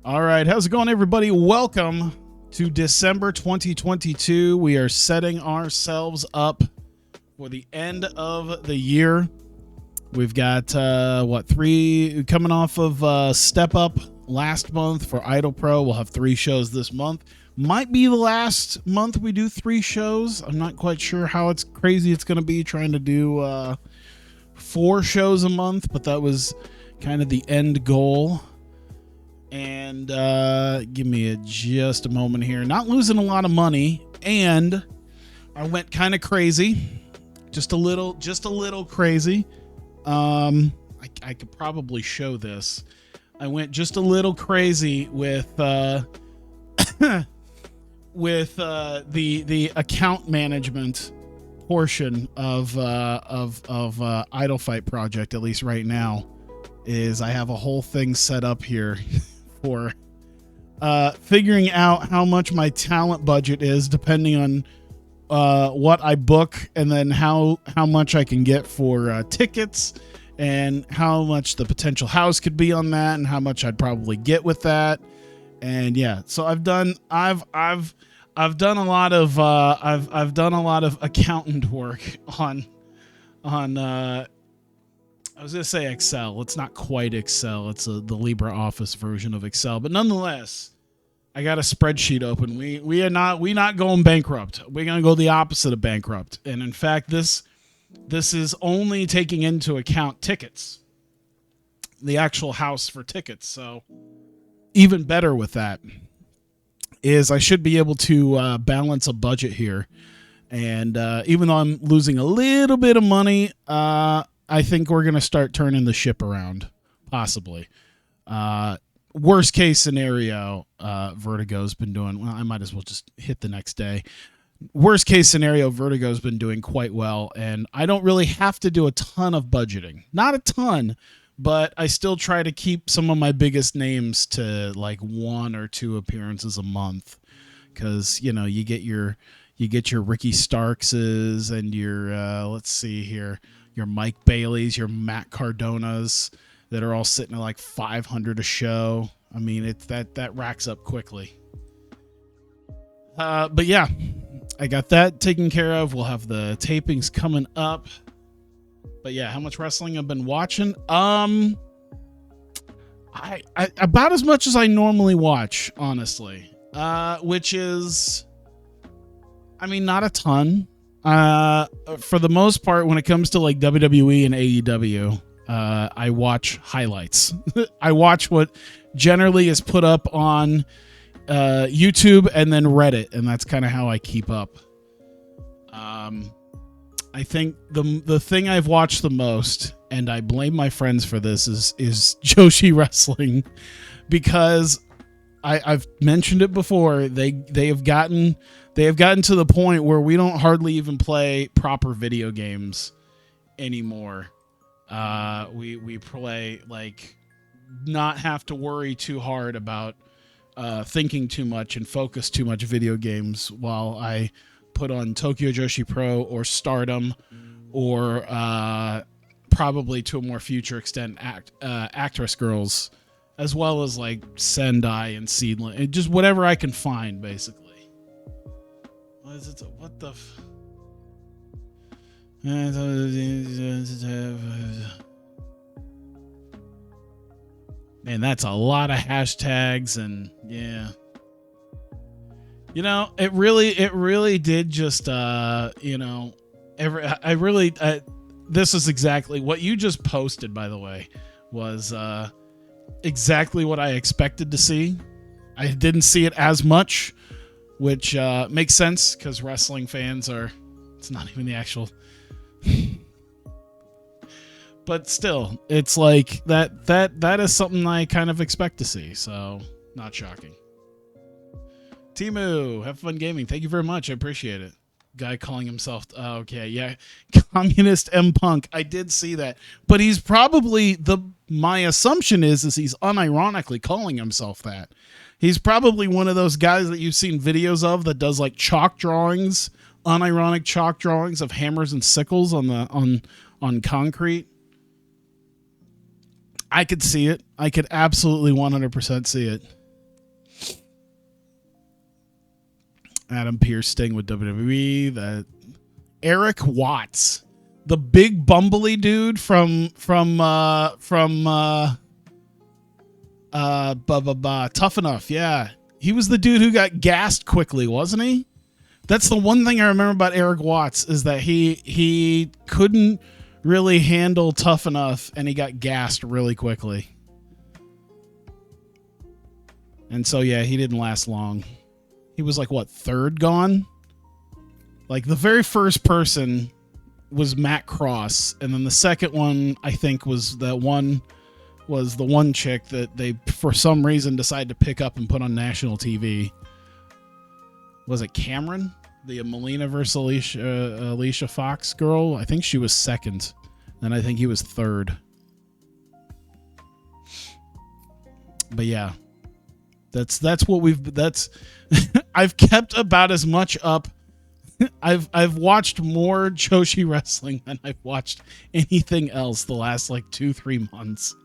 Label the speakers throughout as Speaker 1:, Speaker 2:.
Speaker 1: All right, how's it going, everybody? Welcome to December 2022. We are setting ourselves up for the end of the year. We've got, three coming off of Step Up last month for IdolPro. We'll have 3 shows this month. Might be the last month we do 3 shows. I'm not quite sure how crazy it's going to be trying to do 4 shows a month, but that was kind of the end goal. And give me just a moment here. Not losing a lot of money, and I went kind of crazy, just a little crazy. I could probably show this. I went just a little crazy with with the account management portion of Idolfight Project. At least right now, is I have a whole thing set up here. For figuring out how much my talent budget is depending on what I book, and then how much I can get for tickets, and how much the potential house could be on that, and how much I'd probably get with that. And yeah, so I've done a lot of accountant work on I was going to say Excel. It's not quite Excel. It's the LibreOffice version of Excel. But nonetheless, I got a spreadsheet open. We not going bankrupt. We're going to go the opposite of bankrupt. And in fact, this is only taking into account tickets. The actual house for tickets. So even better with that is I should be able to balance a budget here. And even though I'm losing a little bit of money, I think we're going to start turning the ship around, possibly. Worst case scenario, Vertigo's been doing, well, I might as well just hit the next day. Worst case scenario, Vertigo's been doing quite well, and I don't really have to do a ton of budgeting. Not a ton, but I still try to keep some of my biggest names to like 1 or 2 appearances a month, because, you know, you get your Ricky Starkses and your, let's see here, your Mike Baileys, your Matt Cardonas that are all sitting at like 500 a show. I mean, it's that racks up quickly. But yeah, I got that taken care of. We'll have the tapings coming up. But yeah, how much wrestling I've been watching? I about as much as I normally watch, honestly. Which is, I mean, not a ton. For the most part, when it comes to like WWE and AEW, I watch highlights. I watch what generally is put up on YouTube and then Reddit, and that's kind of how I keep up. I think the thing I've watched the most, and I blame my friends for this, is Joshi Wrestling, because I've mentioned it before. They have gotten to the point where we don't hardly even play proper video games anymore. We play, like, not have to worry too hard about thinking too much and focus too much video games while I put on Tokyo Joshi Pro or Stardom, or probably to a more future extent Actress Girls, as well as like Sendai and Seedling, just whatever I can find, basically. What is it? What the? Man, that's a lot of hashtags, and yeah. You know, it really did just, you know, this is exactly what you just posted, by the way, was exactly what I expected to see. I didn't see it as much, which makes sense, because wrestling fans it's not even the actual, but still, it's like that is something I kind of expect to see, so not shocking. Timu, have fun gaming. Thank you very much. I appreciate it. Guy calling himself, okay, yeah, Communist M Punk. I did see that, but he's probably my assumption is he's unironically calling himself that. He's probably one of those guys that you've seen videos of that does like chalk drawings, unironic chalk drawings of hammers and sickles on concrete. I could see it. I could absolutely 100% see it. Adam Pearce staying with WWE. That Eric Watts, the big bumbly dude from Tough Enough. Yeah, he was the dude who got gassed quickly, wasn't he? That's the one thing I remember about Eric Watts is that he couldn't really handle Tough Enough and he got gassed really quickly. And so, yeah, he didn't last long. He was like, what, third gone? Like the very first person was Matt Cross. And then the second one, I think, was the one chick that they, for some reason, decided to pick up and put on national TV. Was it Cameron? The Melina versus Alicia Fox girl? I think she was second. And I think he was third. But yeah. That's I've kept about as much up. I've watched more Joshi wrestling than I've watched anything else the last like 2-3 months.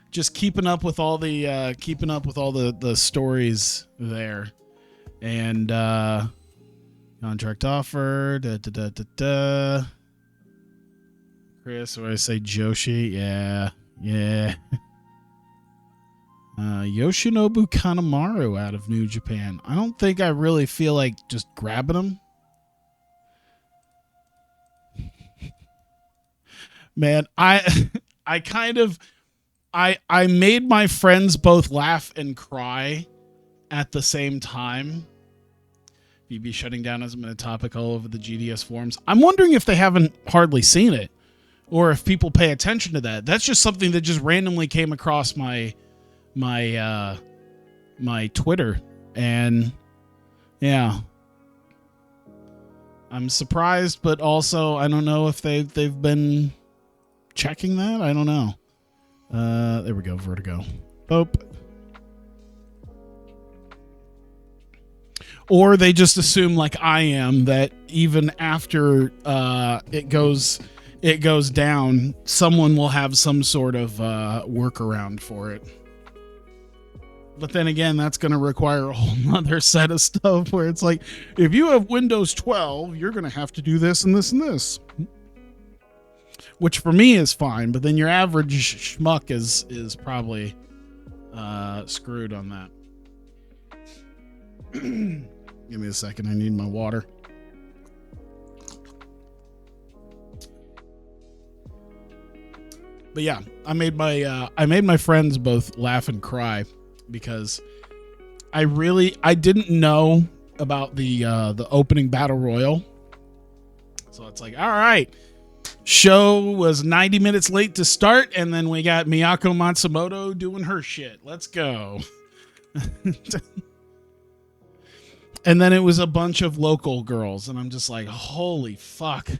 Speaker 1: Just keeping up with all the stories there. And contract offer. Chris, what do I say? Joshi? Yeah. Yoshinobu Kanemaru out of New Japan. I don't think I really feel like just grabbing him. Man, I made my friends both laugh and cry at the same time. BB shutting down hasn't been a topic all over the GDS forums. I'm wondering if they haven't hardly seen it, or if people pay attention to that. That's just something that just randomly came across my Twitter, and yeah, I'm surprised, but also I don't know if they've been checking that. I don't know. There we go. Vertigo. Boop. Or they just assume, like I am, that even after it goes down, someone will have some sort of workaround for it. But then again, that's going to require a whole other set of stuff where it's like, if you have Windows 12, you're going to have to do this and this and this. Which for me is fine, but then your average schmuck is probably screwed on that. Give me a second. I need my water. But yeah, I made my friends both laugh and cry because I didn't know about the opening battle royal. So it's like, all right, show was 90 minutes late to start, and then we got Miyako Matsumoto doing her shit. Let's go. And then it was a bunch of local girls, and I'm just like, holy fuck. A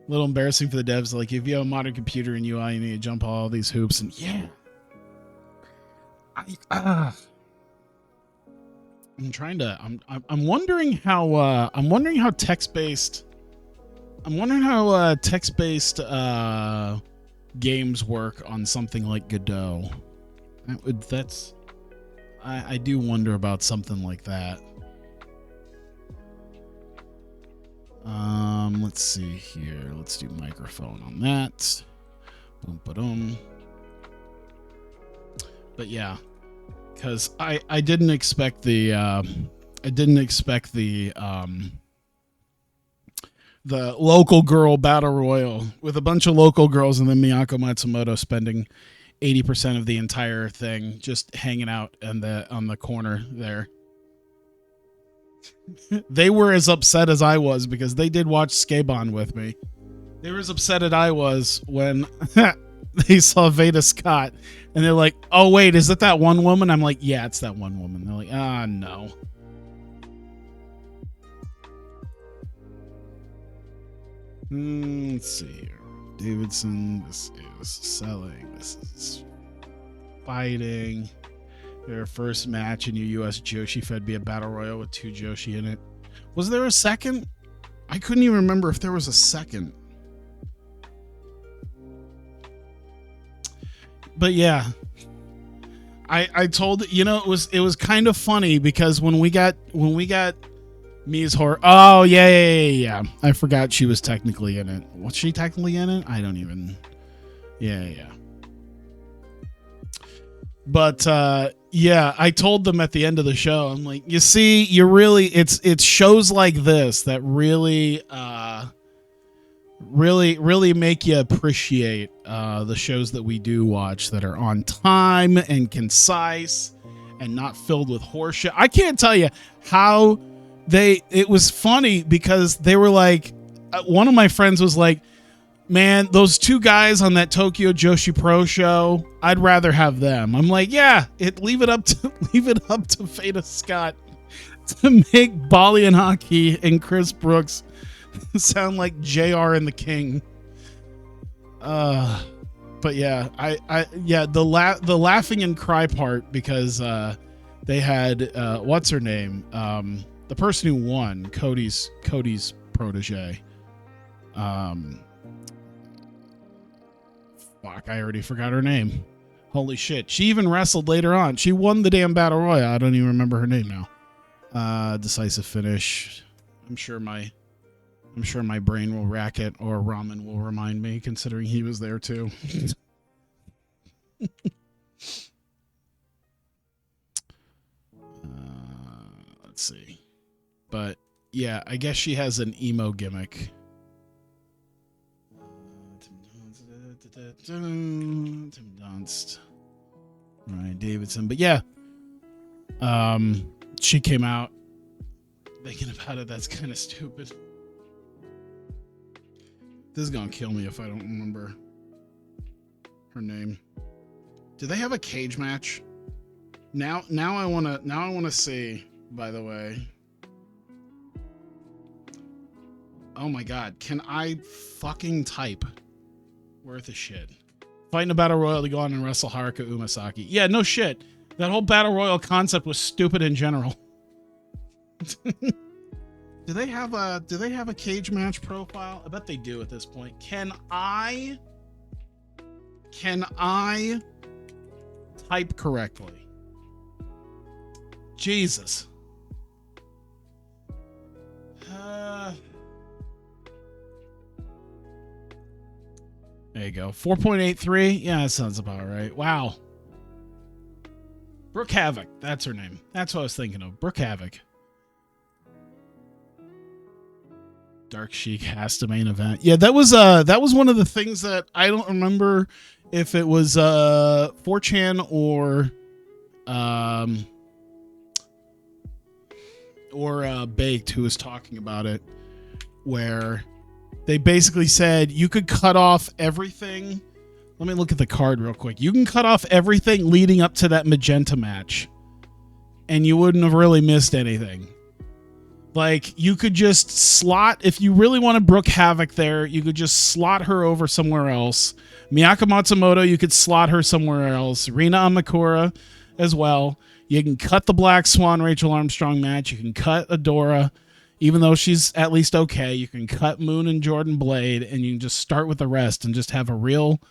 Speaker 1: little embarrassing for the devs. Like, if you have a modern computer and UI, you need to jump all these hoops, and yeah. I'm wondering how text-based games work on something like Godot. I do wonder about something like that. Let's see here. Let's do microphone on that. Boom, ba-dum. But yeah, because I didn't expect the local girl battle royal with a bunch of local girls and then Miyako Matsumoto spending 80% of the entire thing just hanging out on the corner there. They were as upset as I was because they did watch Skabon with me. They were as upset as I was when they saw Veda Scott and they're like, oh wait, is it that one woman? I'm like, yeah, it's that one woman. They're like, no. Let's see here. Davidson, this is selling, this is fighting. Their first match in your US Joshi Fed be a battle royal with 2 Joshi in it. Was there a second? I couldn't even remember if there was a second. But yeah, I told, you know, it was kind of funny because when we got Mia's horror. Oh yeah. I forgot she was technically in it. Was she technically in it? I don't even. Yeah. But yeah, I told them at the end of the show, I'm like, you see, it's shows like this that really make you appreciate the shows that we do watch that are on time and concise and not filled with horseshit. I can't tell you how it was funny because they were like, one of my friends was like, man, those two guys on that Tokyo Joshi Pro show, I'd rather have them. I'm like, yeah, leave it up to Feta Scott to make Bali and Hockey and Chris Brooks sound like JR and the King. But yeah, the laughing and cry part because they had what's her name? The person who won, Cody's protege. Fuck, I already forgot her name. Holy shit. She even wrestled later on. She won the damn Battle Royal. I don't even remember her name now. Decisive finish. I'm sure my brain will rack it, or Ramen will remind me, considering he was there too. Let's see. But yeah, I guess she has an emo gimmick. Tim Dunst, Ryan Davidson. But yeah, she came out thinking about it. That's kind of stupid. This is gonna kill me if I don't remember her name. Do they have a cage match? Now I wanna see, by the way. Oh my god, can I fucking type? Worth a shit. Fighting a battle royal to go on and wrestle Haruka Umasaki. Yeah, no shit. That whole battle royal concept was stupid in general. Do they have a cage match profile? I bet they do at this point. Can I type correctly? Jesus. There you go. 4.83. Yeah, that sounds about right. Wow. Brooke Havoc. That's her name. That's what I was thinking of. Brooke Havoc. Dark Sheik has to main event. Yeah, that was one of the things that I don't remember if it was 4chan or Baked who was talking about it, where they basically said you could cut off everything. Let me look at the card real quick. You can cut off everything leading up to that Magenta match, and you wouldn't have really missed anything. Like, you could just slot, if you really wanted Brooke Havoc there, you could just slot her over somewhere else. Miyako Matsumoto, you could slot her somewhere else. Rina Amakura as well. You can cut the Black Swan Rachel Armstrong match. You can cut Adora, even though she's at least okay. You can cut Moon and Jordan Blade, and you can just start with the rest and just have a real,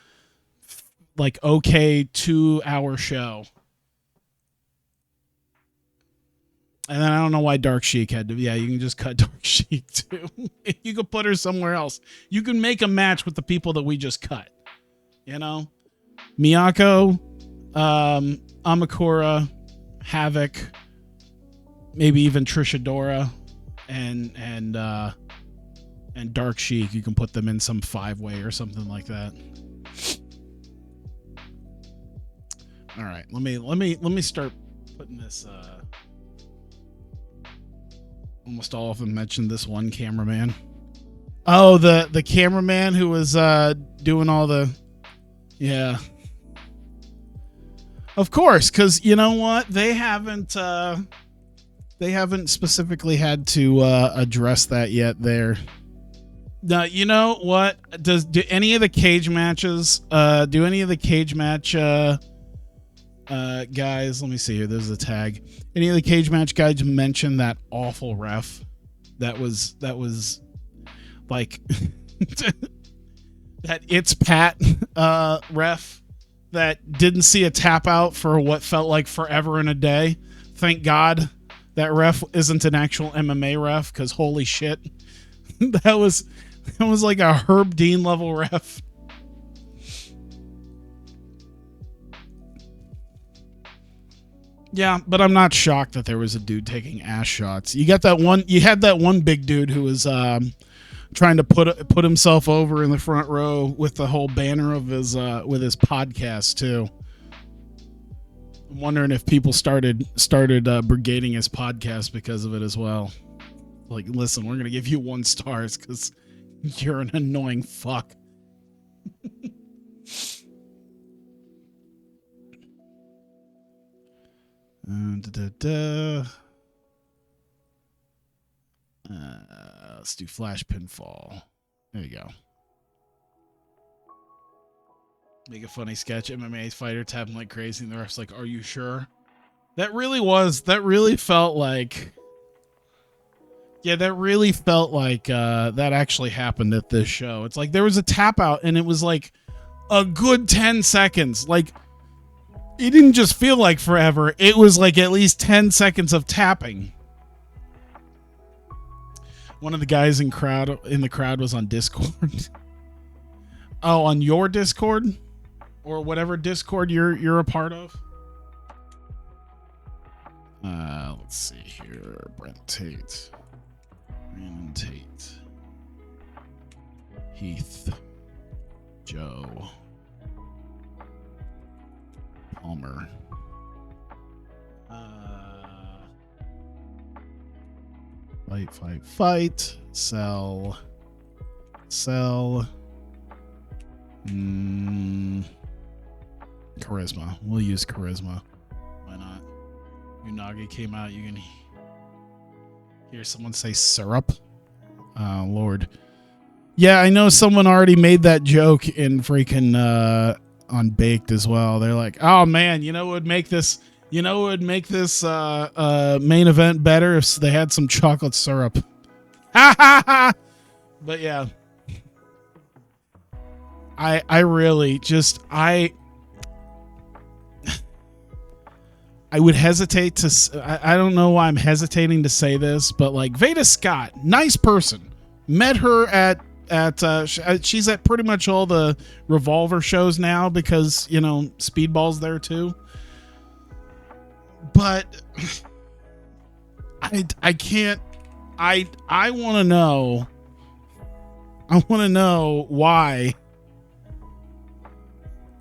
Speaker 1: like, okay 2-hour show. And then I don't know why Dark Sheik had to. Yeah, you can just cut Dark Sheik too. You could put her somewhere else. You can make a match with the people that we just cut. You know, Miyako, Amakura, Havoc, maybe even Trish Adora, and Dark Sheik. You can put them in some 5-way or something like that. All right, let me start putting this. Almost all of them mentioned this one cameraman. Oh, the cameraman who was doing all the, yeah. Of course, because you know what, they haven't specifically had to address that yet. There. Now, you know what? Do any of the cage matches? Do any of the cage match? Guys, let me see here. There's a tag. Any of the cage match guys mention that awful ref? That was like that It's Pat ref that didn't see a tap out for what felt like forever and a day. Thank God that ref isn't an actual MMA ref, because holy shit, that was like a Herb Dean level ref. Yeah, but I'm not shocked that there was a dude taking ass shots. You had that one big dude who was trying to put himself over in the front row with the whole banner of his with his podcast too. I'm wondering if people started brigading his podcast because of it as well. Like, listen, we're gonna give you 1 star because you're an annoying fuck. Let's do Flash Pinfall. There you go. Make a funny sketch. MMA fighter tapping like crazy, and the ref's like, "Are you sure?" That really felt like. Yeah, that really felt like that actually happened at this show. It's like there was a tap out, and it was like a good 10 seconds. Like, it didn't just feel like forever. It was like at least 10 seconds of tapping. One of the guys in the crowd was on Discord. Oh, on your Discord? Or whatever Discord you're a part of? Let's see here. Brandon Tate. Heath. Joe. Palmer. Fight. Sell. Charisma. We'll use charisma. Why not? Unagi came out. You can hear someone say syrup. Lord. Yeah, I know someone already made that joke in freaking on Baked as well. They're like, "Oh man, you know what would make this main event better if they had some chocolate syrup." Ha ha ha. But yeah. I really just I would hesitate to I don't know why I'm hesitating to say this, but like Veda Scott, nice person. Met her at she's at pretty much all the Revolver shows now because, you know, Speedball's there too. But I can't I want to know why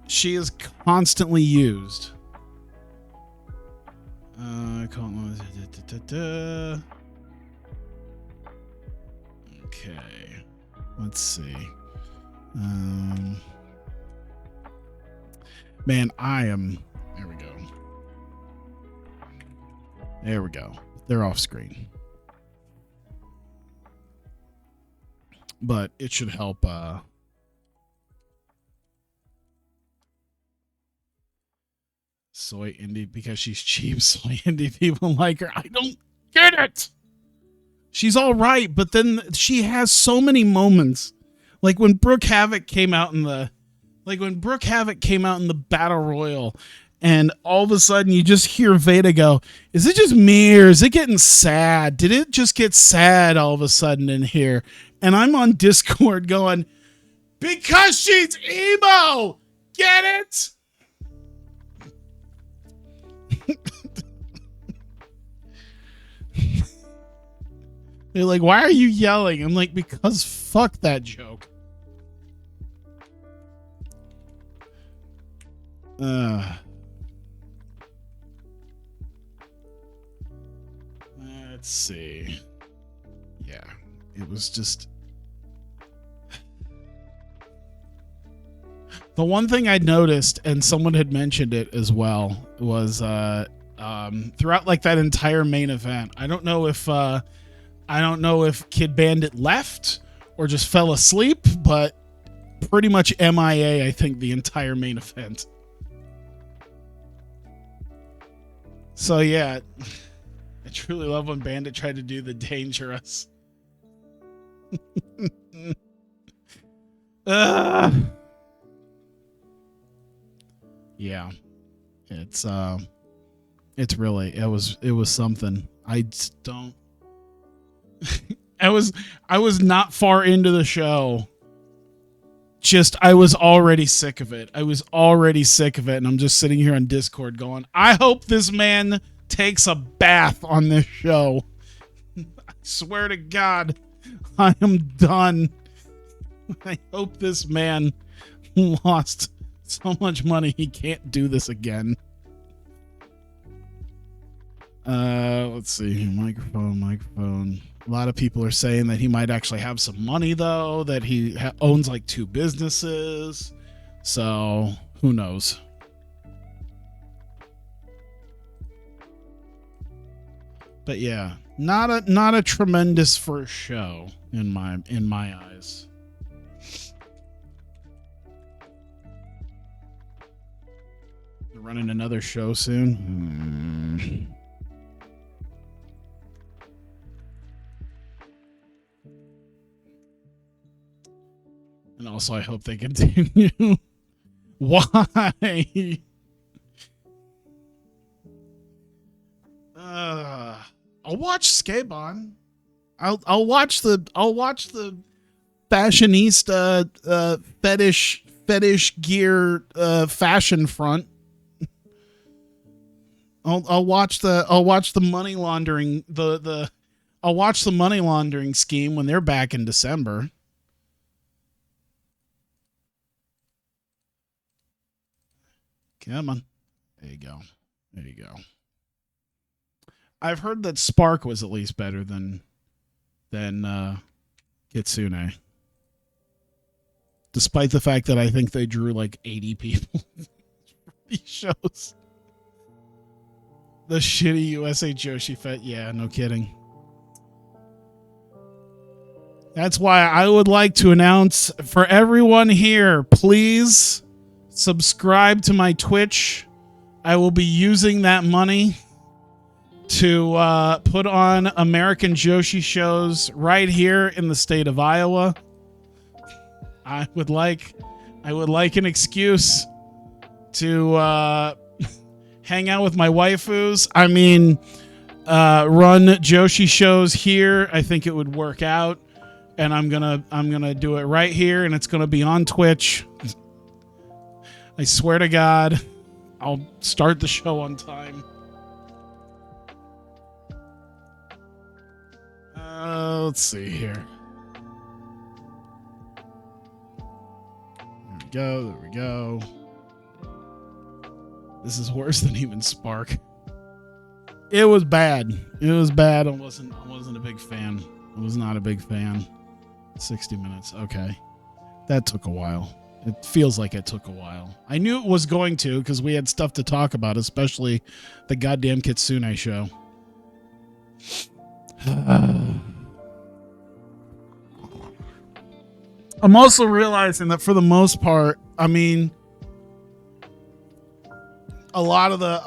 Speaker 1: she is constantly used. Okay, let's see. Man, there we go. There we go. They're off screen. But it should help soy indie because she's cheap. Soy indie people like her. I don't get it. She's all right, but then she has so many moments, like when Brooke Havoc came out in the Battle Royal, and all of a sudden you just hear Veda go, "Is it just me or is it getting sad? Did it just get sad all of a sudden in here?" And I'm on Discord going, "Because she's emo. Get it?" They're like, "Why are you yelling?" I'm like, "Because fuck that joke." Let's see. Yeah, it was just the one thing I noticed, and someone had mentioned it as well, was throughout like that entire main event. I don't know if Kid Bandit left or just fell asleep, but pretty much MIA, I think, the entire main event. So yeah, I truly love when Bandit tried to do the dangerous. yeah, it's really, it was something. I just don't. I was not far into the show. Just, I was already sick of it. And I'm just sitting here on Discord going, I hope this man takes a bath on this show. I swear to God, I am done. I hope this man lost so much money he can't do this again. Let's see. Microphone. A lot of people are saying that he might actually have some money, though, that he owns like 2 businesses. So who knows? But yeah, not a tremendous first show in my eyes. They're running another show soon. And also, I hope they continue. Why? I'll watch Skabon. I'll watch the fashionista fetish gear fashion front. I'll watch the money laundering I'll watch the money laundering scheme when they're back in December. Come on. There you go. I've heard that Spark was at least better than Kitsune. Despite the fact that I think they drew like 80 people for these shows. The shitty USA Joshi Fest. Yeah, no kidding. That's why I would like to announce for everyone here, please subscribe to my Twitch. I will be using that money to put on American Joshi shows right here in the state of Iowa. I would like an excuse to hang out with my waifus. I mean, run Joshi shows here. I think it would work out, and I'm gonna do it right here, and it's gonna be on Twitch. I swear to God, I'll start the show on time. Let's see here. There we go. This is worse than even Spark. It was bad. I wasn't a big fan. I was not a big fan. 60 minutes. Okay. That took a while. It feels like it took a while. I knew it was going to because we had stuff to talk about, especially the goddamn Kitsune show. I'm also realizing that for the most part, I mean, a lot of the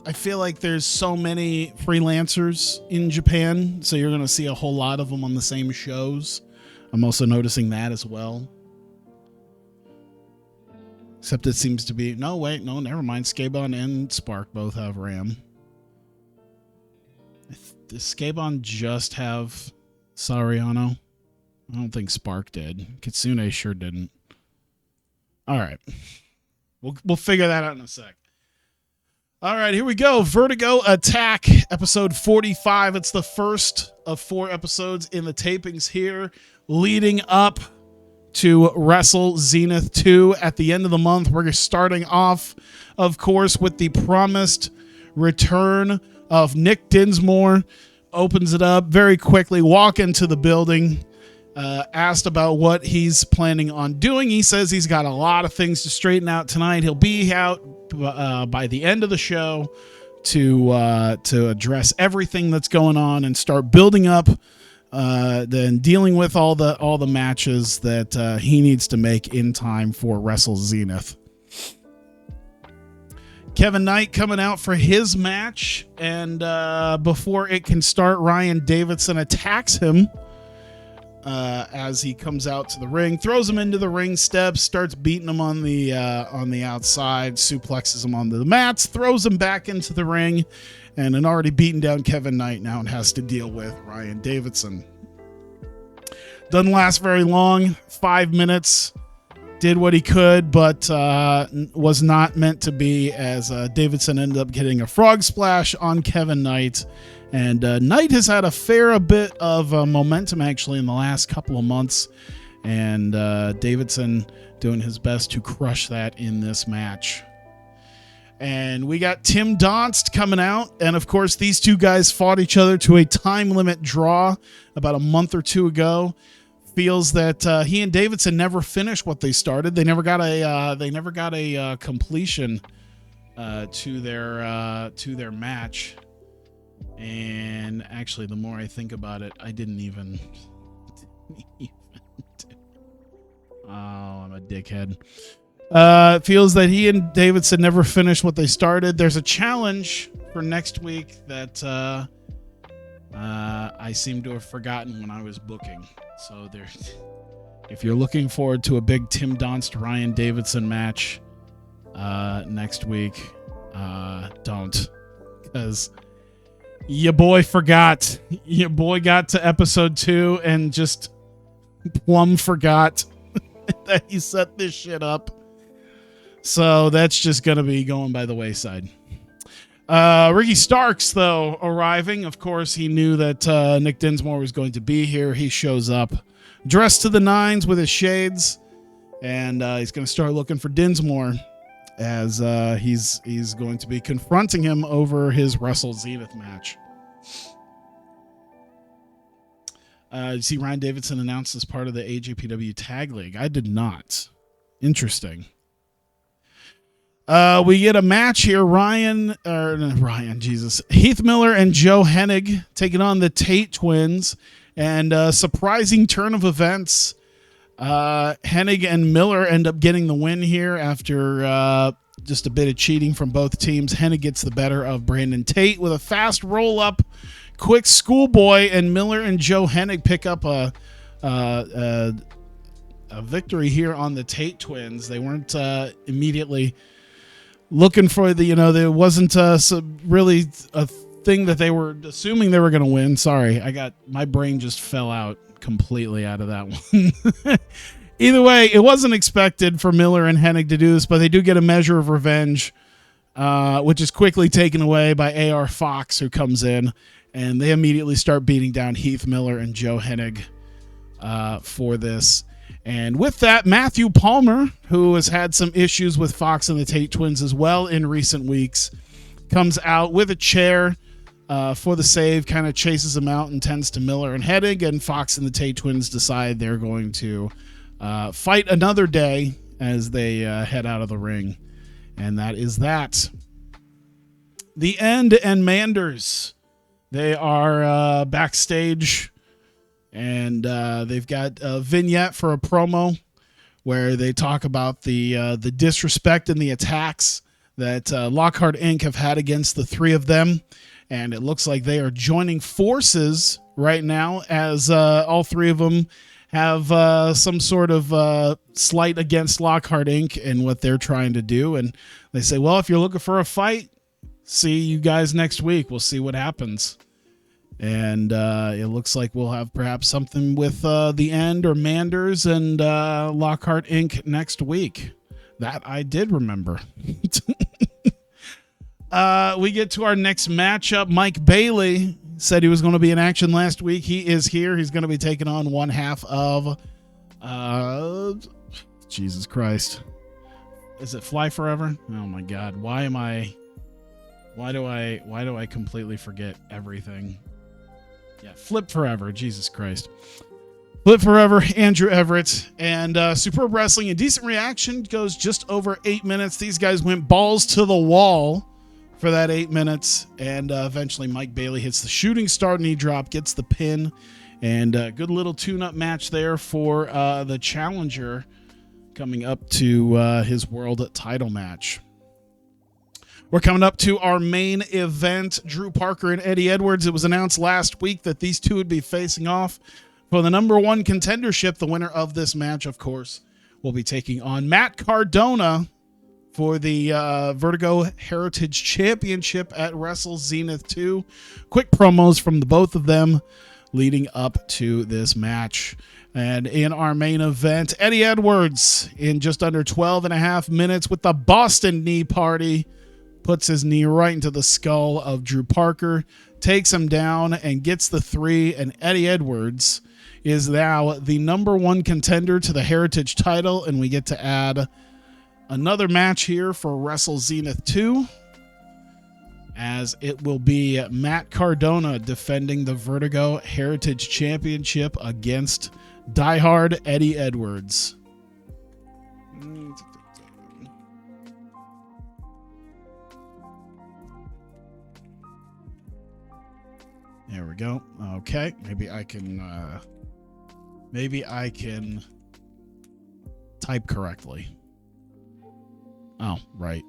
Speaker 1: I feel like there's so many freelancers in Japan, so you're going to see a whole lot of them on the same shows. I'm also noticing that as well. Except it seems to be... No, never mind. Skabon and Spark both have RAM. Does Skabon just have Sariano? I don't think Spark did. Kitsune sure didn't. All right. We'll figure that out in a sec. All right, here we go. Vertigo Attack, episode 45. It's the first of 4 episodes in the tapings here, leading up to Wrestle Zenith II at the end of the month. We're starting off, of course, with the promised return of Nick Dinsmore. Opens it up very quickly, walk into the building, asked about what he's planning on doing. He says he's got a lot of things to straighten out tonight. He'll be out by the end of the show to address everything that's going on and start building up, then dealing with all the matches that he needs to make in time for Wrestle Zenith. Kevin Knight coming out for his match, and before it can start, Ryan Davidson attacks him as he comes out to the ring, throws him into the ring steps, starts beating him on the outside, suplexes him onto the mats, throws him back into the ring, and an already beaten down Kevin Knight now has to deal with Ryan Davidson. Doesn't last very long, 5 minutes. Did what he could, but was not meant to be, as Davidson ended up getting a frog splash on Kevin Knight. And Knight has had a fair bit of momentum, actually, in the last couple of months. And Davidson doing his best to crush that in this match. And we got Tim Donst coming out. And, of course, these two guys fought each other to a time limit draw about a month or two ago. Feels that he and Davidson never finished what they started. They never got a completion to their match. And actually, the more I think about it, I didn't even oh, I'm a dickhead. Feels that he and Davidson never finished what they started. There's a challenge for next week that I seem to have forgotten when I was booking. So there, if you're looking forward to a big Tim Donst Ryan Davidson match next week, don't, because your boy forgot. Your boy got to episode 2 and just plumb forgot that he set this shit up. So that's just gonna be going by the wayside. Ricky Starks, though, arriving. Of course, he knew that Nick Dinsmore was going to be here. He shows up dressed to the nines with his shades, and he's going to start looking for Dinsmore as he's going to be confronting him over his Wrestle Zenith match. You see Ryan Davidson announced as part of the AJPW Tag League. I did not. Interesting. We get a match here. Heath Miller and Joe Hennig taking on the Tate twins, and a surprising turn of events. Hennig and Miller end up getting the win here after just a bit of cheating from both teams. Hennig gets the better of Brandon Tate with a fast roll up, quick schoolboy, and Miller and Joe Hennig pick up a victory here on the Tate twins. They weren't immediately looking for there wasn't really a thing that they were assuming they were going to win. Sorry, my brain just fell out completely out of that one. Either way, it wasn't expected for Miller and Hennig to do this, but they do get a measure of revenge, which is quickly taken away by AR Fox, who comes in, and they immediately start beating down Heath Miller and Joe Hennig for this. And with that, Matthew Palmer, who has had some issues with Fox and the Tate twins as well in recent weeks, comes out with a chair for the save, kind of chases him out and tends to Miller and Hennig, and Fox and the Tate twins decide they're going to fight another day as they head out of the ring. And that is that. The End and Manders, they are backstage, and they've got a vignette for a promo where they talk about the disrespect and the attacks that Lockhart Inc. have had against the three of them. And it looks like they are joining forces right now, as all three of them have some sort of slight against Lockhart Inc. and what they're trying to do. And they say, well, if you're looking for a fight, see you guys next week. We'll see what happens. And it looks like we'll have perhaps something with The End or Manders and Lockhart Inc. next week. That I did remember. We get to our next matchup. Mike Bailey said he was going to be in action last week. He is here. He's going to be taking on one half of Jesus Christ. Is it Fly Forever? Oh my God. Why do I completely forget everything? Yeah, Flip Forever. Jesus Christ. Flip Forever, Andrew Everett, and Superb Wrestling. A Decent Reaction goes just over 8 minutes. These guys went balls to the wall for that 8 minutes, and eventually Mike Bailey hits the shooting star knee drop, gets the pin, and a good little tune-up match there for the challenger coming up to his world title match. We're coming up to our main event, Drew Parker and Eddie Edwards. It was announced last week that these two would be facing off For the #1 contendership, the winner of this match, of course, will be taking on Matt Cardona for the Vertigo Heritage Championship at Wrestle Zenith II. Quick promos from the both of them leading up to this match. And in our main event, Eddie Edwards, in just under 12 and a half minutes with the Boston Knee Party, puts his knee right into the skull of Drew Parker, takes him down, and gets the 3. And Eddie Edwards is now the #1 contender to the Heritage title. And we get to add another match here for Wrestle Zenith 2, as it will be Matt Cardona defending the Vertigo Heritage Championship against diehard Eddie Edwards. There we go. Okay, maybe I can type correctly. Oh, right.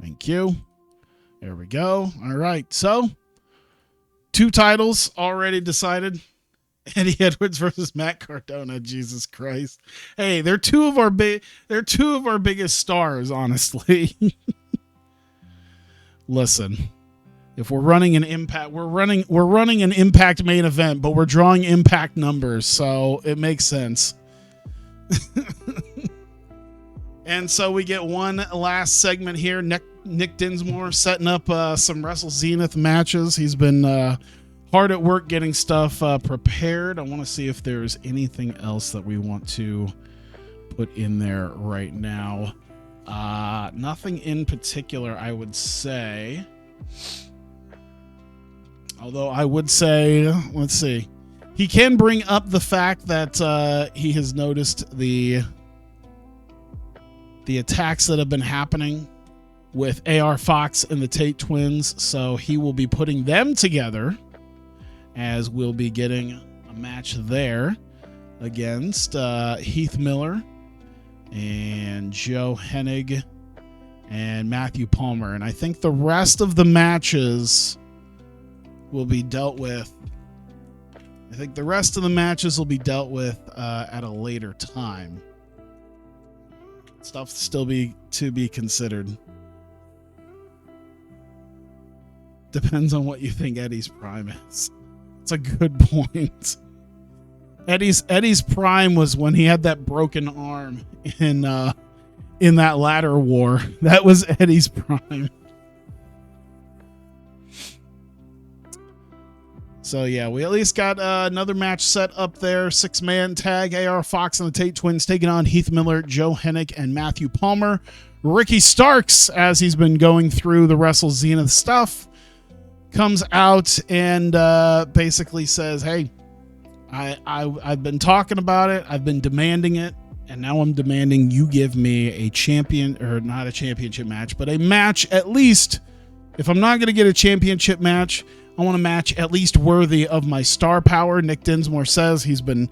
Speaker 1: Thank you. There we go. All right. So, 2 titles already decided. Eddie Edwards versus Matt Cardona. Jesus Christ. Hey, they're two of our biggest stars, honestly. Listen, if we're running an Impact, we're running an Impact main event, but we're drawing Impact numbers, so it makes sense. And so we get one last segment here. Nick Dinsmore setting up some Wrestle Zenith matches. He's been hard at work getting stuff prepared. I want to see if there's anything else that we want to put in there right now. Nothing in particular, I would say. Although I would say, let's see. He can bring up the fact that he has noticed the attacks that have been happening with AR Fox and the Tate twins. So he will be putting them together, as we'll be getting a match there against Heath Miller and Joe Hennig and Matthew Palmer. And I think the rest of the matches will be dealt with. I think the rest of the matches will be dealt with at a later time. Stuff still to be considered. Depends on what you think Eddie's prime is. It's a good point. Eddie's prime was when he had that broken arm in that ladder war. That was Eddie's prime. So yeah, we at least got another match set up there. 6-man tag. AR Fox and the Tate twins taking on Heath Miller, Joe Hennig, and Matthew Palmer. Ricky Starks, as he's been going through the Wrestle Zenith stuff, comes out and basically says, hey, I've been talking about it. I've been demanding it. And now I'm demanding you give me a champion, or not a championship match, but a match at least. If I'm not going to get a championship match, I want a match at least worthy of my star power. Nick Dinsmore says he's been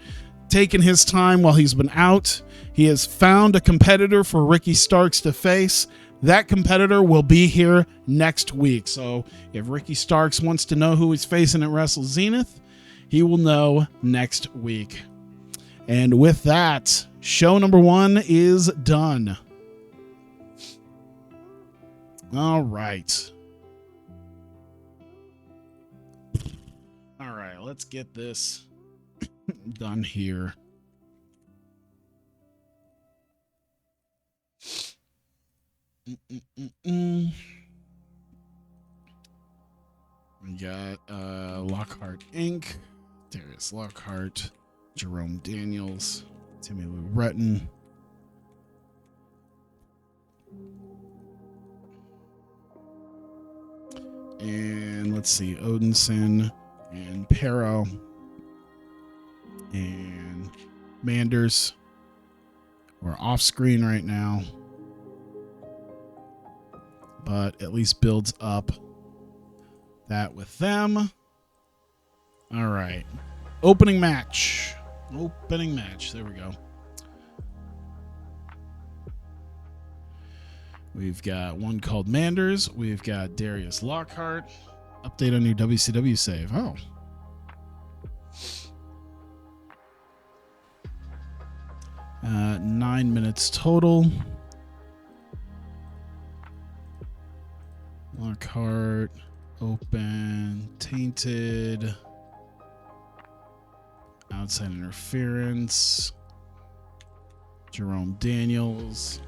Speaker 1: taking his time while he's been out. He has found a competitor for Ricky Starks to face. That competitor will be here next week. So if Ricky Starks wants to know who he's facing at Wrestle Zenith, he will know next week. And with that, show #1 is done. All right. All right, let's get this done here. We got Lockhart Inc., Darius Lockhart, Jerome Daniels, Timmy Lou Retton, and let's see, Odinson and Pero and Manders. We're off screen right now, but at least builds up that with them. All right. Opening match. There we go. We've got one called Manders. We've got Darius Lockhart. Update on your WCW save. Oh. 9 minutes total. Lockhart, open, tainted, outside interference, Jerome Daniels.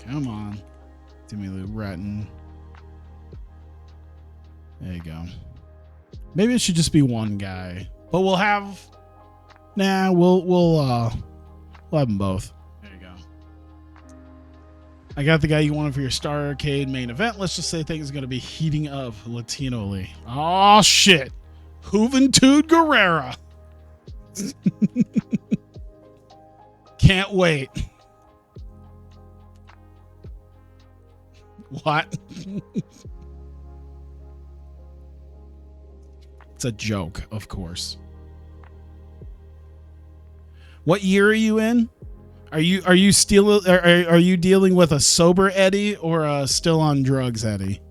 Speaker 1: Come on. Timmy Lou Retton. There you go. Maybe it should just be one guy. But we'll have we'll have them both. There you go. I got the guy you wanted for your Star Arcade main event. Let's just say things are going to be heating up Latinoly. Oh shit. Juventud Guerrera. Can't wait. What? It's a joke, of course. What year are you in? Are you still are you dealing with a sober Eddie or a still on drugs Eddie?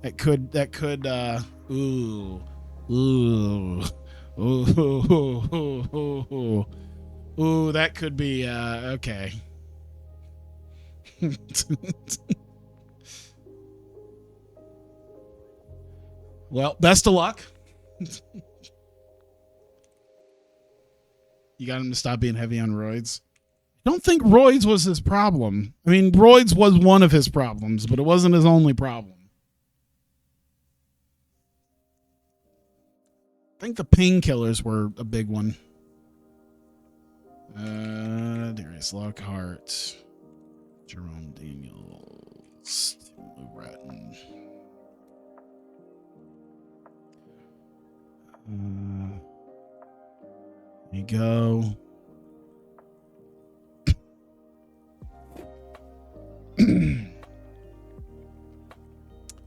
Speaker 1: That could ooh that could be okay. Well, best of luck. You got him to stop being heavy on roids. I don't think roids was his problem. I mean, roids was one of his problems, but it wasn't his only problem. I think the painkillers were a big one. Darius Lockhart, Jerome Daniels, Tim Ratton. There you go.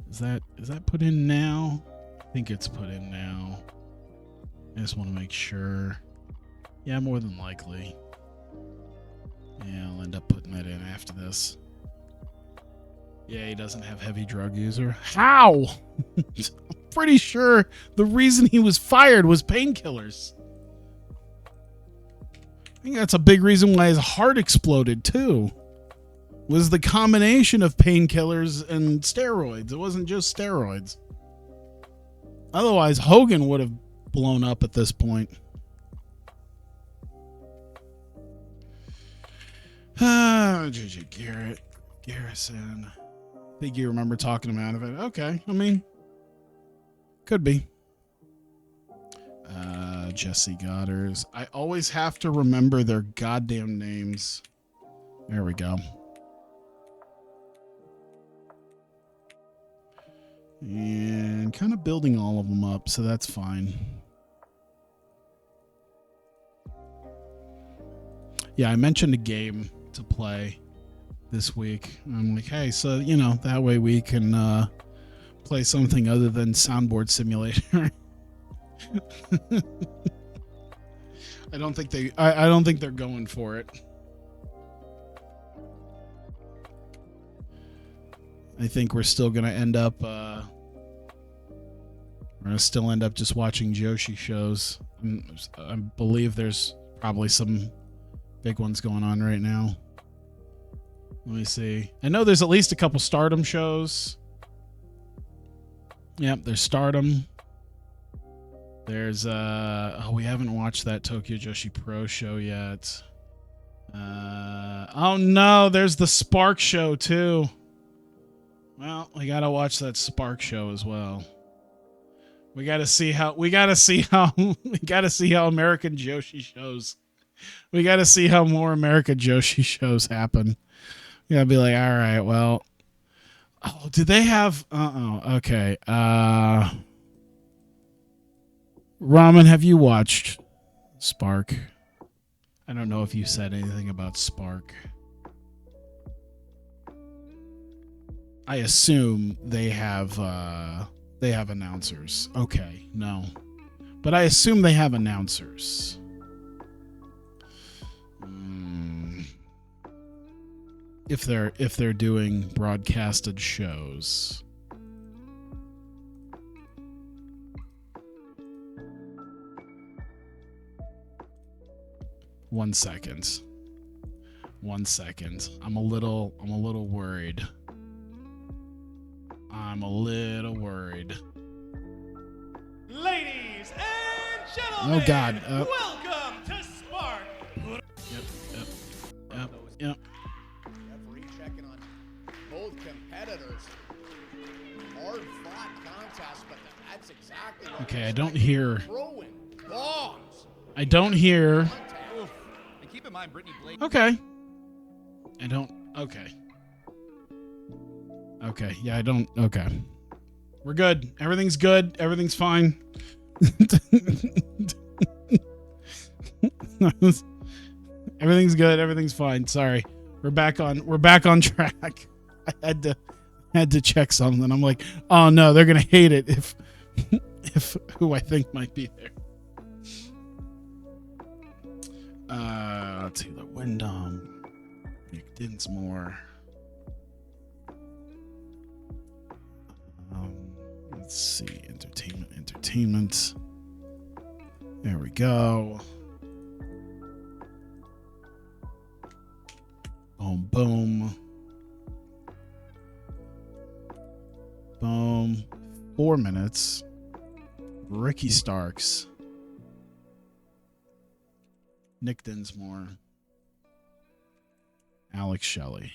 Speaker 1: Is that put in now? I think it's put in now. I just want to make sure. Yeah, more than likely. Yeah, I'll end up putting that in after this. Yeah, he doesn't have heavy drug user. How? I'm pretty sure the reason he was fired was painkillers. I think that's a big reason why his heart exploded too. Was the combination of painkillers and steroids. It wasn't just steroids. Otherwise, Hogan would have blown up at this point. JJ Garrett, Garrison. I think you remember talking him out of it. Okay, I mean, could be. Jesse Goddard. I always have to remember their goddamn names. There we go. And kind of building all of them up, so that's fine. Yeah, I mentioned a game to play this week. I'm like, hey, so, you know, that way we can play something other than Soundboard Simulator. I don't think they're going for it. I think we're still gonna end up just watching Joshi shows. I believe there's probably some big ones going on right now. Let me see. I know there's at least a couple Stardom shows. Yep, there's Stardom. There's we haven't watched that Tokyo Joshi Pro show yet. Oh no, there's the Spark show too. Well, we gotta watch that Spark show as well. We gotta see how American Joshi shows. We gotta see how more American Joshi shows happen. You gotta be like, all right, well, oh, do they have? Okay. Ramen, have you watched Spark? I don't know if you said anything about Spark. I assume they have announcers. Okay, no. But I assume they have announcers. If they're doing broadcasted shows. 1 second. 1 second. I'm a little worried. I'm a little worried.
Speaker 2: Ladies and gentlemen,
Speaker 1: oh God!
Speaker 2: welcome to Spark.
Speaker 1: Yep.
Speaker 3: Referee checking on both competitors. Hard fought contest, but that's exactly what.
Speaker 1: Okay, I don't hear.
Speaker 3: Throwing bombs.
Speaker 1: I don't hear.
Speaker 2: And keep in mind, Brittany Blake.
Speaker 1: Okay. I don't. Okay. Okay. Yeah, I don't. Okay. We're good. Everything's good. Everything's fine. Everything's good. Everything's fine. Sorry. We're back on track. I had to check something. I'm like, oh no, they're gonna hate it if who I think might be there. Let's see, the Wyndham, Nick Dinsmore. Let's see, entertainment. There we go. Boom. 4 minutes. Ricky Starks. Nick Dinsmore. Alex Shelley.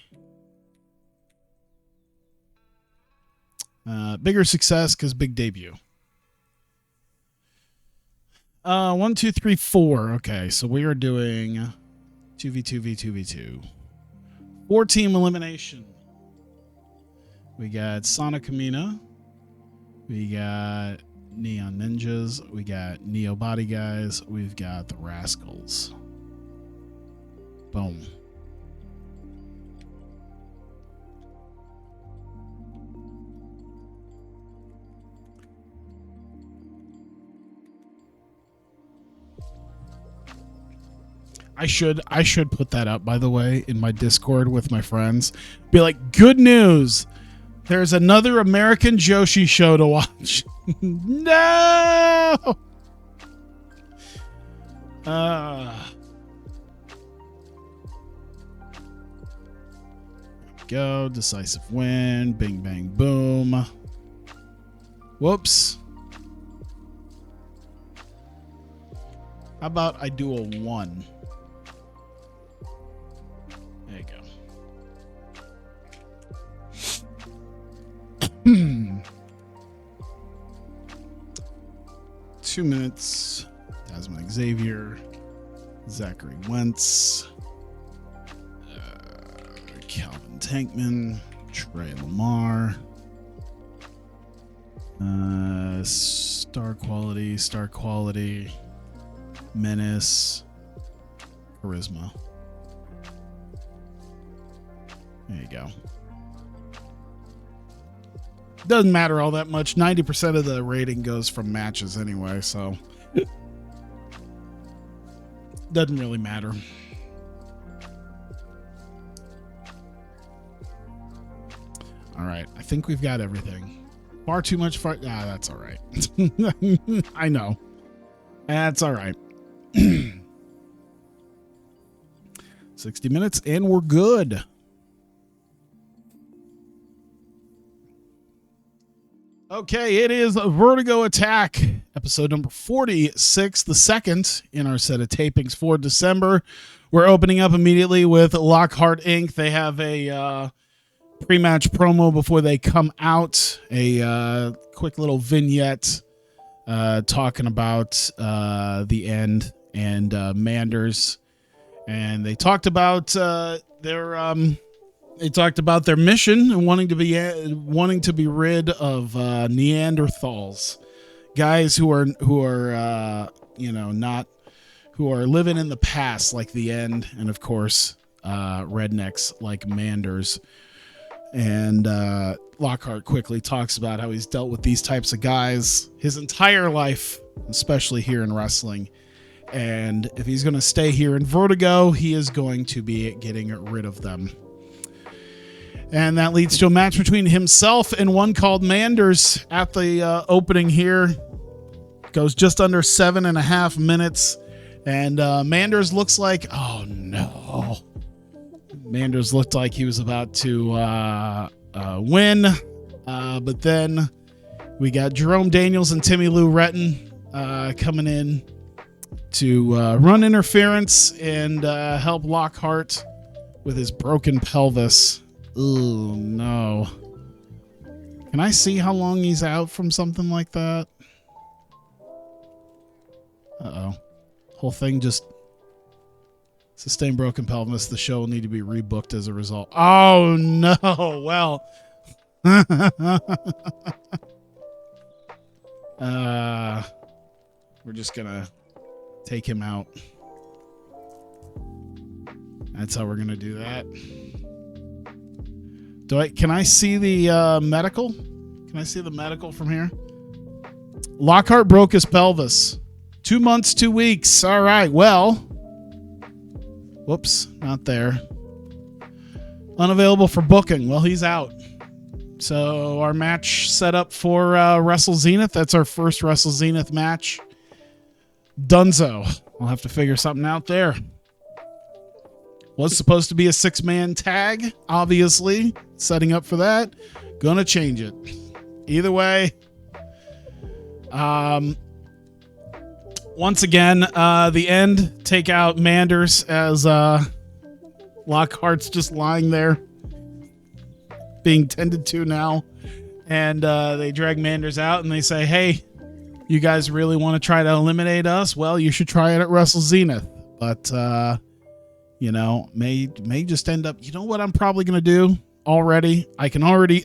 Speaker 1: Bigger success because big debut. 1, 2, 3, 4. Okay, so we are doing 2v2v2v2. 4-team elimination. We got Sonic Kamina. We got Neon Ninjas. We got Neo Body Guys. We've got the Rascals. Boom. I should put that up, by the way, in my Discord with my friends. Be like, good news. There's another American Joshi show to watch. No. Go. Decisive win. Bing, bang, boom. Whoops. How about I do a 1? There you go. 2 minutes. Tasman Xavier. Zachary Wentz. Calvin Tankman. Trey Lamar. Star quality. Menace. Charisma. There you go. Doesn't matter all that much. 90% of the rating goes from matches anyway, so doesn't really matter. All right, I think we've got everything. Far too much far. That's all right. I know. That's all right. 60 minutes and we're good. Okay, it is Vertigo Attack, episode number 46, the second in our set of tapings for December. We're opening up immediately with Lockhart Inc. They have a pre-match promo before they come out, a quick little vignette talking about the end and Manders. And they talked about their mission and wanting to be rid of Neanderthals, guys who are living in the past like the end, and of course rednecks like Manders. And Lockhart quickly talks about how he's dealt with these types of guys his entire life, especially here in wrestling. And if he's going to stay here in Vertigo, he is going to be getting rid of them. And that leads to a match between himself and one called Manders at the opening here. Goes just under 7.5 minutes. And Manders looks like, oh no. Manders looked like he was about to win. But then we got Jerome Daniels and Timmy Lou Retton coming in to run interference and help Lockhart with his broken pelvis. Oh no. Can I see how long he's out from something like that? Uh-oh. Whole thing just sustained broken pelvis. The show will need to be rebooked as a result. Oh no. Well. We're just gonna take him out. That's how we're gonna do that. Can I see the medical? Can I see the medical from here? Lockhart broke his pelvis. 2 months, 2 weeks. All right. Well. Whoops. Not there. Unavailable for booking. Well, he's out. So our match set up for Wrestle Zenith. That's our first Wrestle Zenith match. Dunzo. We'll have to figure something out there. Was supposed to be a 6-man tag, obviously. Setting up for that. Gonna change it. Either way. Once again, the end. Take out Manders as Lockhart's just lying there. Being tended to now. And they drag Manders out and they say, hey, you guys really want to try to eliminate us? Well, you should try it at Wrestle Zenith. But, you know, may just end up, you know what I'm probably going to do already? I can already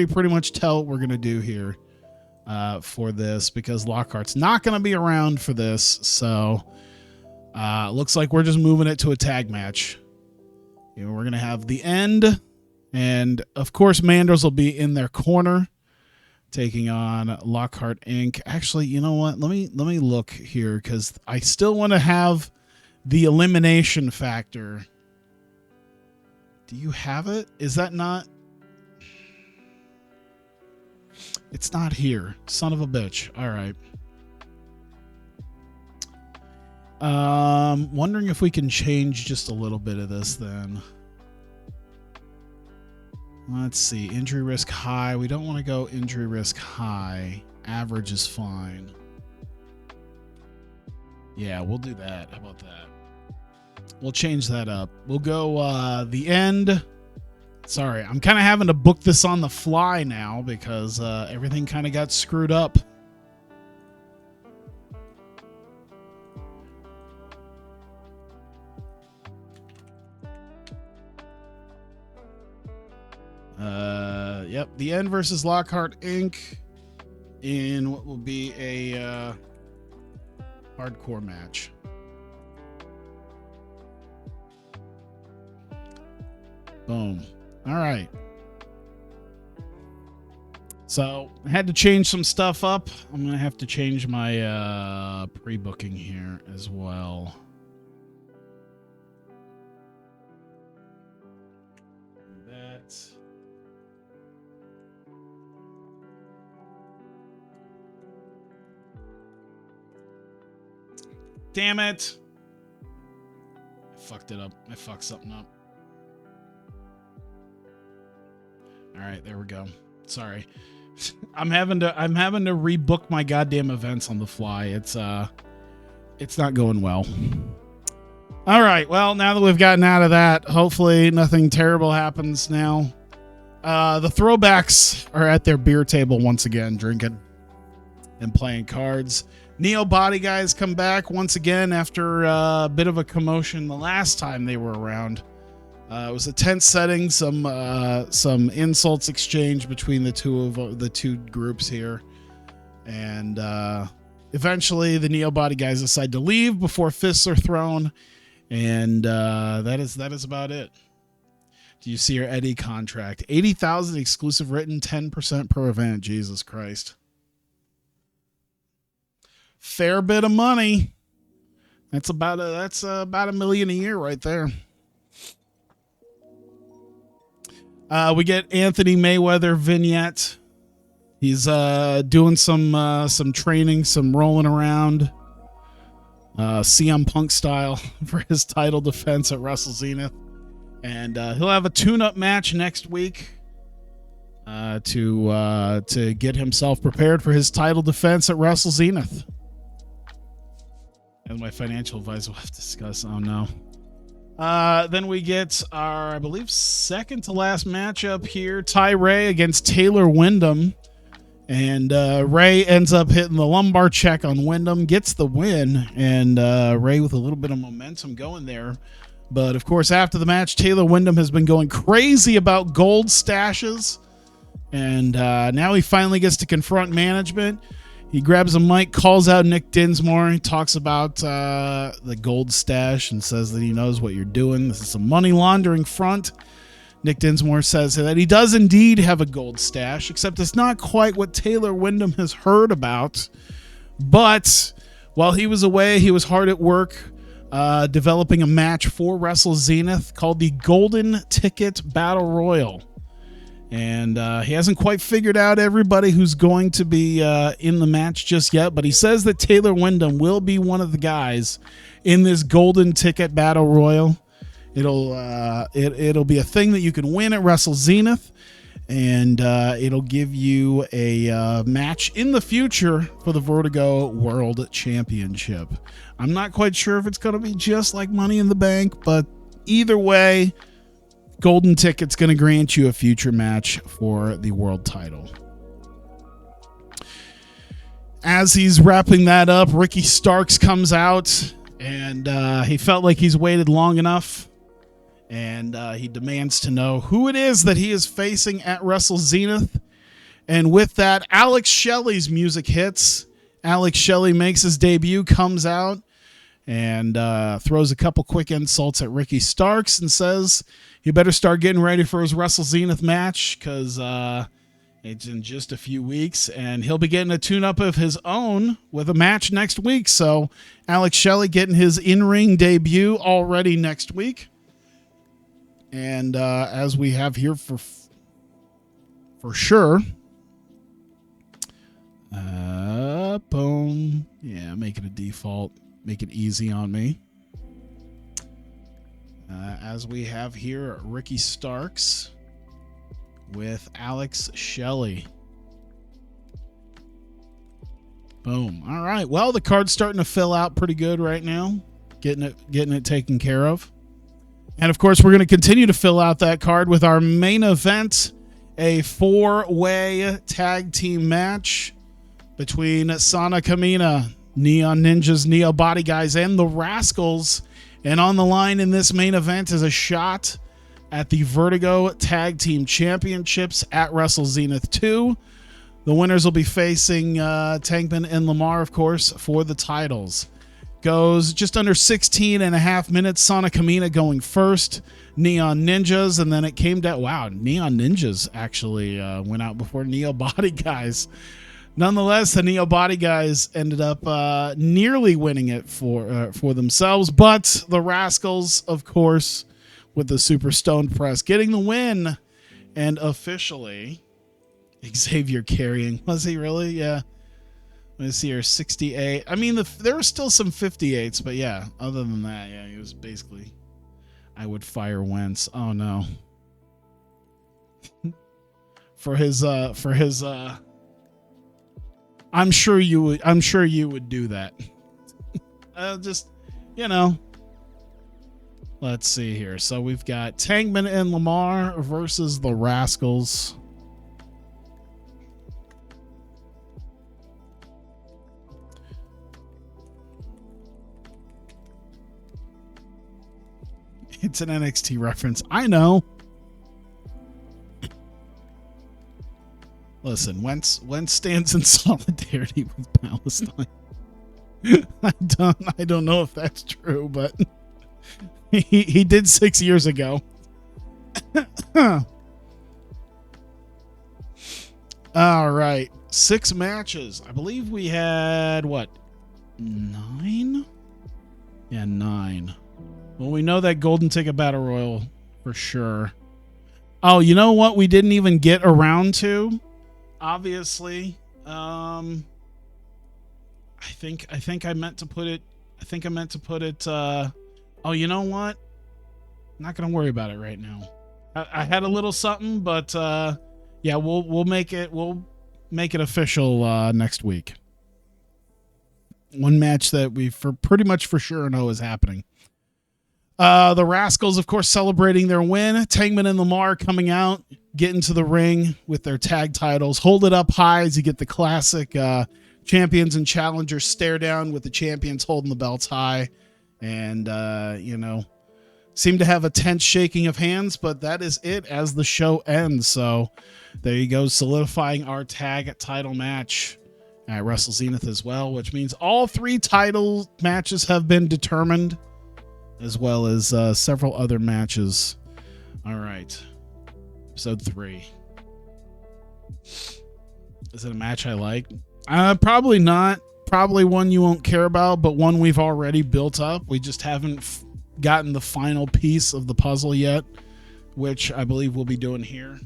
Speaker 1: pretty much tell what we're going to do here for this, because Lockhart's not going to be around for this. So, looks like we're just moving it to a tag match. You know, we're going to have the end. And, of course, Manders will be in their corner taking on Lockhart Inc. Actually, you know what? Let me look here, because I still want to have the elimination factor. Do you have it? Is that not? It's not here. Son of a bitch. All right. Wondering if we can change just a little bit of this then. Let's see. Injury risk high. We don't want to go injury risk high. Average is fine. Yeah, we'll do that. How about that? We'll change that up. We'll go the end. Sorry, I'm kind of having to book this on the fly now because everything kind of got screwed up. Yep, the end versus Lockhart Inc. in what will be a hardcore match. Boom. All right. So I had to change some stuff up. I'm going to have to change my pre-booking here as well. Damn it. I fucked it up. I fucked something up. All right, there we go. Sorry. I'm having to rebook my goddamn events on the fly. It's not going well. All right. Well, now that we've gotten out of that, hopefully nothing terrible happens now. The throwbacks are at their beer table once again, drinking and playing cards. Neo Body Guys come back once again after a bit of a commotion the last time they were around. It was a tense setting, some insults exchanged between the two groups here, and eventually the Neo Body Guys decide to leave before fists are thrown, and that is about it. Do you see your Eddie contract? 80,000 exclusive written, 10% per event. Jesus Christ. Fair bit of money. That's about $1 million a year right there. We get Anthony Mayweather vignette. He's doing some training, some rolling around. CM Punk style for his title defense at Wrestle Zenith. And he'll have a tune-up match next week to get himself prepared for his title defense at Wrestle Zenith. As my financial advisor will have to discuss. Oh, no. Then we get our, I believe, second to last matchup here. Ty Ray against Taylor Wyndham. And Ray ends up hitting the lumbar check on Wyndham, gets the win. And Ray with a little bit of momentum going there. But, of course, after the match, Taylor Wyndham has been going crazy about gold stashes. And now he finally gets to confront management. He grabs a mic, calls out Nick Dinsmore. He talks about the gold stash and says that he knows what you're doing. This is a money laundering front. Nick Dinsmore says that he does indeed have a gold stash, except it's not quite what Taylor Wyndham has heard about. But while he was away, he was hard at work developing a match for Wrestle Zenith called the Golden Ticket Battle Royal. And he hasn't quite figured out everybody who's going to be in the match just yet, but he says that Taylor Wyndham will be one of the guys in this Golden Ticket Battle Royal. It'll be a thing that you can win at Wrestle Zenith, and it'll give you a match in the future for the Vertigo World Championship. I'm not quite sure if it's going to be just like Money in the Bank, but either way, Golden Ticket's going to grant you a future match for the world title. As he's wrapping that up, Ricky Starks comes out, and he felt like he's waited long enough, and he demands to know who it is that he is facing at Wrestle Zenith. And with that, Alex Shelley's music hits. Alex Shelley makes his debut, comes out, and throws a couple quick insults at Ricky Starks and says he better start getting ready for his Wrestle Zenith match because it's in just a few weeks, and he'll be getting a tune-up of his own with a match next week. So Alex Shelley getting his in-ring debut already next week. And as we have here for sure, boom, yeah, make it a default. Make it easy on me. As we have here, Ricky Starks with Alex Shelley. Boom. All right. Well, the card's starting to fill out pretty good right now. Getting it taken care of. And of course, we're going to continue to fill out that card with our main event, a 4-way tag team match between Sana Kamina, Neon Ninjas, Neo Body Guys, and the Rascals. And on the line in this main event is a shot at the Vertigo Tag Team Championships at Wrestle Zenith II. The winners will be facing Tankman and Lamar, of course, for the titles. Goes just under 16 and a half minutes. Sana Kamina going first. Neon Ninjas, and then it came down. Wow, Neon Ninjas actually went out before Neo Body Guys. Nonetheless, the Neo Body Guys ended up nearly winning it for themselves, but the Rascals, of course, with the Super Stone Press, getting the win, and officially Xavier carrying. Was he really? Yeah. Let me see here, 68. I mean, there were still some 58s, but yeah, other than that, yeah, he was basically, I would fire Wentz. Oh no. for his I'm sure you would do that. Just, let's see here. So we've got Tankman and Lamar versus the Rascals. It's an NXT reference. I know. Listen, Wentz stands in solidarity with Palestine. I don't know if that's true, but he did 6 years ago. All right, 6 matches. I believe we had 9? Yeah, 9. Well, we know that Golden Ticket Battle Royal for sure. Oh, you know what? We didn't even get around to. Obviously, I think I meant to put it. I think I meant to put it. Oh, you know what? I'm not gonna worry about it right now. I had a little something, but yeah, we'll make it official next week. One match that we pretty much for sure know is happening. The Rascals, of course, celebrating their win. Tangman and Lamar coming out, get into the ring with their tag titles. Hold it up high as you get the classic champions and challengers stare down with the champions holding the belts high. And, seem to have a tense shaking of hands, but that is it as the show ends. So there you go, solidifying our tag title match at Wrestle Zenith as well, which means all 3 title matches have been determined, as well as several other matches. All right. Episode 3. Is it a match I like? Probably not. Probably one you won't care about, but one we've already built up. We just haven't gotten the final piece of the puzzle yet, which I believe we'll be doing here.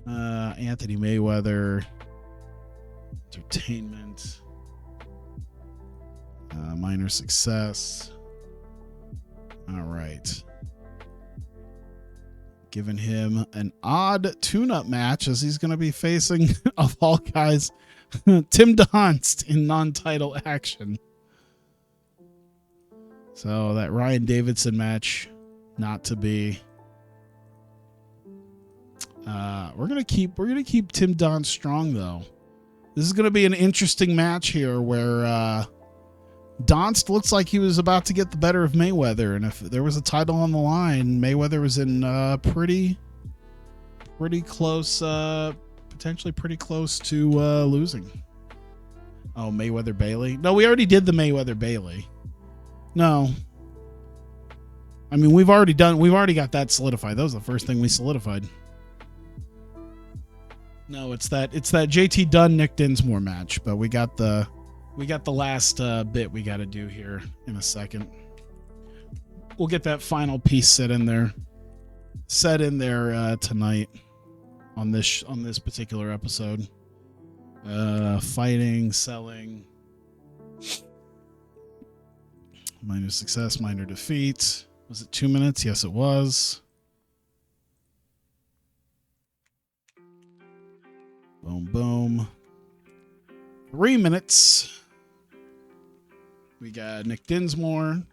Speaker 1: Anthony Mayweather. Entertainment. Minor success. All right. Giving him an odd tune-up match as he's going to be facing, of all guys, Tim Donst in non-title action. So that Ryan Davidson match, not to be. We're gonna keep Tim Donst strong though. This is gonna be an interesting match here where Donst looks like he was about to get the better of Mayweather, and if there was a title on the line, Mayweather was in pretty close, potentially pretty close to losing. Oh, Mayweather Bailey. No, we already did the Mayweather Bailey. No. I mean, we've already got that solidified. That was the first thing we solidified. No, it's that JT Dunn Nick Dinsmore match, but we got the last bit we got to do here in a second. We'll get that final piece set in there tonight on this particular episode. Fighting, selling. Minor success, minor defeat. Was it 2 minutes? Yes, it was. Boom, boom. 3 minutes. We got Nick Dinsmore,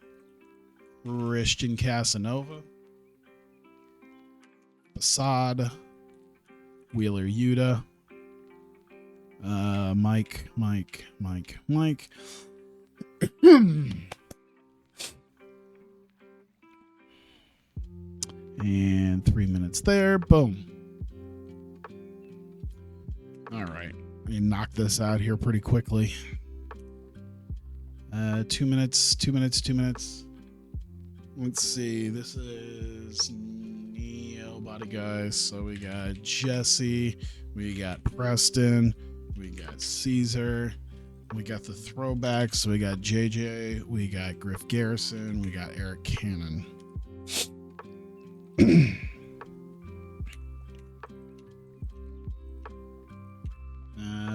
Speaker 1: Christian Casanova, Assad, Wheeler Yuta, Mike. And 3 minutes there. Boom. All right. Let me knock this out here pretty quickly. 2 minutes. Let's see. This is Neo Body Guys. So we got Jesse. We got Preston. We got Caesar. We got the throwbacks. So we got JJ. We got Griff Garrison. We got Eric Cannon.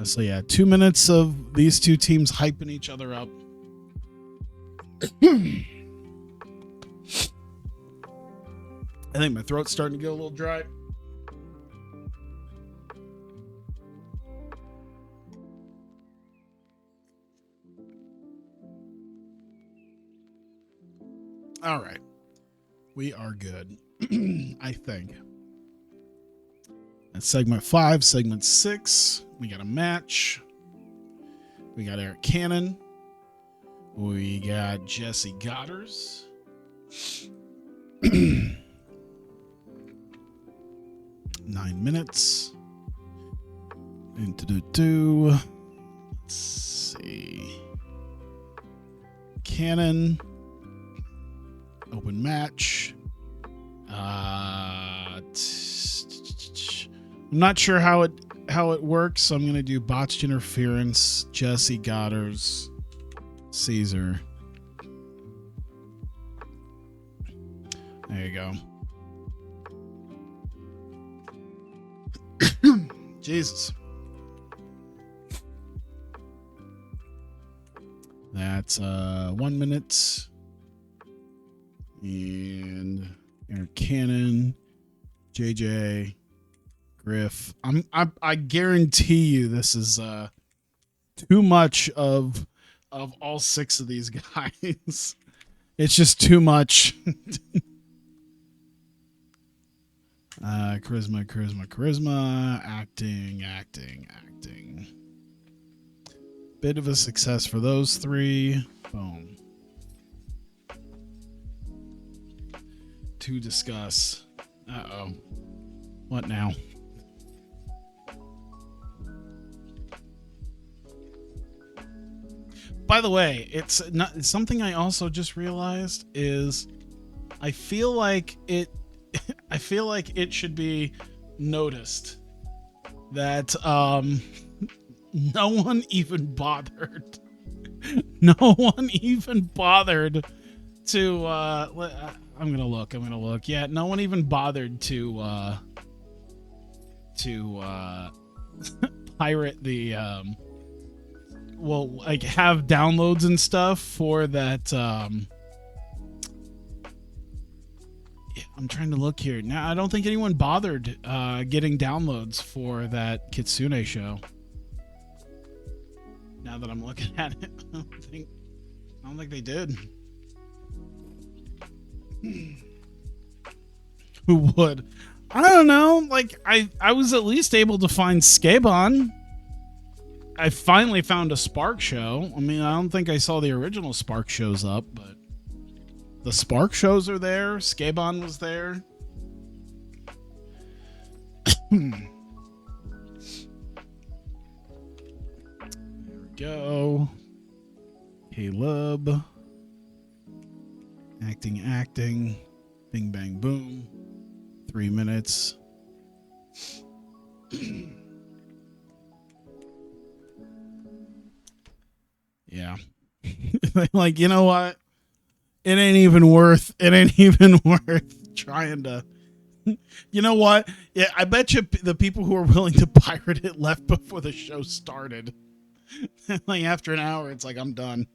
Speaker 1: So yeah, 2 minutes of these two teams hyping each other up. I think my throat's starting to get a little dry. All right. We are good. I think. That's segment 5. Segment 6. We got a match. We got Eric Cannon. We got Jesse Godders. 9 minutes. And let's see. Cannon. Open match. I'm not sure how it works, so I'm going to do botched interference, Jesse Godders, Caesar. There you go. Jesus. at 1 minute. And Eric Cannon, JJ, Griff. I guarantee you this is too much of all 6 of these guys. It's just too much. Charisma, acting. Bit of a success for those 3. Boom. To discuss. Uh-oh. What now? By the way, it's something I also just realized is I feel like it should be noticed that no one even bothered. No one even bothered to I'm gonna look. Yeah, no one even bothered to pirate the like have downloads and stuff for that. I'm trying to look here now. I don't think anyone bothered getting downloads for that Kitsune show. Now that I'm looking at it, I don't think they did. Who would? I don't know. Like I was at least able to find Skabon. I finally found a Spark show. I mean, I don't think I saw the original Spark shows up, but the Spark shows are there. Skabon was there. There we go. Caleb. Acting. Bing, bang, boom. 3 minutes. Yeah. Like, you know what? It ain't even worth trying to. You know what? Yeah, I bet you the people who are willing to pirate it left before the show started. Like after an hour, it's like, I'm done.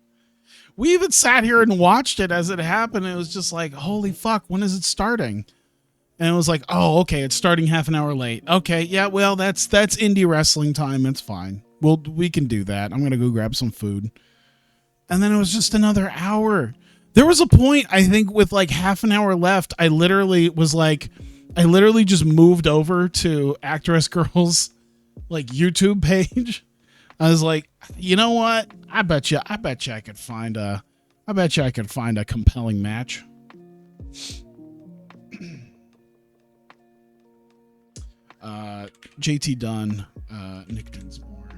Speaker 1: We even sat here and watched it as it happened. It was just like, holy fuck, when is it starting? And it was like, oh, okay, it's starting half an hour late. Okay, yeah, well, that's indie wrestling time. It's fine. We can do that. I'm going to go grab some food. And then it was just another hour. There was a point, I think, with like half an hour left, I literally just moved over to Actress Girl's like YouTube page. I was like, you know what? I bet you I could find a compelling match. JT Dunn, Nick Dinsmore.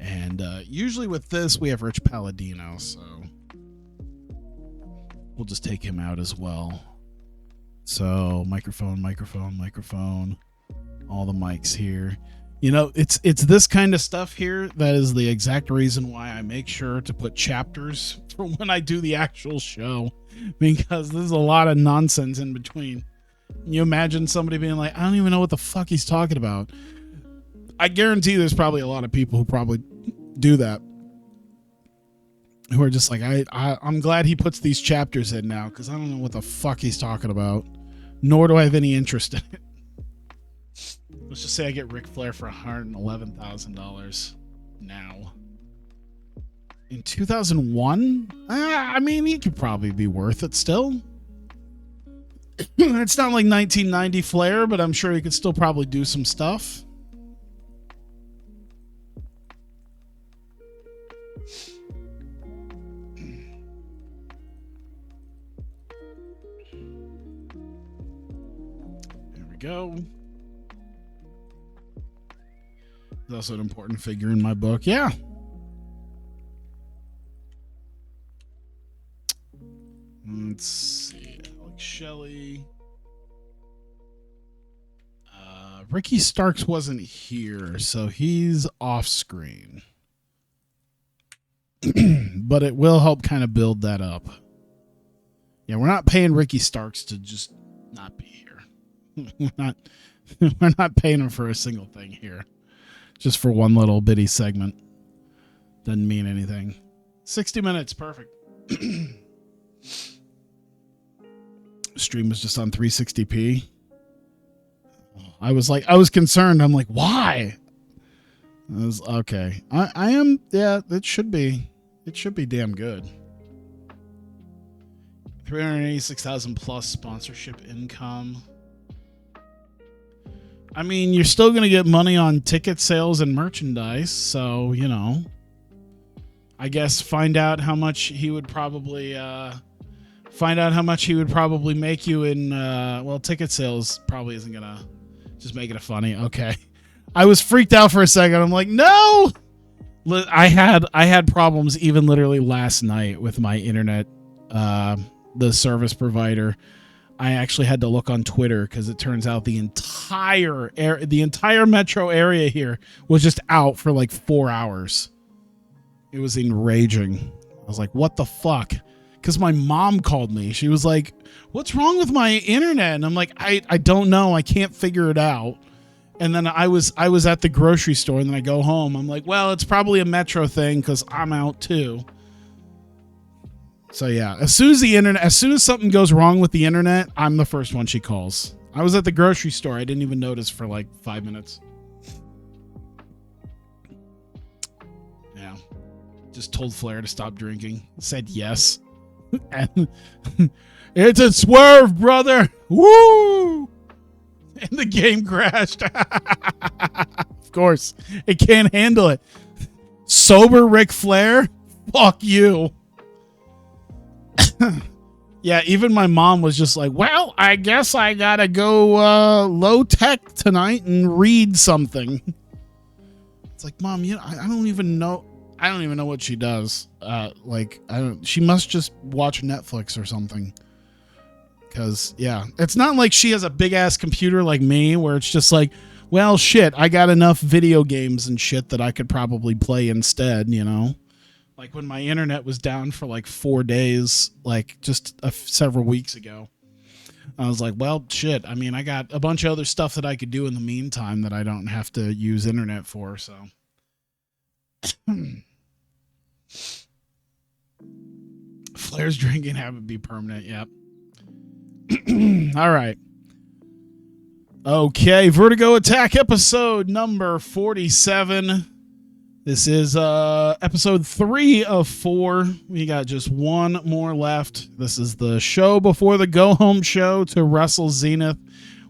Speaker 1: And usually with this, we have Rich Palladino, so we'll just take him out as well. So microphone, all the mics here. You know, it's this kind of stuff here that is the exact reason why I make sure to put chapters for when I do the actual show, because there's a lot of nonsense in between. You imagine somebody being like, I don't even know what the fuck he's talking about. I guarantee there's probably a lot of people who probably do that, who are just like, I'm glad he puts these chapters in now, because I don't know what the fuck he's talking about, nor do I have any interest in it. Let's just say I get Ric Flair for $111,000 now. In 2001? I mean, he could probably be worth it still. It's not like 1990 Flair, but I'm sure he could still probably do some stuff. There we go. He's also an important figure in my book. Yeah. Let's see. Alex Shelley. Ricky Starks wasn't here, so he's off screen. But it will help kind of build that up. Yeah, we're not paying Ricky Starks to just not be here. We're not paying him for a single thing here. Just for one little bitty segment. Doesn't mean anything. 60 minutes, perfect. Stream was just on 360p. I was concerned. I'm like, why? I was okay. I am. Yeah, it should be damn good. 386,000 plus sponsorship income. I mean, you're still going to get money on ticket sales and merchandise. So, you know, I guess find out how much he would probably make you in, well, ticket sales probably isn't going to just make it a funny. Okay. I was freaked out for a second. I'm like, no, I had problems even literally last night with my internet, the service provider. I actually had to look on Twitter because it turns out the entire metro area here was just out for like 4 hours. It was enraging. I was like, what the fuck? Because my mom called me. She was like, what's wrong with my internet? And I'm like, I don't know. I can't figure it out. And then I was at the grocery store, and then I go home. I'm like, well, it's probably a metro thing because I'm out too. So yeah, as soon as something goes wrong with the internet, I'm the first one she calls. I was at the grocery store. I didn't even notice for like 5 minutes. Yeah. Just told Flair to stop drinking. Said yes. And it's a swerve, brother. Woo! And the game crashed. Of course. It can't handle it. Sober Ric Flair? Fuck you. Yeah, even my mom was just like, well, I guess I gotta go low tech tonight and read something. It's like, Mom, you know, I don't even know what she does. She must just watch Netflix or something. Because, yeah, it's not like she has a big ass computer like me where it's just like, well, shit, I got enough video games and shit that I could probably play instead, you know? Like when my internet was down for like 4 days, like just several weeks ago, I was like, well, shit. I mean, I got a bunch of other stuff that I could do in the meantime that I don't have to use internet for. So Flair's drinking habit be permanent. Yep. All right. Okay. Vertigo Attack episode number 47. This is episode 3 of 4. We got just one more left. This is the show before the go-home show to Wrestle Zenith.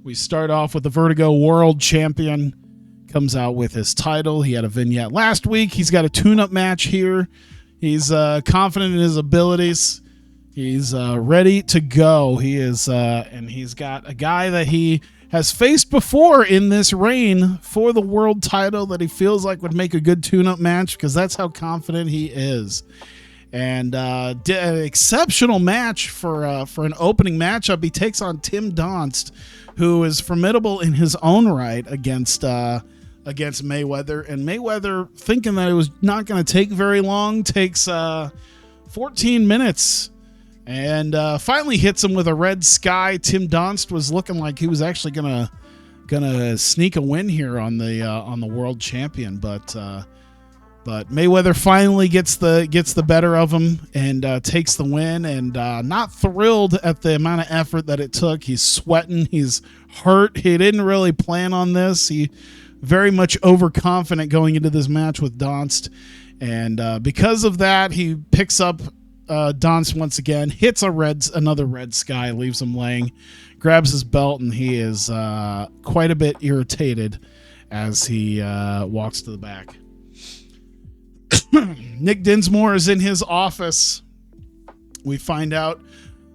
Speaker 1: We start off with the Vertigo World Champion. Comes out with his title. He had a vignette last week. He's got a tune-up match here. He's confident in his abilities. He's ready to go. He is, and he's got a guy that he has faced before in this reign for the world title that he feels like would make a good tune-up match because that's how confident he is. And did an exceptional match for an opening matchup. He takes on Tim Donst, who is formidable in his own right against Mayweather. And Mayweather, thinking that it was not going to take very long, takes 14 minutes. And finally hits him with a red sky. Tim Donst was looking like he was actually gonna sneak a win here on the world champion, but Mayweather finally gets the better of him and takes the win. And not thrilled at the amount of effort that it took. He's sweating. He's hurt. He didn't really plan on this. He very much overconfident going into this match with Donst, and because of that, he picks up Donst once again, hits another red sky, leaves him laying, grabs his belt, and he is quite a bit irritated as he walks to the back. Nick Dinsmore is in his office. We find out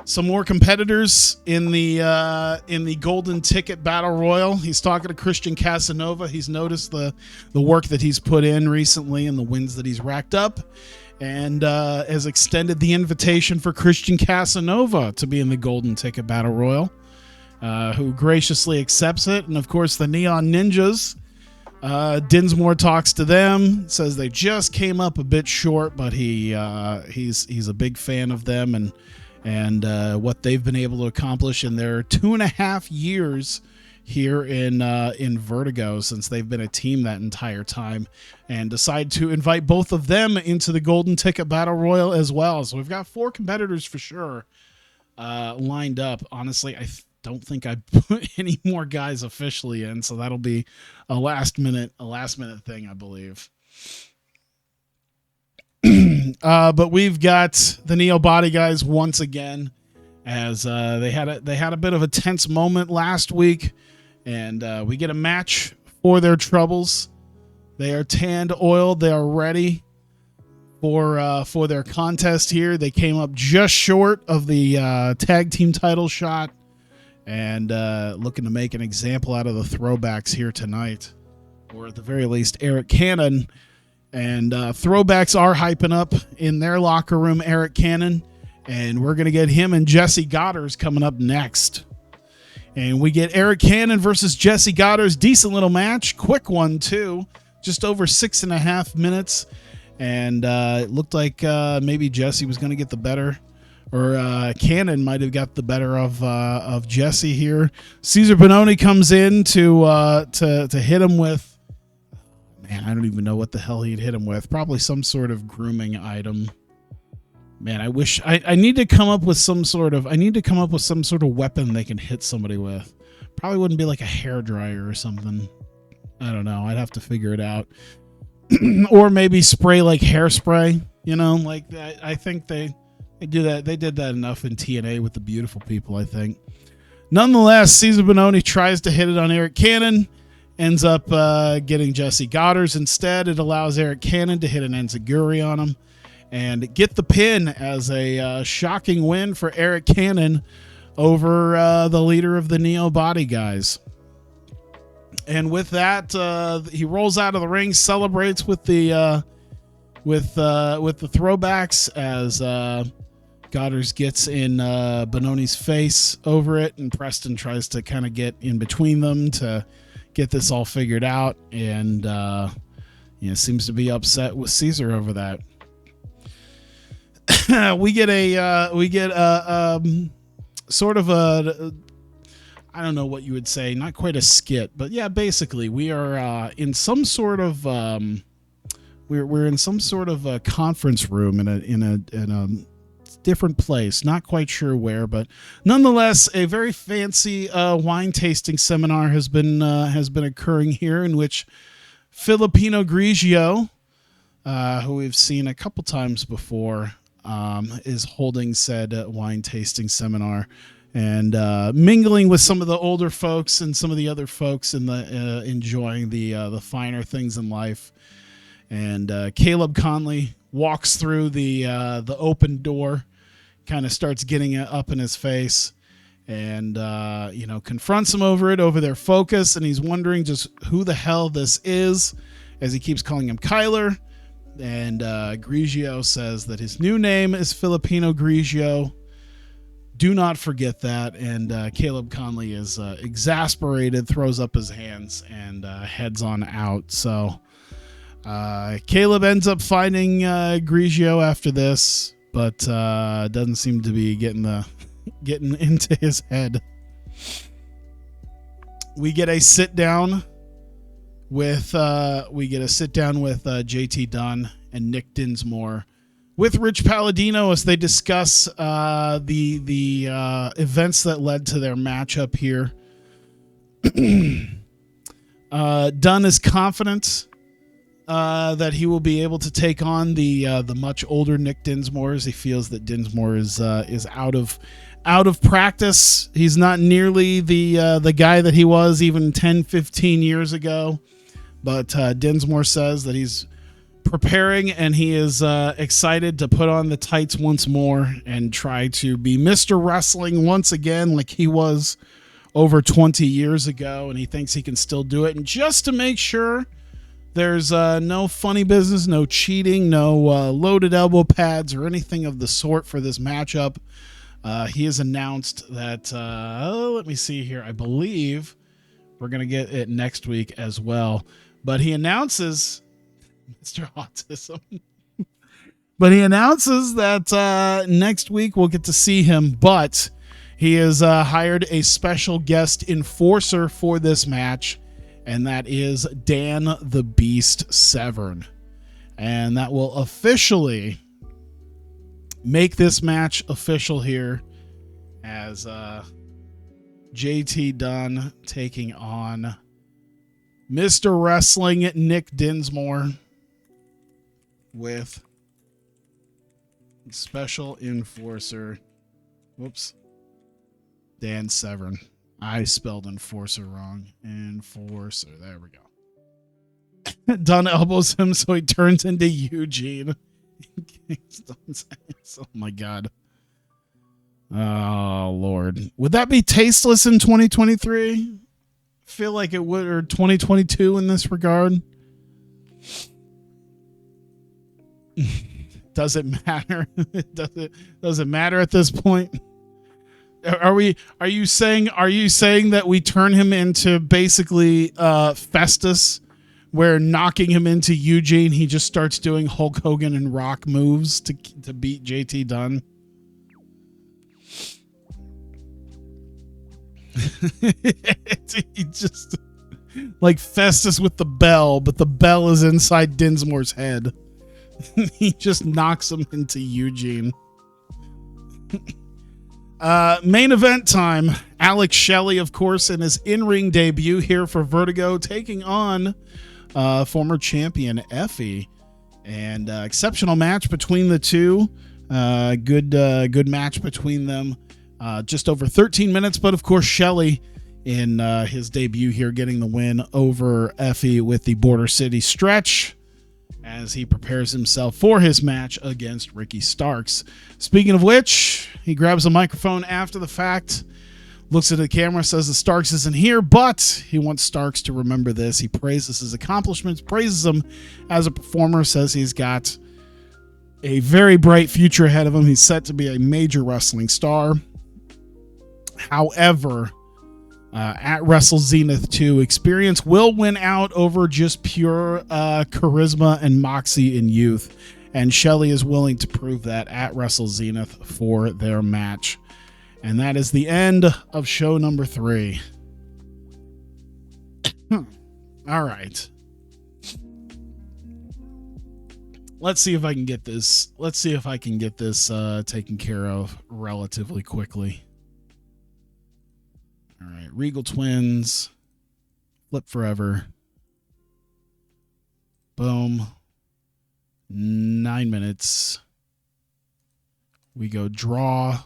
Speaker 1: some more competitors in the Golden Ticket Battle Royal. He's talking to Christian Casanova. He's noticed the work that he's put in recently and the wins that he's racked up, and has extended the invitation for Christian Casanova to be in the Golden Ticket Battle Royal, who graciously accepts it. And of course, the Neon Ninjas, Dinsmore talks to them, says they just came up a bit short, but he's a big fan of them and what they've been able to accomplish in their 2.5 years here in Vertigo, since they've been a team that entire time, and decide to invite both of them into the Golden Ticket Battle Royal as well. So we've got 4 competitors for sure lined up. Honestly, I don't think I put any more guys officially in, so that'll be a last minute thing, I believe. But we've got the Neo Body guys once again, as they had a bit of a tense moment last week, and we get a match for their troubles. They are tanned, oiled, they are ready for their contest here. They came up just short of the tag team title shot, and looking to make an example out of the throwbacks here tonight, or at the very least Eric Cannon. And throwbacks are hyping up in their locker room Eric Cannon, and we're going to get him and Jesse Goddard coming up next. And we get Eric Cannon versus Jesse Goddard. Decent little match. Quick one, too. Just over 6.5 minutes. And it looked like maybe Jesse was going to get the better, or Cannon might have got the better of Jesse here. Cesar Bononi comes in to hit him with, man, I don't even know what the hell he'd hit him with. Probably some sort of grooming item. Man, I wish I need to come up with some sort of weapon they can hit somebody with. Probably wouldn't be like a hairdryer or something. I don't know. I'd have to figure it out. Or maybe spray like hairspray, like that. I think they do that. They did that enough in TNA with the Beautiful People, I think. Nonetheless, Cesar Bononi tries to hit it on Eric Cannon. Ends up getting Jesse Goddard instead. It allows Eric Cannon to hit an enziguri on him and get the pin as a shocking win for Eric Cannon over the leader of the Neo Body guys. And with that, he rolls out of the ring, celebrates with the throwbacks as Goddard gets in Bononi's face over it, and Preston tries to kind of get in between them to get this all figured out, and seems to be upset with Caesar over that. we get a sort of a, I don't know what you would say, not quite a skit, but yeah, basically we are in some sort of we're in some sort of a conference room in a different place, not quite sure where, but nonetheless, a very fancy wine tasting seminar has been occurring here, in which Filipino Grigio, who we've seen a couple times before, is holding said wine tasting seminar and mingling with some of the older folks and some of the other folks in the enjoying the finer things in life. And Caleb Conley walks through the open door, kind of starts getting it up in his face, and confronts him over their focus, and he's wondering just who the hell this is, as he keeps calling him Kyler. And Grigio says that his new name is Filipino Grigio. Do not forget that. And Caleb Conley is exasperated, throws up his hands, and heads on out. So Caleb ends up finding Grigio after this, but doesn't seem to be getting into his head. We get a sit down with JT Dunn and Nick Dinsmore with Rich Palladino as they discuss the events that led to their matchup here. Dunn is confident that he will be able to take on the much older Nick Dinsmore, as he feels that Dinsmore is out of practice. He's not nearly the guy that he was even 10, 15 years ago. But Dinsmore says that he's preparing, and he is excited to put on the tights once more and try to be Mr. Wrestling once again, like he was over 20 years ago. And he thinks he can still do it. And just to make sure there's no funny business, no cheating, no loaded elbow pads or anything of the sort for this matchup, he has announced that, let me see here, I believe we're going to get it next week as well. But he announces, Mr. Autism, but he announces that next week we'll get to see him, but He has hired a special guest enforcer for this match, and that is Dan the Beast Severn. And that will officially make this match official here as JT Dunn taking on Mr. Wrestling Nick Dinsmore with special enforcer. Whoops. Dan Severn. I spelled enforcer wrong. Enforcer. There we go. Dunn elbows him so he turns into Eugene. Oh my God. Oh Lord. Would that be tasteless in 2023? Feel like it would, or 2022 in this regard? Does it matter? Does it matter at this point? Are you saying that we turn him into basically Festus, where knocking him into Eugene, he just starts doing Hulk Hogan and Rock moves to beat JT Dunn? He just like Festus with the bell, but the bell is inside Dinsmore's head. He just knocks him into Eugene. Main event time. Alex Shelley, of course, in his in-ring debut here for Vertigo, taking on former champion Effie. And exceptional match between the two. Good match between them. Just over 13 minutes, but of course Shelley in his debut here getting the win over Effie with the Border City stretch as he prepares himself for his match against Ricky Starks. Speaking of which, he grabs a microphone after the fact, looks at the camera, says that Starks isn't here, but he wants Starks to remember this. He praises his accomplishments, praises him as a performer, says he's got a very bright future ahead of him. He's set to be a major wrestling star. However, at Wrestle Zenith II, experience will win out over just pure charisma and moxie in youth. And Shelley is willing to prove that at Wrestle Zenith for their match. And that is the end of show number 3. All right. Let's see if I can get this. Let's see if I can get this taken care of relatively quickly. All right, Regal Twins, Flip Forever. Boom. 9 minutes. We go draw.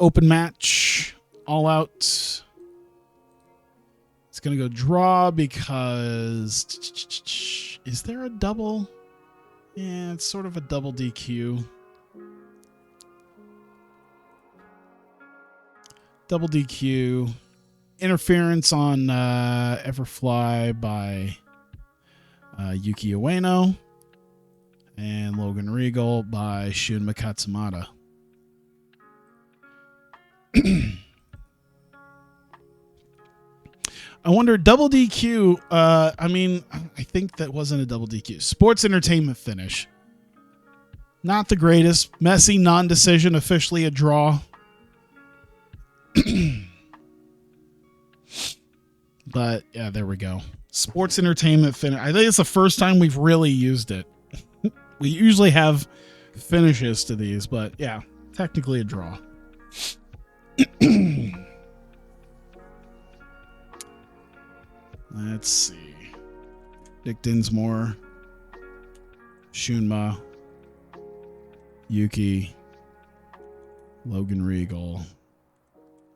Speaker 1: Open match. All out. It's going to go draw because... Is there a double? Yeah, it's sort of a double DQ. Double DQ. Interference on Everfly by Yuki Ueno. And Logan Regal by Shun Makatsumata. I wonder, double DQ, I think that wasn't a double DQ. Sports Entertainment finish. Not the greatest. Messy non-decision, officially a draw. But yeah, there we go. Sports Entertainment finish. I think it's the first time we've really used it. We usually have finishes to these, but yeah, technically a draw. Let's see. Nick Dinsmore, Shunma, Yuki, Logan Regal,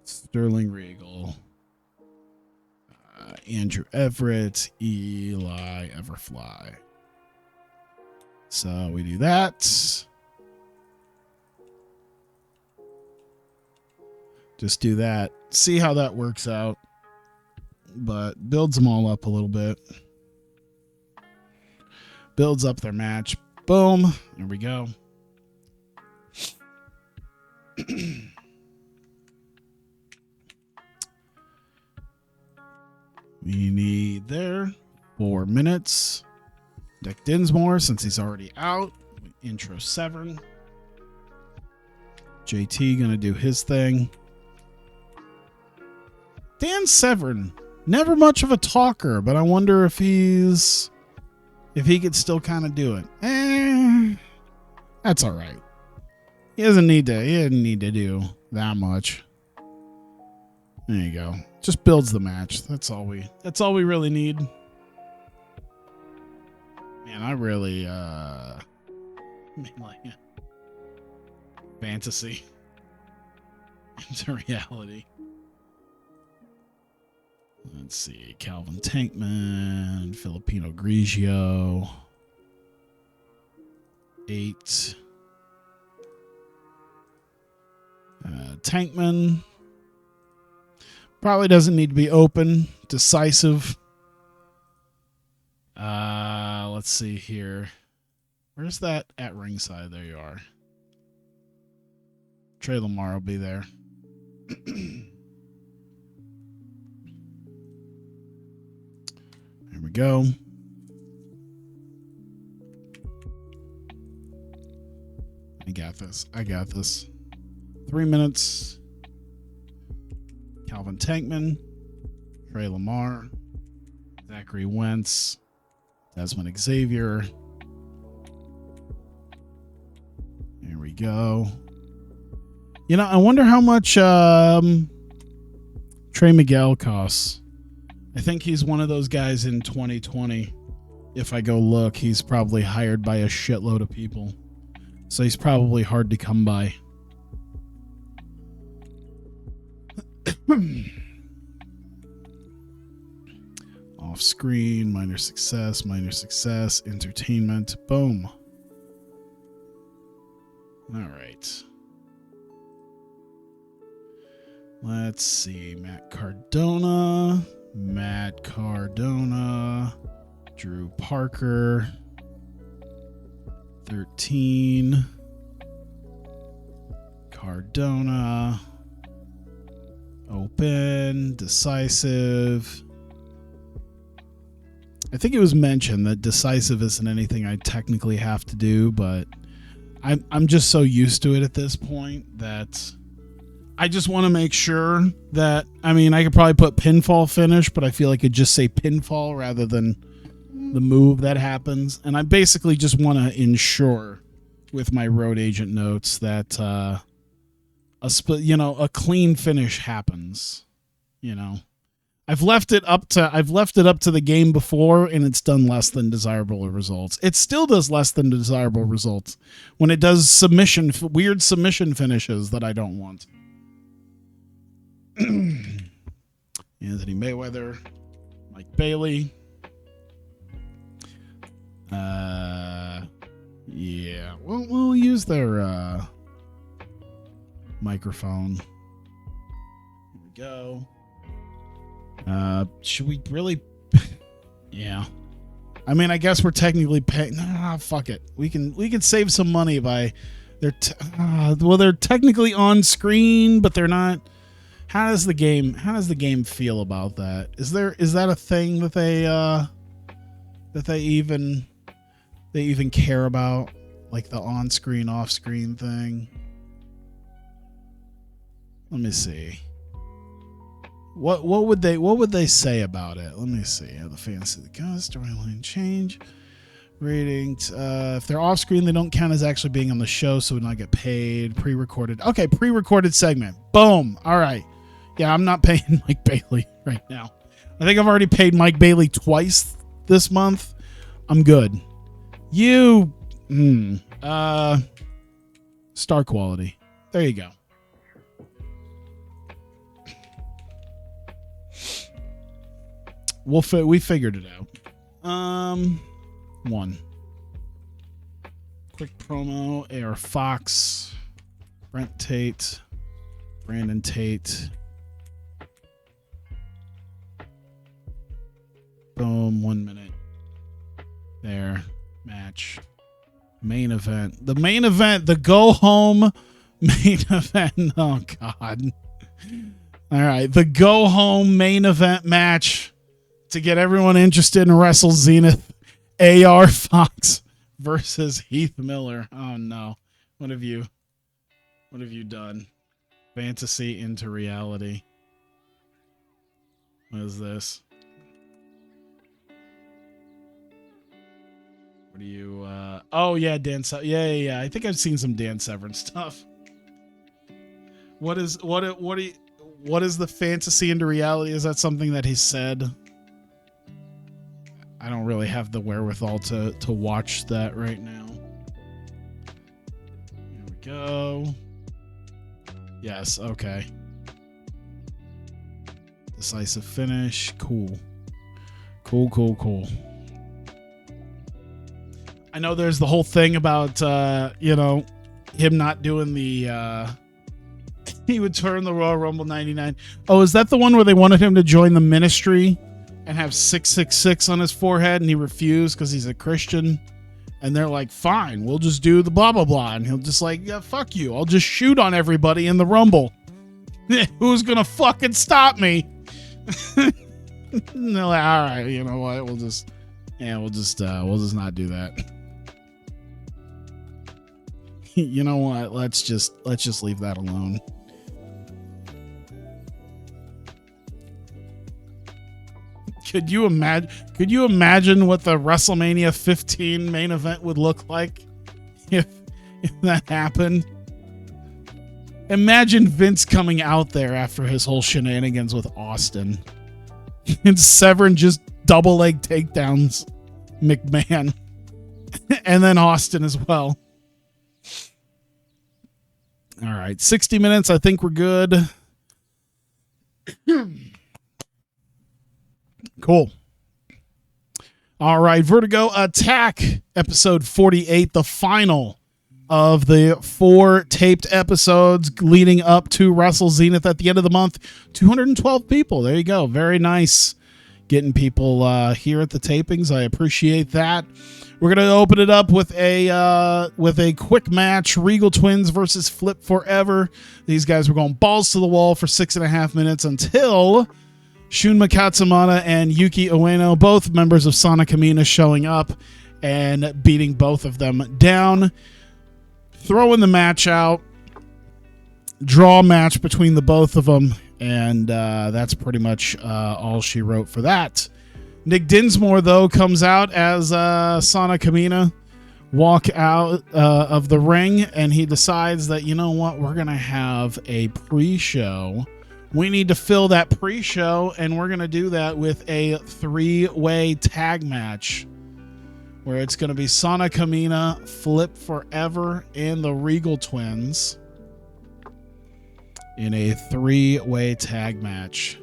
Speaker 1: Sterling Regal, Andrew Everett, Eli Everfly. So we do that. Just do that. See how that works out. But builds them all up a little bit. Builds up their match. Boom. There we go. We need there 4 minutes. Nick Dinsmore, since he's already out. Intro Severn. JT gonna do his thing. Dan Severn, never much of a talker, but I wonder if he could still kind of do it. That's all right. He doesn't need to do that much. There you go. Just builds the match. That's all we really need. Man, I really like fantasy into reality. Let's see. Calvin Tankman, Filipino Grigio. 8. Tankman. Probably doesn't need to be open. Decisive. Let's see here. Where's that at ringside? There you are. Trey Lamar will be there. There we go. I got this. 3 minutes. Calvin Tankman, Trey Lamar, Zachary Wentz, Desmond Xavier. Here we go. You know, I wonder how much Trey Miguel costs. I think he's one of those guys in 2020. If I go look, he's probably hired by a shitload of people. So he's probably hard to come by. Off screen, minor success, entertainment. Boom. All right. Let's see. Matt Cardona, Drew Parker, 13. Cardona. Open, decisive. I think it was mentioned that decisive isn't anything I technically have to do, but I'm just so used to it at this point that I just want to make sure that, I mean, I could probably put pinfall finish, but I feel like it'd just say pinfall rather than the move that happens. And I basically just want to ensure with my road agent notes that a clean finish happens. You know, I've left it up to the game before, and it's done less than desirable results. It still does less than desirable results when it does weird submission finishes that I don't want. Anthony Mayweather, Mike Bailey. Yeah, we'll use their microphone. Here we go. Should we really? Yeah. I mean, I guess we're technically paying. Nah, fuck it. We can save some money by they're technically on screen, but they're not. How does the game feel about that? Is that a thing that they even care about, like the on screen off screen thing? Let me see. What would they say about it? Let me see. The fans see the storyline change. Ratings. If they're off screen, they don't count as actually being on the show, so would not get paid. Pre-recorded. Okay, pre-recorded segment. Boom. All right. Yeah, I'm not paying Mike Bailey right now. I think I've already paid Mike Bailey twice this month. I'm good. Star quality. There you go. We figured it out. One. Quick promo. AR Fox. Brent Tate. Brandon Tate. Boom. 1 minute. There. Match. Main event. The main event. The go home main event. Oh, God. All right. The go home main event match to get everyone interested in Wrestle Zenith. AR Fox versus Heath Miller. Oh, no. What have you What have you done? Fantasy into reality. What is this? What do you oh yeah, yeah. I think I've seen some Dan Severn stuff. What is the fantasy into reality? Is that something that he said? I don't really have the wherewithal to watch that right now. Here we go. Yes, okay. Decisive finish. Cool. Cool. I know there's the whole thing about, him not doing the, he would turn the Royal Rumble 99. Oh, is that the one where they wanted him to join the ministry and have 666 on his forehead and he refused because he's a Christian? And they're like, fine, we'll just do the blah, blah, blah. And he'll just like, yeah, fuck you. I'll just shoot on everybody in the Rumble. Who's going to fucking stop me? And they're like, all right, you know what? We'll just not do that. You know what? Let's just leave that alone. Could you imagine what the WrestleMania 15 main event would look like if that happened? Imagine Vince coming out there after his whole shenanigans with Austin and Severn just double leg takedowns McMahon and then Austin as well. All right, 60 minutes. I think we're good. Cool. All right, Vertigo Attack, episode 48, the final of the 4 taped episodes leading up to Wrestle Zenith at the end of the month. 212 people. There you go. Very nice getting people here at the tapings. I appreciate that. We're going to open it up with a quick match. Regal Twins versus Flip Forever. These guys were going balls to the wall for 6.5 minutes until Shunma Katsumata and Yuki Ueno, both members of Sana Kamina, showing up and beating both of them down. Throwing the match out. Draw match between the both of them. And that's pretty much all she wrote for that. Nick Dinsmore, though, comes out as Sana Kamina walk out of the ring, and he decides that, you know what, we're going to have a pre-show. We need to fill that pre-show, and we're going to do that with a 3-way tag match where it's going to be Sana Kamina, Flip Forever, and the Regal Twins in a 3-way tag match.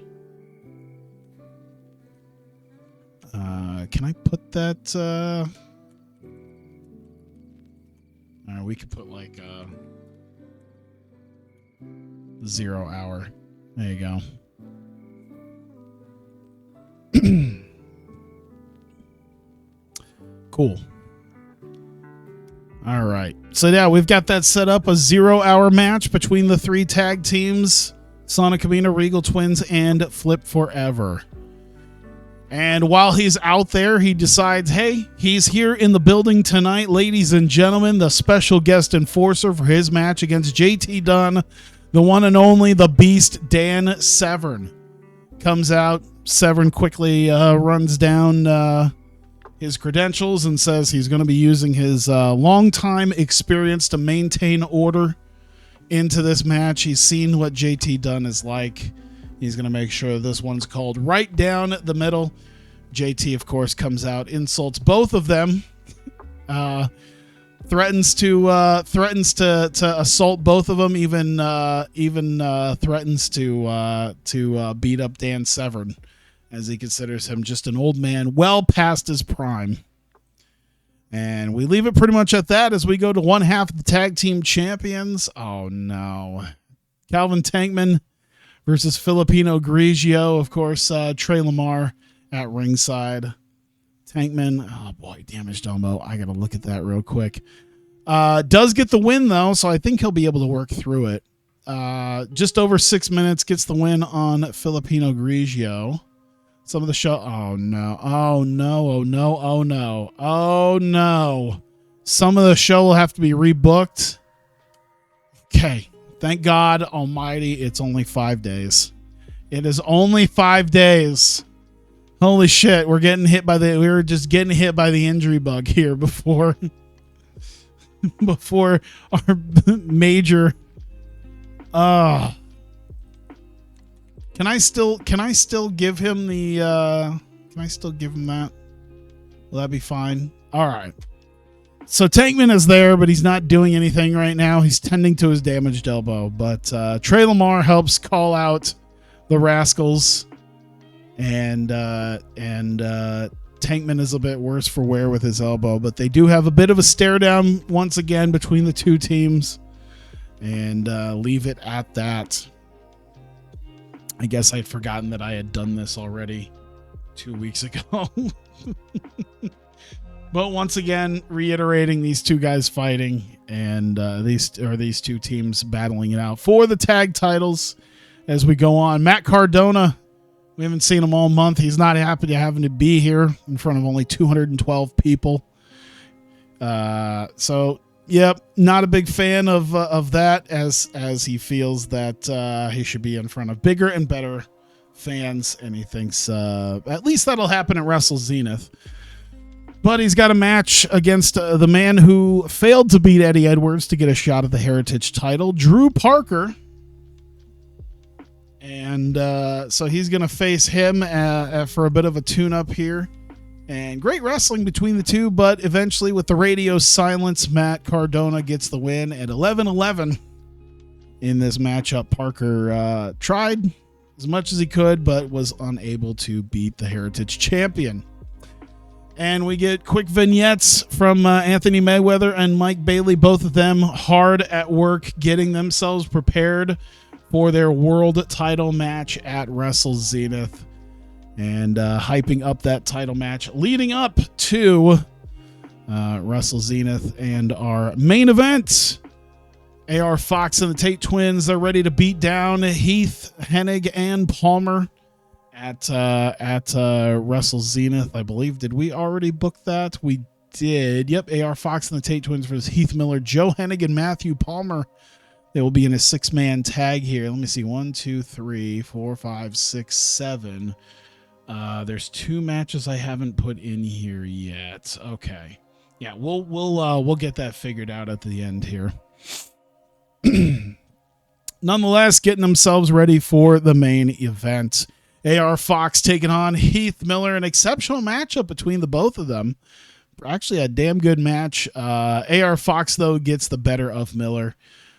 Speaker 1: Can I put that? We could put like 0 hour. There you go. Cool. All right. So yeah, we've got that set up, a 0 hour match between the 3 tag teams, Sana Kamina, Regal Twins, and Flip Forever. And while he's out there, he decides, hey, he's here in the building tonight, ladies and gentlemen, the special guest enforcer for his match against JT Dunn, the one and only, the Beast, Dan Severn. Comes out, Severn quickly runs down his credentials and says he's going to be using his long-time experience to maintain order into this match. He's seen what JT Dunn is like. He's going to make sure this one's called right down the middle. JT, of course, comes out, insults both of them, threatens to assault both of them, even threatens to beat up Dan Severn, as he considers him just an old man well past his prime. And we leave it pretty much at that as we go to one half of the tag team champions. Oh no. Calvin Tankman versus Filipino Grigio, of course, Trey Lamar at ringside. Tankman, oh boy, damaged elbow. I gotta look at that real quick. Does get the win though, so I think he'll be able to work through it. Just over 6 minutes, gets the win on Filipino Grigio. Some of the show. Oh no! Oh no! Oh no! Oh no! Oh no! Some of the show will have to be rebooked. Okay, Thank God Almighty, it's only 5 days. It is only 5 days. Holy shit, we were just getting hit by the injury bug here before our major Can I still give him that? Will that be fine? All right. So Tankman is there, but he's not doing anything right now. He's tending to his damaged elbow. But Trey Lamar helps call out the Rascals, and Tankman is a bit worse for wear with his elbow. But they do have a bit of a stare down once again between the two teams, and leave it at that. I guess I'd forgotten that I had done this already 2 weeks ago. But once again, reiterating these two guys fighting, and these two teams battling it out for the tag titles as we go on. Matt Cardona, we haven't seen him all month. He's not happy to having to be here in front of only 212 people. So, yep, not a big fan of that, as he feels that he should be in front of bigger and better fans, and he thinks at least that'll happen at Wrestle Zenith. But he's got a match against the man who failed to beat Eddie Edwards to get a shot at the Heritage title, Drew Parker. And so he's going to face him for a bit of a tune-up here. And great wrestling between the two, but eventually with the radio silence, Matt Cardona gets the win at 11-11 in this matchup. Parker tried as much as he could, but was unable to beat the Heritage champion. And we get quick vignettes from Anthony Mayweather and Mike Bailey, both of them hard at work getting themselves prepared for their world title match at Wrestle Zenith, and hyping up that title match leading up to Wrestle Zenith and our main event. AR Fox and the Tate Twins are ready to beat down Heath, Hennig, and Palmer at Wrestle Zenith, I believe. Did we already book that? We did. Yep, AR Fox and the Tate Twins versus Heath Miller, Joe Hennig, and Matthew Palmer. They will be in a 6-man tag here. Let me see. 1, 2, 3, 4, 5, 6, 7. There's 2 matches I haven't put in here yet. Okay. Yeah, we'll get that figured out at the end here. Nonetheless, getting themselves ready for the main event. AR Fox taking on Heath Miller, an exceptional matchup between the both of them. Actually, a damn good match. AR Fox, though, gets the better of Miller.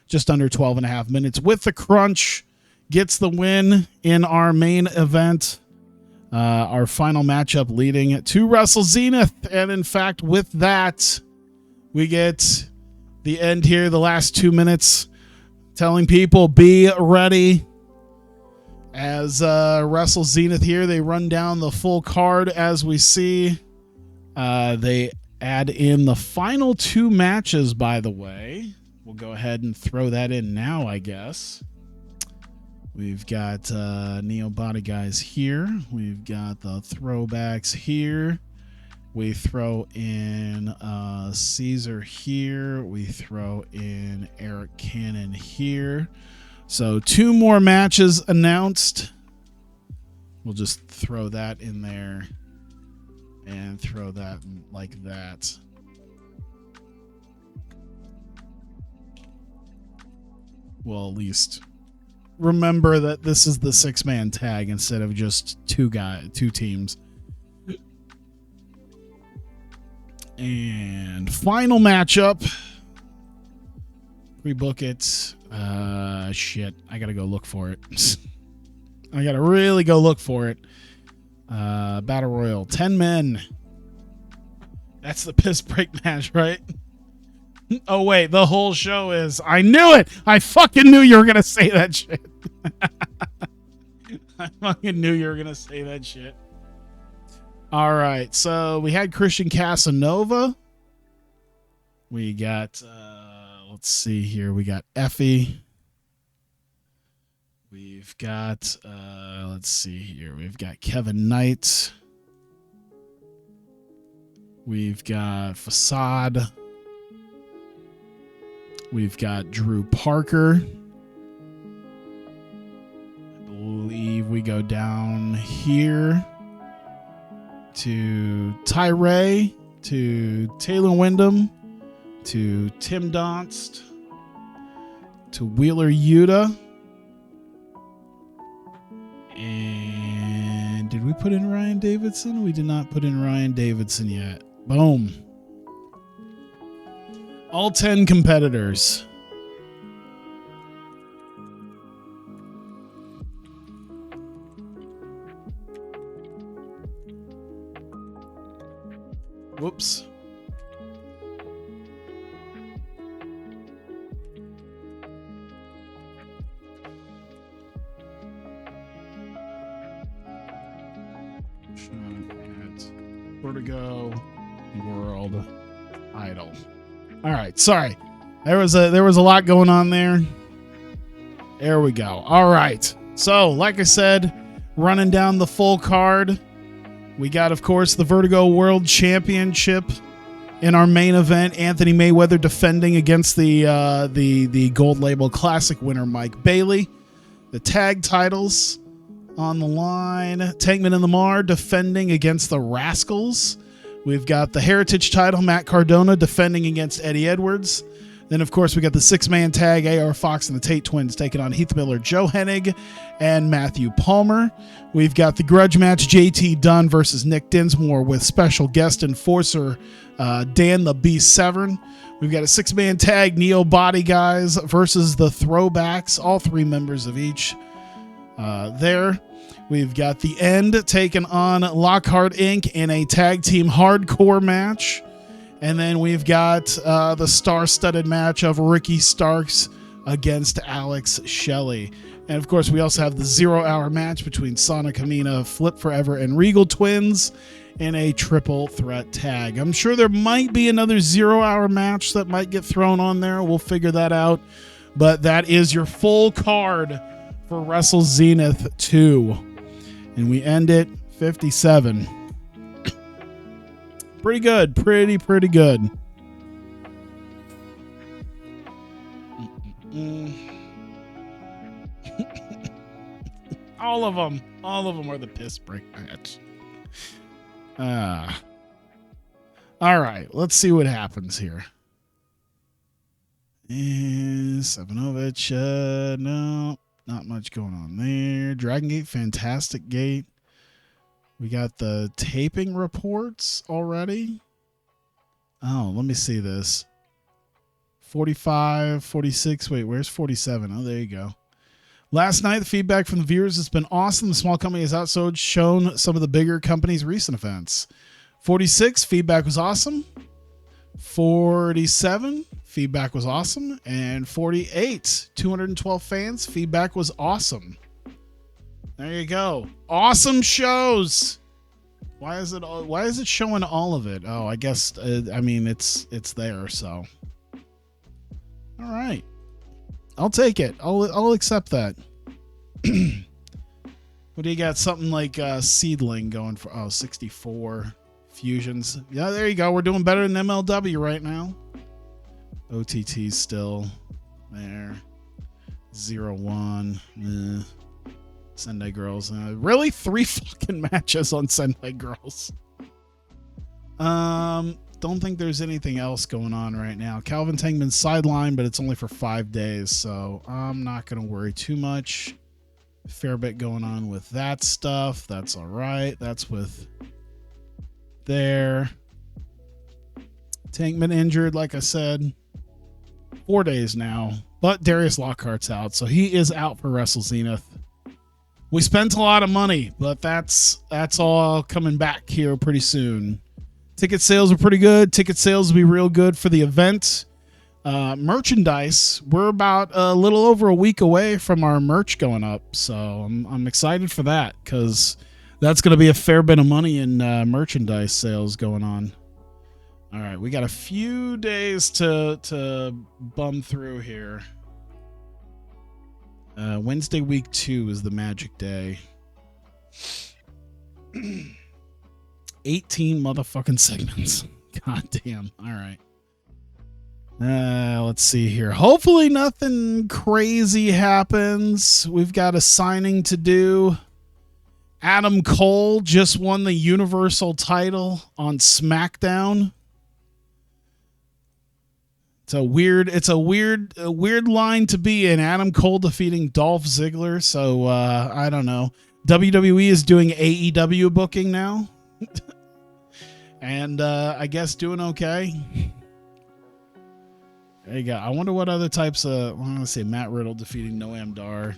Speaker 1: Just under 12.5 minutes with the crunch. Gets the win in our main event. Our final matchup leading to Wrestle Zenith. And in fact, with that, we get the end here, the last 2 minutes, telling people be ready. As Wrestle Zenith here, they run down the full card as we see. They add in the final 2 matches, by the way. We'll go ahead and throw that in now, I guess. We've got Neo Body Guys here. We've got the throwbacks here. We throw in Caesar here. We throw in Eric Cannon here. So 2 more matches announced. We'll just throw that in there and throw that like that. Well, at least remember that this is the 6-man tag instead of just 2 teams. And final matchup. Rebook it. Shit. I gotta go look for it. I gotta really go look for it. Battle Royal. 10 men. That's the piss break match, right? Oh, wait. The whole show is... I knew it! I fucking knew you were gonna say that shit. I fucking knew you were gonna say that shit. All right. So we had Christian Casanova. We got... let's see here. We got Effie. We've got, let's see here. We've got Kevin Knight. We've got Facade. We've got Drew Parker. we go down here to Tyree, to Taylor Wyndham, to Tim Donst, to Wheeler Yuta. And did we put in Ryan Davidson? We did not put in Ryan Davidson yet. Boom. All 10 competitors. Whoops. Vertigo World Idol. All right, sorry. There was a lot going on there. There we go. All right. So, like I said, running down the full card. We got, of course, the Vertigo World Championship in our main event. Anthony Mayweather defending against the Gold Label Classic winner Mike Bailey. The tag titles on the line. Tankman and Lamar defending against the Rascals. We've got the Heritage title, Matt Cardona defending against Eddie Edwards. Then, of course, we got the six-man tag, AR Fox and the Tate Twins taking on Heath Miller, Joe Hennig, and Matthew Palmer. We've got the grudge match, JT Dunn versus Nick Dinsmore with special guest enforcer Dan the Beast Severn. We've got a six-man tag, Neo Body Guys versus the Throwbacks, all three members of each there. We've got the End taking on Lockhart Inc. in a tag team hardcore match. And then we've got the star-studded match of Ricky Starks against Alex Shelley. And, of course, we also have the 0-hour match between Sonic Hamina, Flip Forever, and Regal Twins in a triple threat tag. I'm sure there might be another 0-hour match that might get thrown on there. We'll figure that out. But that is your full card for Wrestle Zenith II. And we end it 57. Pretty good. Pretty good. All of them are the piss break match. All right, let's see what happens here. And Savinovich, no, not much going on there. Dragon Gate, Fantastic Gate. We got the taping reports already. Oh, let me see this. 45, 46. Wait, where's 47? Oh, there you go. Last night, the feedback from the viewers has been awesome. The small company has shown some of the bigger companies' recent events. 46, feedback was awesome. 47, feedback was awesome. And 48, 212 fans, feedback was awesome. There you go. Awesome shows. Why is it showing all of it? Oh, I guess I mean it's there, so. All right. I'll take it. I'll accept that. What do you got? Something like Seedling going for 64 fusions. Yeah, there you go. We're doing better than MLW right now. OTT still there. 0-1. Sendai Girls. Really? 3 fucking matches on Sendai Girls. Don't think there's anything else going on right now. Calvin Tankman's sidelined, but it's only for 5 days, so I'm not going to worry too much. Fair bit going on with that stuff. That's all right. That's with there. Tankman injured, like I said. 4 days now, but Darius Lockhart's out, so he is out for Wrestle Zenith. We spent a lot of money, but that's all coming back here pretty soon. Ticket sales are pretty good. Ticket sales will be real good for the event. Merchandise, we're about a little over a week away from our merch going up, so I'm excited for that because that's going to be a fair bit of money in merchandise sales going on. All right, we got a few days to bum through here. Wednesday week 2 is the magic day. 18 motherfucking segments. God damn. All right. Let's see here. Hopefully nothing crazy happens. We've got a signing to do. Adam Cole just won the Universal title on SmackDown. It's a weird line to be in. Adam Cole defeating Dolph Ziggler. So I don't know. WWE is doing AEW booking now. And I guess doing okay. There you go. I wonder what other types of... I'm going to say Matt Riddle defeating Noam Dar.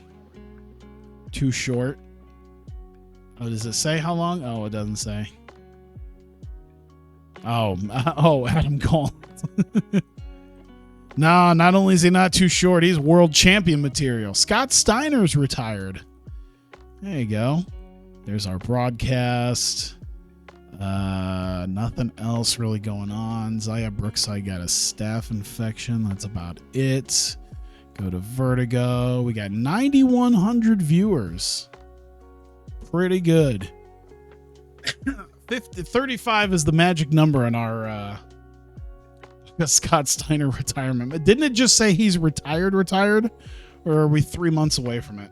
Speaker 1: Too short. Oh, does it say how long? Oh, it doesn't say. Oh, Adam Cole. No, not only is he not too short, he's world champion material. Scott Steiner's retired. There you go. There's our broadcast. Nothing else really going on. Zaya Brookside got a staph infection. That's about it. Go to Vertigo. We got 9,100 viewers. Pretty good. 35 is the magic number on our Scott Steiner retirement. Didn't it just say he's retired? Or are we 3 months away from it?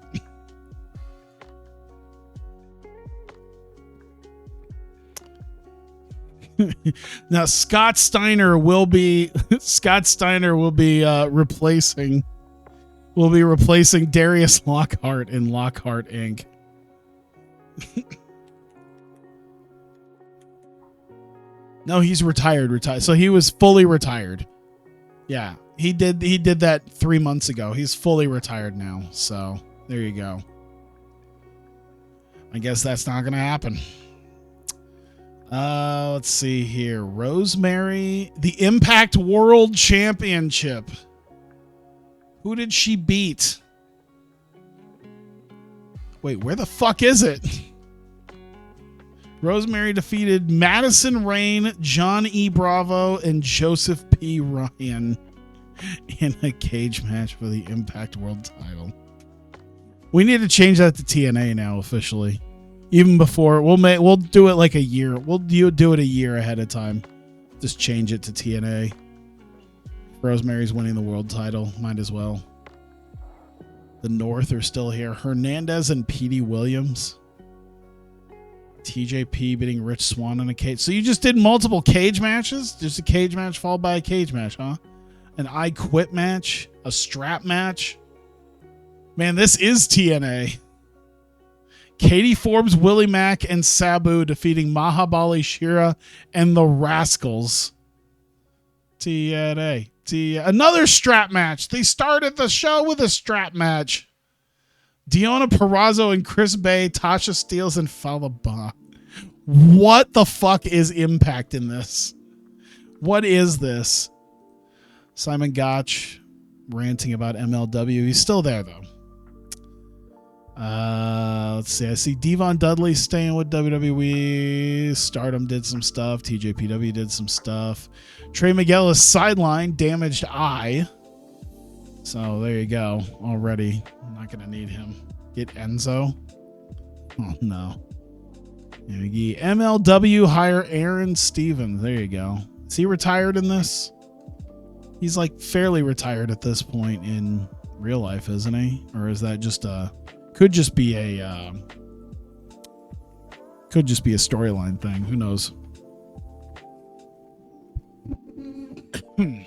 Speaker 1: Now Scott Steiner will be replacing Darius Lockhart in Lockhart Inc. No, he's retired. So he was fully retired. Yeah, he did that 3 months ago. He's fully retired now. So there you go. I guess that's not going to happen. Let's see here. Rosemary, the Impact World Championship. Who did she beat? Wait, where the fuck is it? Rosemary defeated Madison Rayne, John E. Bravo, and Joseph P. Ryan in a cage match for the Impact World title. We need to change that to TNA now officially. Even before we'll do it like a year. We'll do it a year ahead of time. Just change it to TNA. Rosemary's winning the world title. Might as well. The North are still here. Hernandez and Petey Williams. TJP beating Rich Swann in a cage. So you just did multiple cage matches? Just a cage match followed by a cage match, huh? An I Quit match? A strap match? Man, this is TNA. Katie Forbes, Willie Mack, and Sabu defeating Mahabali Shera and the Rascals. TNA. Another strap match. They started the show with a strap match. Deonna Purrazzo and Chris Bay, Tasha Steelz, and Falaba. What the fuck is Impact in this? What is this? Simon Gotch ranting about MLW. He's still there, though. Let's see. I see Devon Dudley staying with WWE. Stardom did some stuff. TJPW did some stuff. Trey Miguel is sidelined. Damaged eye. So there you go. Already. I'm not going to need him. Get Enzo. Oh, no. MLW hire Aaron Stevens. There you go. Is he retired in this? He's like fairly retired at this point in real life, isn't he? Or is that just a... Could just be a storyline thing. Who knows? I'm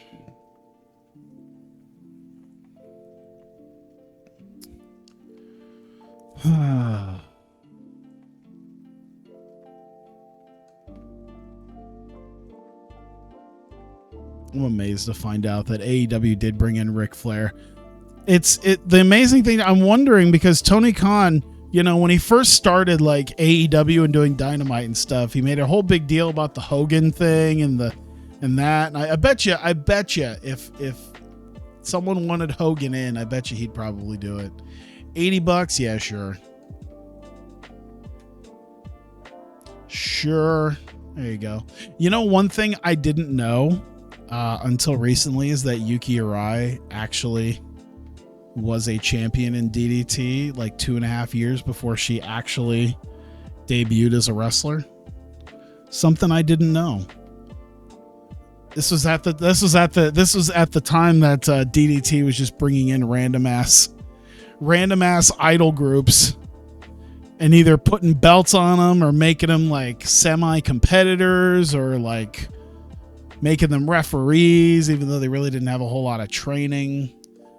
Speaker 1: amazed to find out that AEW did bring in Ric Flair. The amazing thing, I'm wondering, because Tony Khan, when he first started like AEW and doing Dynamite and stuff, he made a whole big deal about the Hogan thing and that. And I bet you if someone wanted Hogan in, I bet you he'd probably do it. $80, yeah, sure. Sure. There you go. One thing I didn't know until recently is that Yuki Arai actually was a champion in DDT like 2.5 years before she actually debuted as a wrestler. Something I didn't know. This was at the time that DDT was just bringing in random ass idol groups and either putting belts on them or making them like semi-competitors or like making them referees, even though they really didn't have a whole lot of training.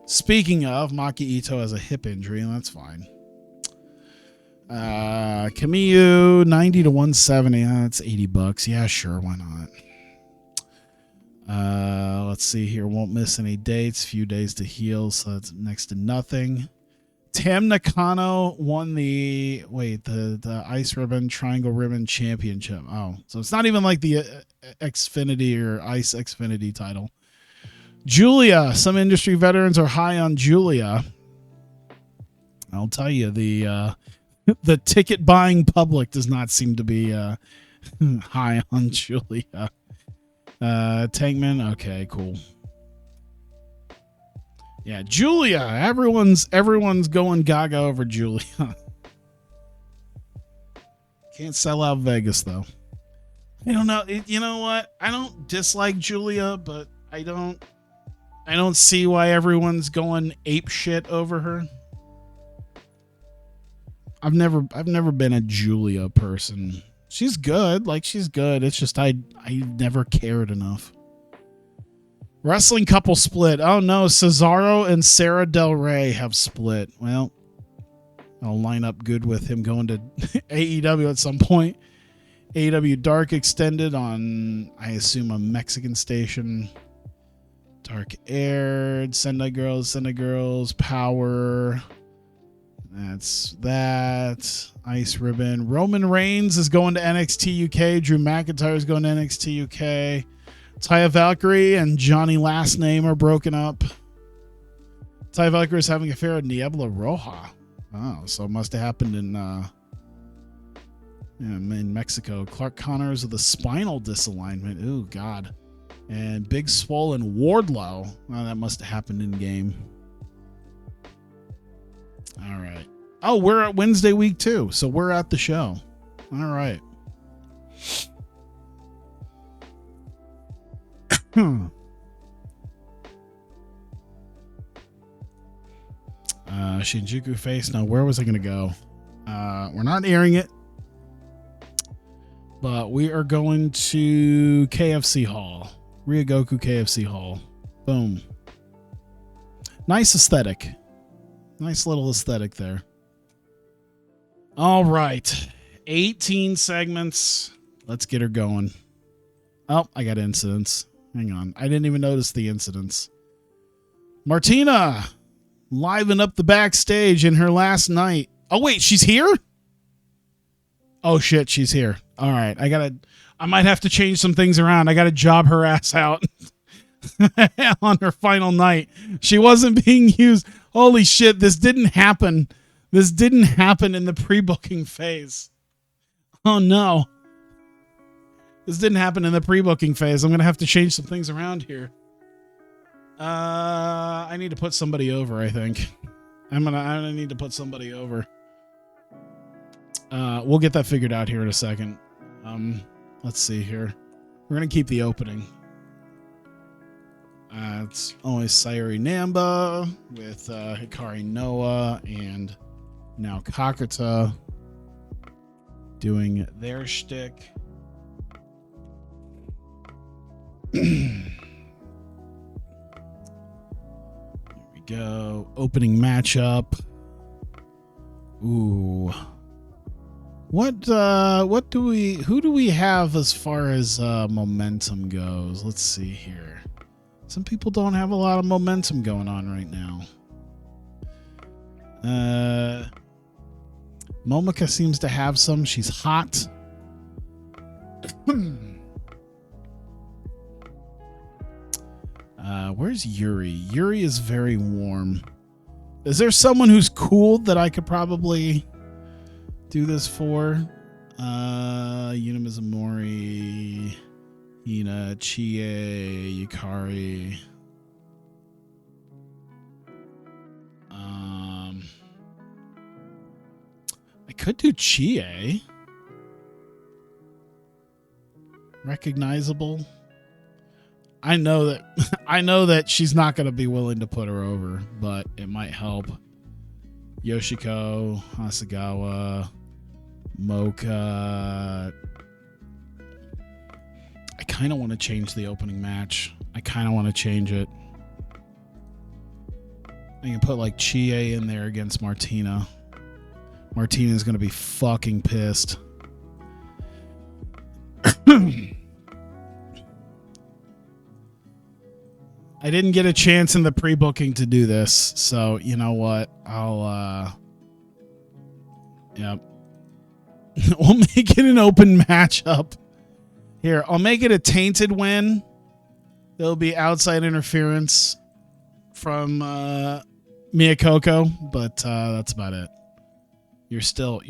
Speaker 1: Speaking of, Maki Ito has a hip injury, and that's fine. Kamiyu, 90 to 170. That's $80. Yeah, sure, why not? Let's see here. Won't miss any dates. Few days to heal, so that's next to nothing. Tam Nakano won the Ice Ribbon, Triangle Ribbon Championship. Oh, so it's not even like the Xfinity or Ice Xfinity title. Julia. Some industry veterans are high on Julia. I'll tell you, the ticket buying public does not seem to be high on Julia. Tankman. Okay, cool. Yeah, Julia. Everyone's going gaga over Julia. Can't sell out Vegas though. I don't know. You know what? I don't dislike Julia, but I don't see why everyone's going ape shit over her. I've never been a Julia person. She's good. Like, she's good. It's just I never cared enough. Wrestling couple split. Oh no, Cesaro and Sarah Del Rey have split. Well, I'll line up good with him going to AEW at some point. AEW Dark extended on, I assume, a Mexican station. Dark aired. Sendai Girls, Power. That's that. Ice Ribbon. Roman Reigns is going to NXT UK. Drew McIntyre is going to NXT UK. Taya Valkyrie and Johnny Last Name are broken up. Taya Valkyrie is having an affair with Niebla Roja. Oh, so it must have happened in Mexico. Clark Connors with a spinal disalignment. Ooh, God. And Big Swole and Wardlow. Oh, that must have happened in game. All right. Oh, we're at Wednesday week 2, so we're at the show. All right. Shinjuku face. Now, where was I going to go? We're not airing it, but we are going to KFC Hall. Ryogoku KFC Hall. Boom. Nice aesthetic. Nice little aesthetic there. All right. 18 segments. Let's get her going. Oh, I got incidents. Hang on. I didn't even notice the incidents. Martina liven up the backstage in her last night. Oh, wait, she's here? Oh, shit, she's here. All right. I might have to change some things around. I got to job her ass out on her final night. She wasn't being used. Holy shit, this didn't happen. This didn't happen in the pre-booking phase. Oh, no. This didn't happen in the pre-booking phase. I'm going to have to change some things around here. I need to put somebody over, I think. I'm gonna need to put somebody over. We'll get that figured out here in a second. Let's see here. We're going to keep the opening. It's always Sayuri Namba with Hikari Noah and now Kakuta doing their shtick. Here we go. Opening matchup. Ooh. Who do we have as far as momentum goes? Let's see here. Some people don't have a lot of momentum going on right now. Momika seems to have some. She's hot. Where's Yuri? Yuri is very warm. Is there someone who's cool that I could probably do this for? Yuna Mizumori, Hina, Chie, Yukari. I could do Chie. Recognizable. I know that she's not going to be willing to put her over, but it might help. Yoshiko, Hasegawa, Mocha. I kind of want to change the opening match. I kind of want to change it. I can put like Chie in there against Martina. Martina's going to be fucking pissed. I didn't get a chance in the pre-booking to do this, so you know what? I'll yep. We'll make it an open matchup. Here, I'll make it a tainted win. There'll be outside interference from Miyakoko, but that's about it. You're still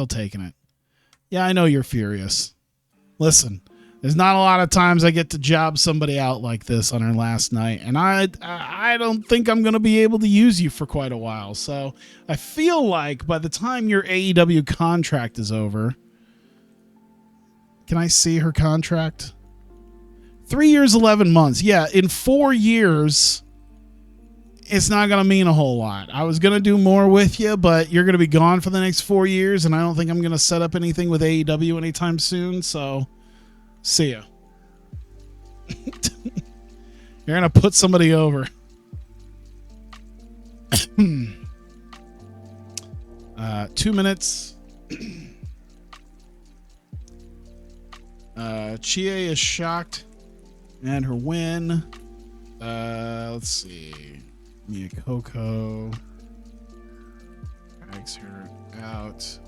Speaker 1: taking it. Yeah, I know you're furious. Listen, there's not a lot of times I get to job somebody out like this on our last night, and I don't think I'm going to be able to use you for quite a while. So I feel like by the time your AEW contract is over, can I see her contract? 3 years, 11 months. Yeah, in 4 years, it's not going to mean a whole lot. I was going to do more with you, but you're going to be gone for the next 4 years, and I don't think I'm going to set up anything with AEW anytime soon, so see ya. You're going to put somebody over. 2 minutes. Chie is shocked and her win. Let's see. Miyakoko drags her out.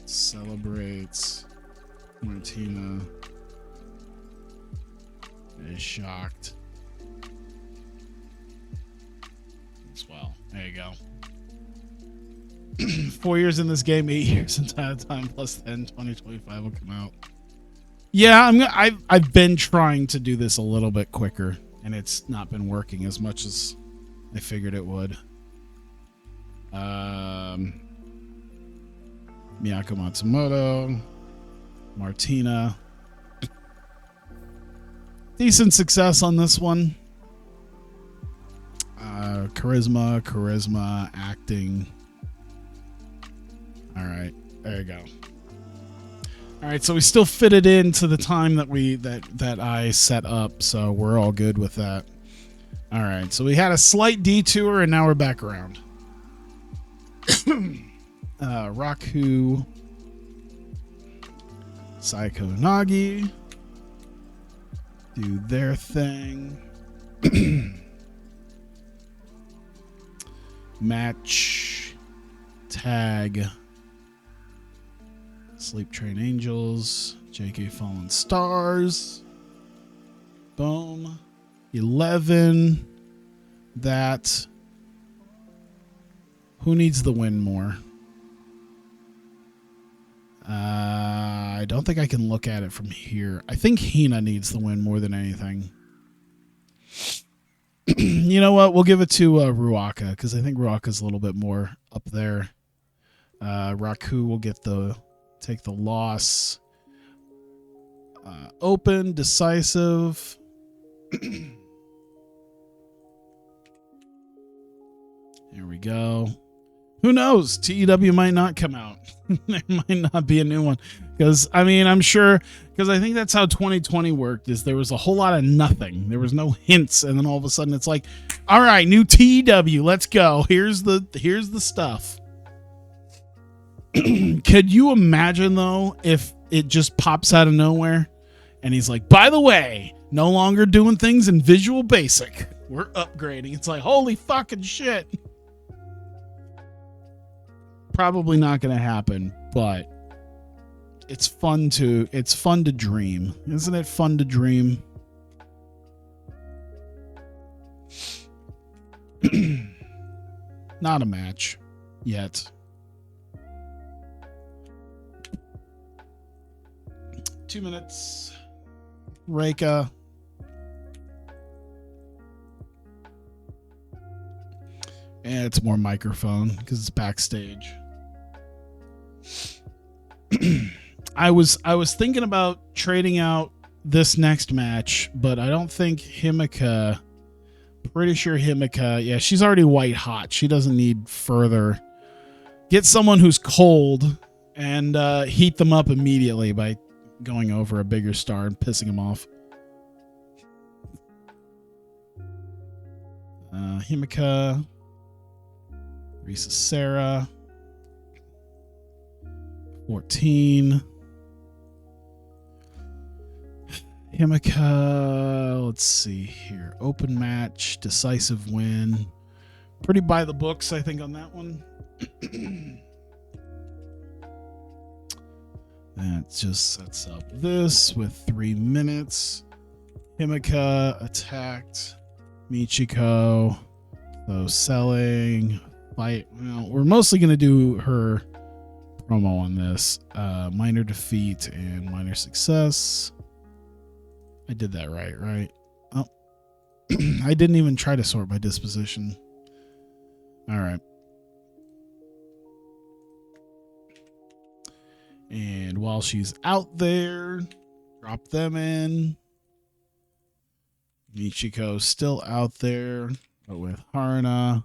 Speaker 1: Celebrates. Martina is shocked as well. There you go. 4 years in this game, 8 years into time plus 10, 2025 will come out. Yeah, I've been trying to do this a little bit quicker, and it's not been working as much as I figured it would. Miyako Matsumoto, Martina. Decent success on this one. Charisma, acting. All right, there you go. All right, so we still fit it into the time that I set up, so we're all good with that. All right, so we had a slight detour, and now we're back around. Raku, Saiko Nagi do their thing. Match, tag, Sleep Train Angels, JK Fallen Stars. Boom. 11. That. Who needs the win more? I don't think I can look at it from here. I think Hina needs the win more than anything. You know what? We'll give it to Ruaka, because I think Ruaka's a little bit more up there. Raku will take the loss. Open, decisive. Here we go. Who knows? TEW might not come out. There might not be a new one. Because, I mean, I'm sure, because I think that's how 2020 worked, is there was a whole lot of nothing. There was no hints, and then all of a sudden it's like, all right, new TEW, let's go. Here's the stuff. Could you imagine, though, if it just pops out of nowhere, and he's like, by the way, no longer doing things in Visual Basic. We're upgrading. It's like, holy fucking shit. Probably not going to happen, but it's fun to dream. Isn't it fun to dream? Not a match yet. Two minutes. Reika. And it's more microphone because it's backstage. I was thinking about trading out this next match, but I don't think Himika. Pretty sure Himika. Yeah, she's already white hot. She doesn't need further Get someone who's cold and heat them up immediately by going over a bigger star and pissing them off. Himika, Risa Sarah, 14. Himika, let's see here. Open match, decisive win. Pretty by the books, I think, on that one. That just sets up this with 3 minutes. Himika attacked Michiko. So selling, fight. Well, we're mostly going to do her promo on this. Minor defeat and minor success. I did that right? Oh, I didn't even try to sort by disposition. All right. And while she's out there, drop them in. Michiko's still out there, but with Haruna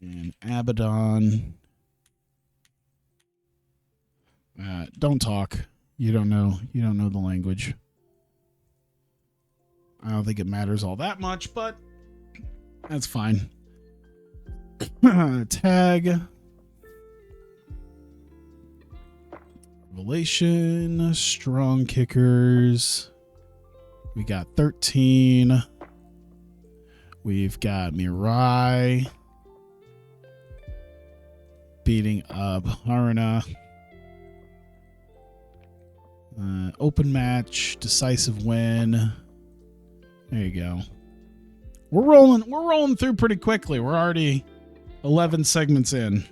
Speaker 1: and Abaddon. Don't talk. You don't know the language. I don't think it matters all that much, but that's fine. Tag. Revelation. Strong kickers. We got 13. We've got Mirai beating up Haruna. Open match. Decisive win. There you go. We're rolling through pretty quickly. We're already 11 segments in.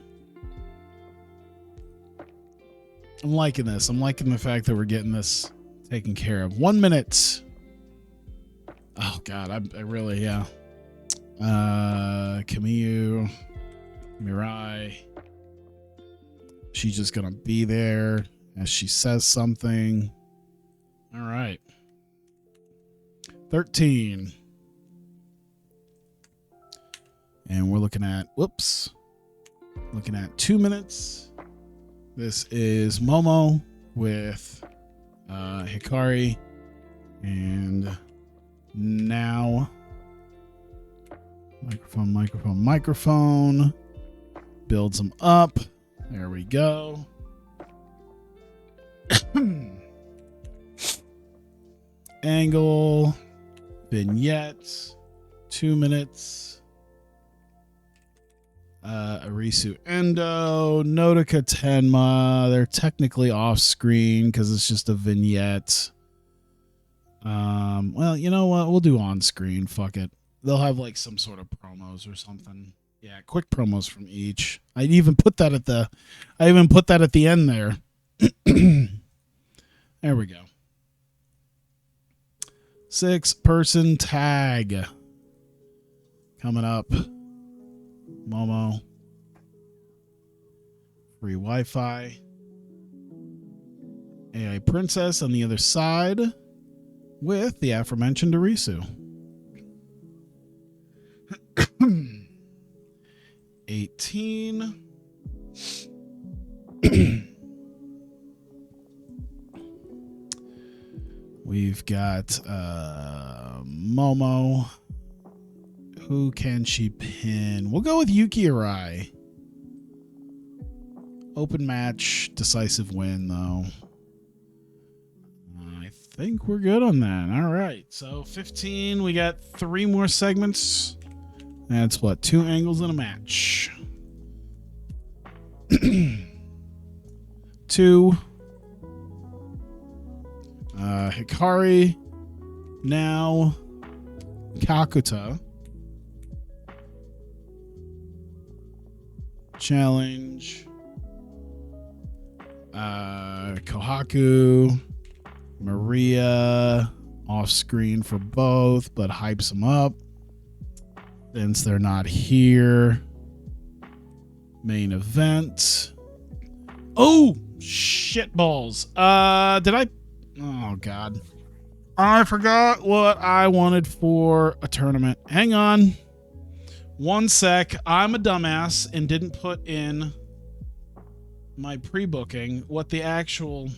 Speaker 1: I'm liking this. I'm liking the fact that we're getting this taken care of. 1 minute. Oh God, I really, yeah. Kamiyu, Mirai. She's just gonna be there as she says something. All right. 13. And we're looking at, looking at 2 minutes. This is Momo with Hikari. And now, microphone. Builds them up. There we go. Angle. Vignettes. 2 minutes. Arisu Endo, Nodoka Tenma. They're technically off screen because it's just a vignette. Well, you know what? We'll do on screen. Fuck it. They'll have like some sort of promos or something. Yeah, quick promos from each. I even put that at the end there. There we go. 6-person tag coming up. Momo. Free Wi-Fi. AI Princess on the other side with the aforementioned Arisu. 18. We've got Momo. Who can she pin? We'll go with Yuki Arai. Open match, decisive win, though. I think we're good on that. All right. So 15. We got 3 more segments. That's what? 2 angles in a match. 2. Hikari. Now Kakuta. Challenge. Kohaku. Maria. Off screen for both, but hypes them up since they're not here. Main event. Oh, shit balls. Did I? Oh, God. I forgot what I wanted for a tournament. Hang on. 1 sec. I'm a dumbass and didn't put in my pre-booking what the actual.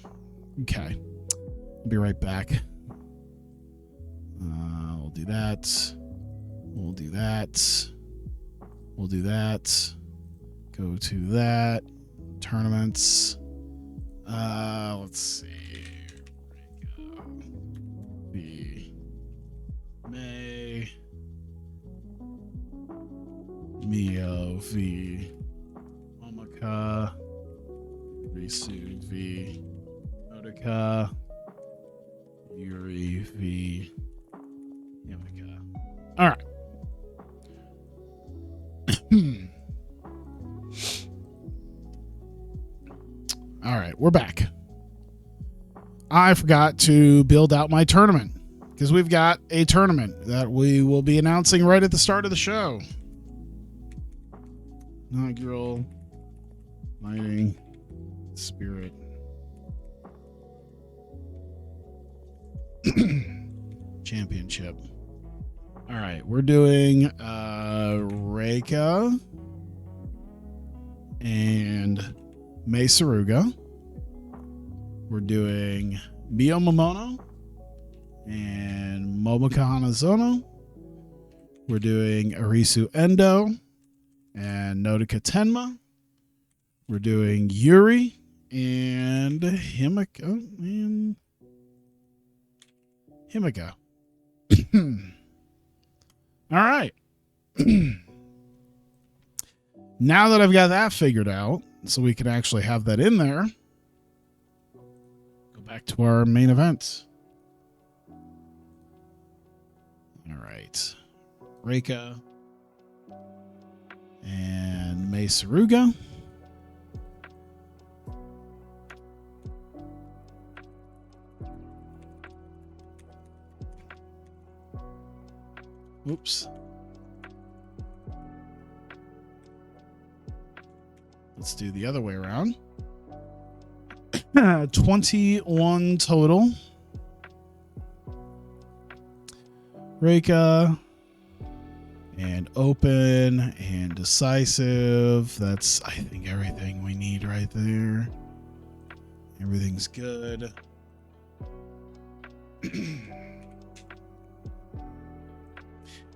Speaker 1: Okay, I'll be right back. We'll do that. We'll do that. We'll do that. Go to that. Tournaments. Let's see. The May. Mio v. Momaka. Risu v. Nodoka. Yuri v. Yamaka. All right. All right, we're back. I forgot to build out my tournament because we've got a tournament that we will be announcing right at the start of the show. Inaugural Lighting Spirit Championship. All right, we're doing Reika and Mei Saruga. We're doing Mio Momono and Momoko Hanazono. We're doing Arisu Endo and Nodoka Tenma. We're doing Yuri and Himiko. All right. Now that I've got that figured out, so we can actually have that in there, go back to our main event. All right. Reika and Mei Saruga. Oops. Let's do the other way around. 21 total. Reika and open and decisive. That's, I think, everything we need right there. Everything's good.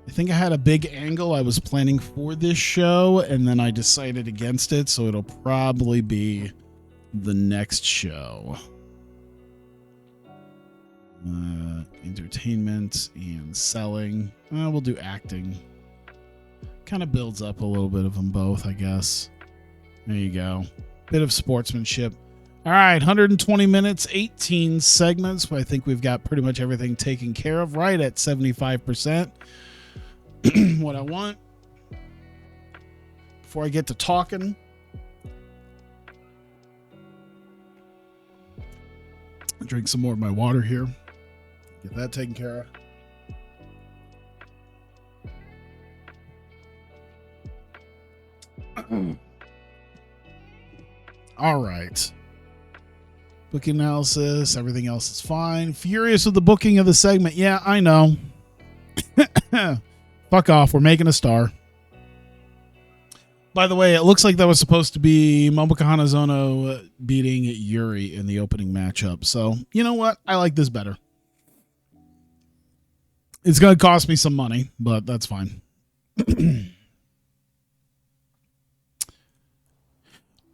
Speaker 1: I think I had a big angle I was planning for this show, and then I decided against it, so it'll probably be the next show. Entertainment and selling. We'll do acting. Kind of builds up a little bit of them both, I guess. There you go. Bit of sportsmanship. All right, 120 minutes, 18 segments. I think we've got pretty much everything taken care of, right at 75%. What I want before I get to talking, I'll drink some more of my water here, get that taken care of. All right, booking analysis, everything else is fine. Furious with the booking of the segment. Yeah, I know. Fuck off. We're making a star. By the way, it looks like that was supposed to be Momoko Hanazono beating Yuri in the opening matchup. So, you know what? I like this better. It's going to cost me some money, but that's fine.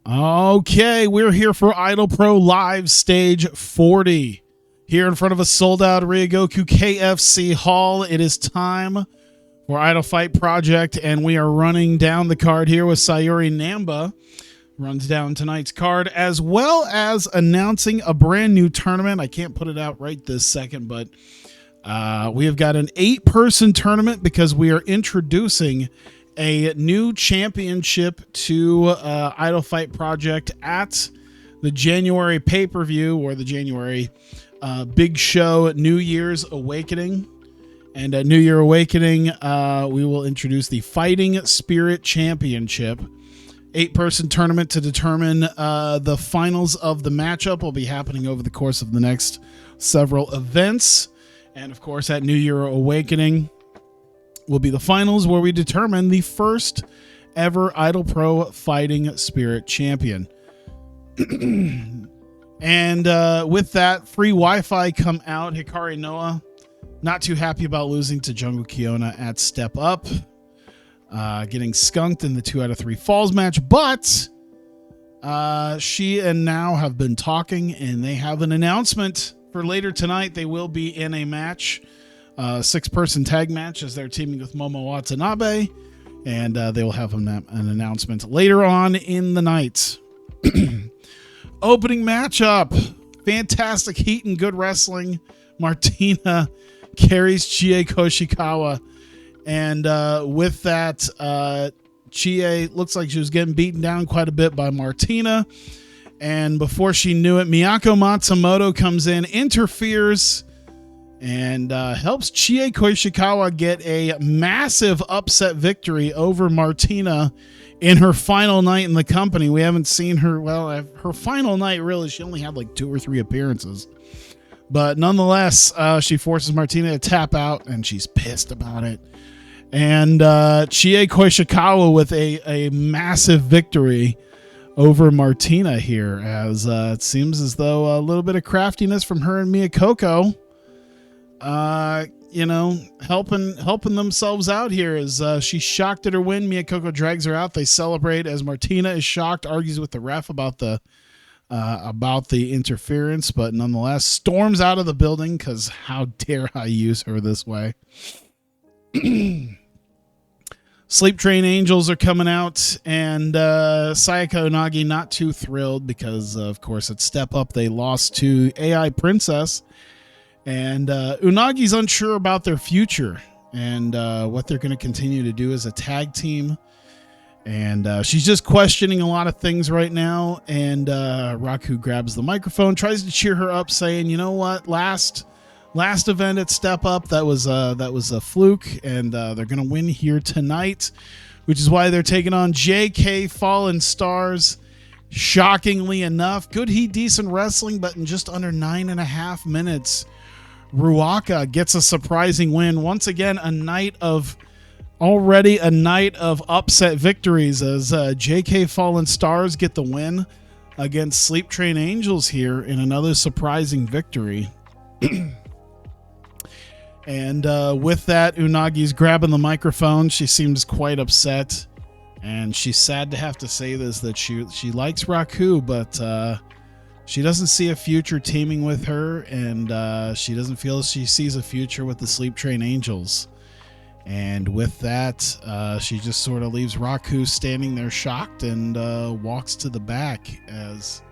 Speaker 1: Okay, we're here for IdolPro Live Stage 40. Here in front of a sold-out Ryogoku KFC Hall. It is time for Idolfight Project, and we are running down the card here with Sayuri Namba. Runs down tonight's card, as well as announcing a brand new tournament. I can't put it out right this second, but we have got an 8-person tournament because we are introducing a new championship to Idolfight Project at the January pay-per-view, or the January big show, New Year's Awakening. And at New Year Awakening, we will introduce the Fighting Spirit Championship. 8-person tournament to determine the finals of the matchup will be happening over the course of the next several events. And of course, at New Year Awakening will be the finals, where we determine the first ever IdolPro Fighting Spirit champion. And with that, free Wi-Fi come out. Hikari Noah, not too happy about losing to Jungle Kiona at Step Up. Getting skunked in the 2 out of 3 falls match. But she and Now have been talking, and they have an announcement for later tonight. They will be in a match, 6-person tag match, as they're teaming with Momo Watanabe. And they will have an announcement later on in the night. Opening matchup. Fantastic heat and good wrestling. Martina carries Chie Koshikawa. And with that, Chie looks like she was getting beaten down quite a bit by Martina. And before she knew it, Miyako Matsumoto comes in, interferes, and helps Chie Koshikawa get a massive upset victory over Martina in her final night in the company. We haven't seen her, well, her final night, really, she only had like 2 or 3 appearances. But nonetheless, she forces Martina to tap out, and she's pissed about it. And Chie Koshikawa with a massive victory over Martina here, as it seems as though a little bit of craftiness from her and Miyakoko, helping themselves out here, as she's shocked at her win. Miyakoko drags her out. They celebrate as Martina is shocked, argues with the ref about the interference, but nonetheless storms out of the building, because how dare I use her this way. Sleep Train Angels are coming out, and Sayaka Unagi not too thrilled because, of course, at Step Up they lost to AI Princess, and Unagi's unsure about their future and what they're going to continue to do as a tag team, and she's just questioning a lot of things right now. And Raku grabs the microphone, tries to cheer her up, saying, "You know what? Last event at Step Up, that was a fluke, and they're gonna win here tonight," which is why they're taking on JK Fallen Stars. Shockingly enough, good heat, decent wrestling, but in just under 9.5 minutes, Ruaka gets a surprising win. Once again, a night of upset victories, as JK Fallen Stars get the win against Sleep Train Angels here in another surprising victory. And with that, Unagi's grabbing the microphone. She seems quite upset, and she's sad to have to say this, that she likes Raku, but she doesn't see a future teaming with her, and she doesn't feel she sees a future with the Sleep Train Angels. And with that, she just sort of leaves Raku standing there shocked, and walks to the back, as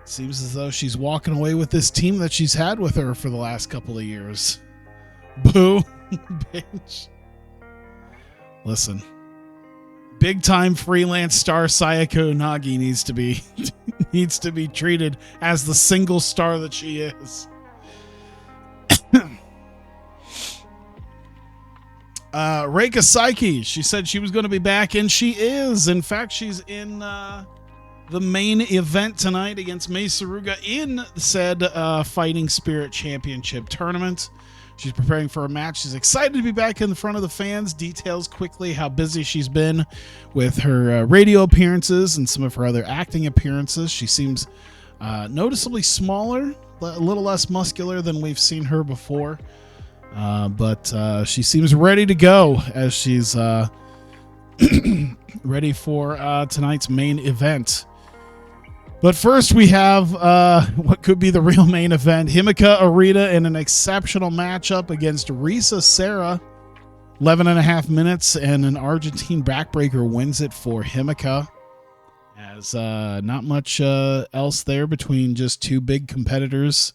Speaker 1: it seems as though she's walking away with this team that she's had with her for the last couple of years. Boo, bitch. Listen, big time freelance star Sayaka Unagi needs to be treated as the single star that she is. Reika Saiki, she said she was going to be back, and she is. In fact, she's in the main event tonight against Mei Suruga in said Fighting Spirit Championship tournament. She's preparing for a match. She's excited to be back in front of the fans. Details quickly how busy she's been with her radio appearances and some of her other acting appearances. She seems noticeably smaller, a little less muscular than we've seen her before. But she seems ready to go, as she's ready for tonight's main event. But first, we have what could be the real main event. Himeka Arita in an exceptional matchup against Risa Serra. 11.5 minutes, and an Argentine backbreaker wins it for Himeka. As not much else there between just two big competitors.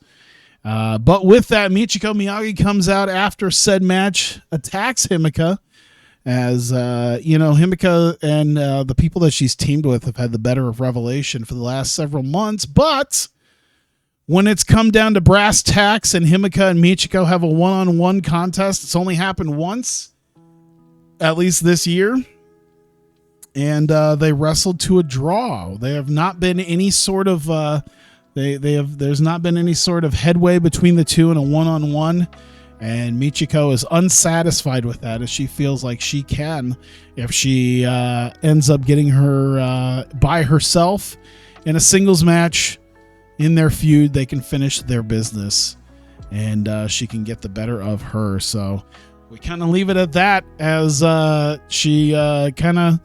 Speaker 1: But with that, Michiko Miyagi comes out after said match, attacks Himeka. As, Himeka and the people that she's teamed with have had the better of Revelation for the last several months. But when it's come down to brass tacks and Himeka and Michiko have a one-on-one contest, it's only happened once, at least this year. And they wrestled to a draw. They have not been any sort of... There's not been any sort of headway between the two in a one-on-one. And Michiko is unsatisfied with that, as she feels like she can, if she ends up getting her by herself in a singles match in their feud, they can finish their business, and she can get the better of her. So we kind of leave it at that as she kind of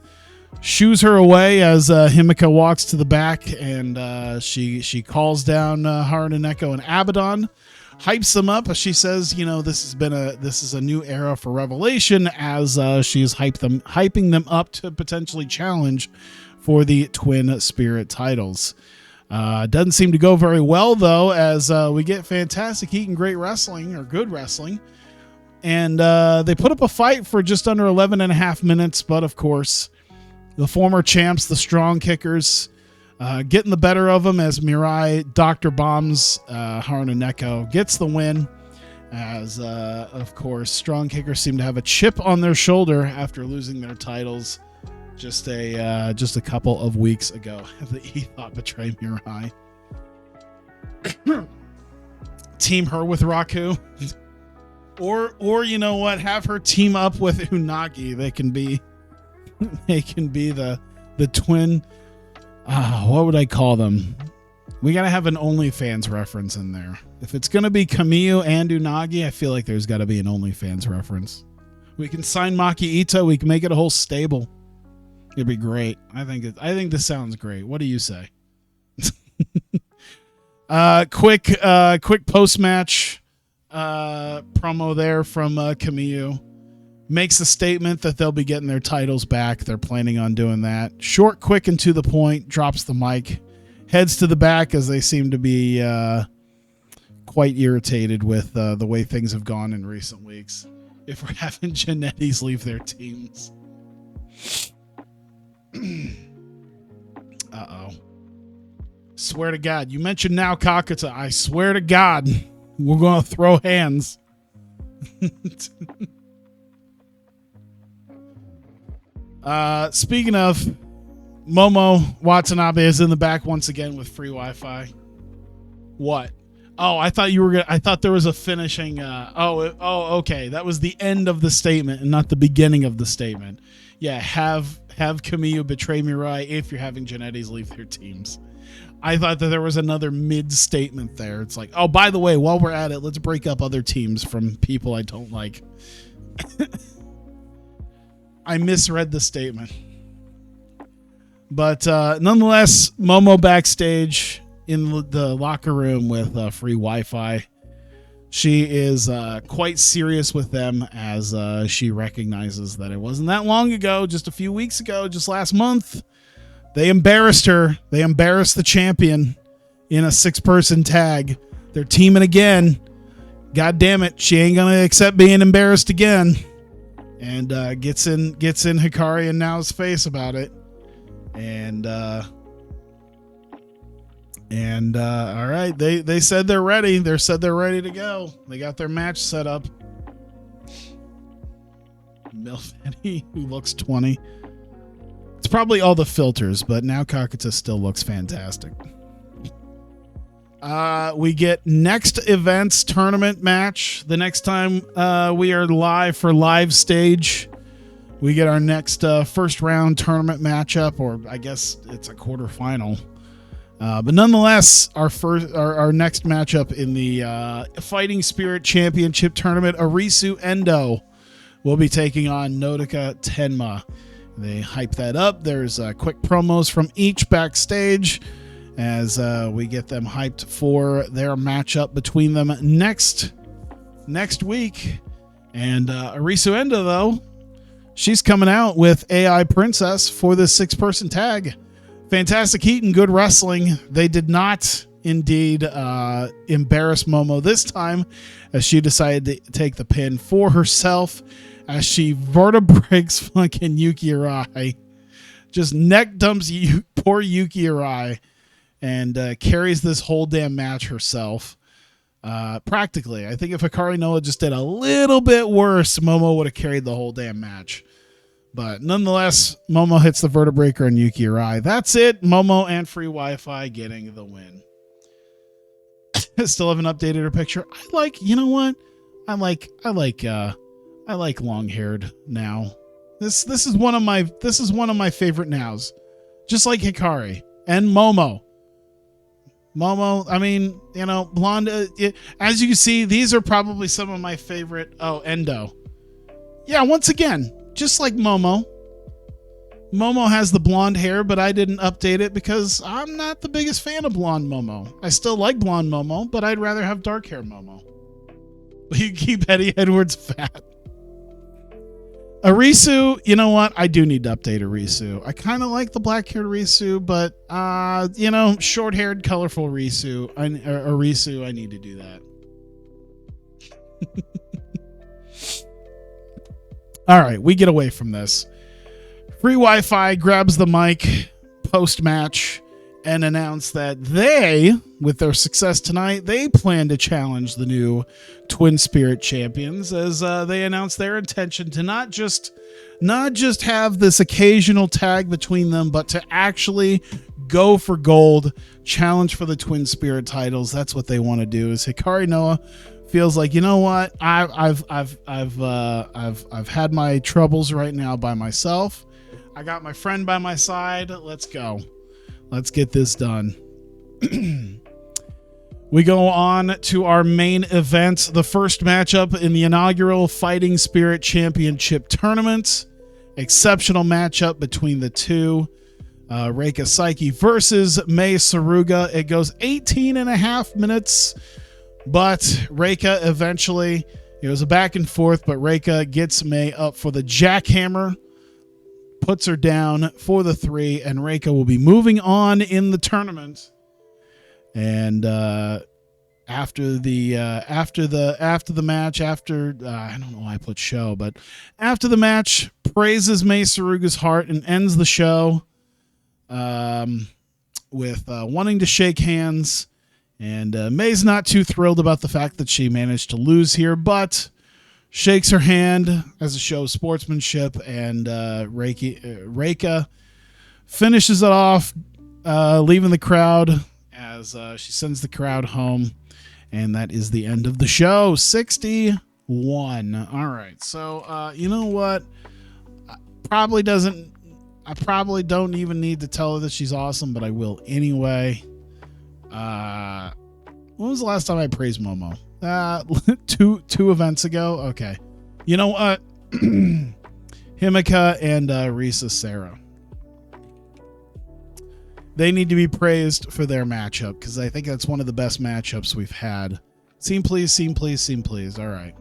Speaker 1: shoos her away as Himika walks to the back, and she calls down Haraneko and Abaddon, hypes them up. She says, this is a new era for Revelation, as she is hyping them up to potentially challenge for the Twin Spirit titles. Doesn't seem to go very well, though, as we get fantastic heat and great wrestling, or good wrestling. And they put up a fight for just under 11 and a half minutes, but of course, the former champs, the Strong Kickers, getting the better of them as Mirai Dr. Bombs Haraneko gets the win, as of course, Strong Kickers seem to have a chip on their shoulder after losing their titles just a couple of weeks ago. The E-Thought betray Mirai. Team her with Raku. Or you know what? Have her team up with Unagi. They can be the twin. What would I call them? We gotta have an OnlyFans reference in there. If it's gonna be Kamiyu and Unagi, I feel like there's gotta be an OnlyFans reference. We can sign Maki Ito. We can make it a whole stable. It'd be great. I think this sounds great. What do you say? Quick post-match promo there from Kamiyu. Makes a statement that they'll be getting their titles back. They're planning on doing that. Short, quick, and to the point. Drops the mic. Heads to the back as they seem to be quite irritated with the way things have gone in recent weeks. If we're having Genettis leave their teams. Uh-oh. Swear to God. You mentioned now Kakuta. I swear to God, we're going to throw hands. Speaking of, Momo Watanabe is in the back once again with free Wi-Fi. What? Oh, I thought there was a finishing. Okay. That was the end of the statement and not the beginning of the statement. Yeah, have Kamiyu betray Mirai if you're having Genettis leave their teams. I thought that there was another mid-statement there. It's like, oh, by the way, while we're at it, let's break up other teams from people I don't like. I misread the statement. But nonetheless, Momo backstage in the locker room with free Wi-Fi. She is quite serious with them as she recognizes that it wasn't that long ago, just a few weeks ago, just last month, they embarrassed her. They embarrassed the champion in a 6-person tag. They're teaming again. God damn it, she ain't gonna accept being embarrassed again. And gets in Hikari and Nao's face about it. And all right, they said they're ready. They said they're ready to go. They got their match set up. Milf Eddie, who looks 20. It's probably all the filters, but now Kakuta still looks fantastic. We get next event's tournament match. The next time we are live for live stage, we get our next first round tournament matchup, or I guess it's a quarterfinal. But nonetheless, our next matchup in the Fighting Spirit Championship Tournament, Arisu Endo will be taking on Nodoka Tenma. They hype that up. There's quick promos from each backstage as we get them hyped for their matchup between them next week. And Arisu Endo, though, she's coming out with AI Princess for the 6-person tag. Fantastic heat and good wrestling. They did not indeed embarrass Momo this time, as she decided to take the pin for herself as she vertebrates fucking Yuki Arai. Just neck dumps poor Yuki Arai and carries this whole damn match herself. Practically. I think if Hikari Noah just did a little bit worse, Momo would have carried the whole damn match. But nonetheless, Momo hits the vertebraker on Yuki Arai. That's it. Momo and free Wi-Fi getting the win. Still haven't updated her picture. You know what? I like long-haired now. This is one of my favorite nows. Just like Hikari and Momo. Momo, I mean, you know, blonde. As you can see, these are probably some of my favorite. Oh, Endo. Yeah, once again, just like Momo. Momo has the blonde hair, but I didn't update it because I'm not the biggest fan of blonde Momo. I still like blonde Momo, but I'd rather have dark hair Momo. You keep Eddie Edwards fat. Arisu, you know what? I do need to update Arisu. I kind of like the black-haired Arisu, but, you know, short-haired, colorful Arisu, I need to do that. All right, we get away from this. Free Wi-Fi grabs the mic post-match and announced that they, with their success tonight, they plan to challenge the new Twin Spirit champions as they announced their intention to not just have this occasional tag between them, but to actually go for gold, challenge for the Twin Spirit titles. That's what they want to do. Is Hikari Noah feels like, you know what, I've had my troubles right now by myself. I got my friend by my side. Let's go. Let's get this done. We go on to our main event, the first matchup in the inaugural Fighting Spirit Championship Tournament. Exceptional matchup between the two. Reika Saiki versus Mei Saruga. It goes 18 and a half minutes, but Reika eventually, it was a back and forth, but Reika gets Mei up for the jackhammer, puts her down for the 3, and Reika will be moving on in the tournament. And after the match, I don't know why I put show, but after the match, praises Mei Saruga's heart and ends the show with wanting to shake hands. And Mei's not too thrilled about the fact that she managed to lose here, but shakes her hand as a show of sportsmanship, and Reika finishes it off, leaving the crowd as she sends the crowd home, and that is the end of the show. 61. All right, so you know what? I probably don't even need to tell her that she's awesome, but I will anyway. When was the last time I praised Momo? Two events ago. Okay, you know what? Himika and Risa Sarah, they need to be praised for their matchup because I think that's one of the best matchups we've had. Scene please, scene please, scene please. All right.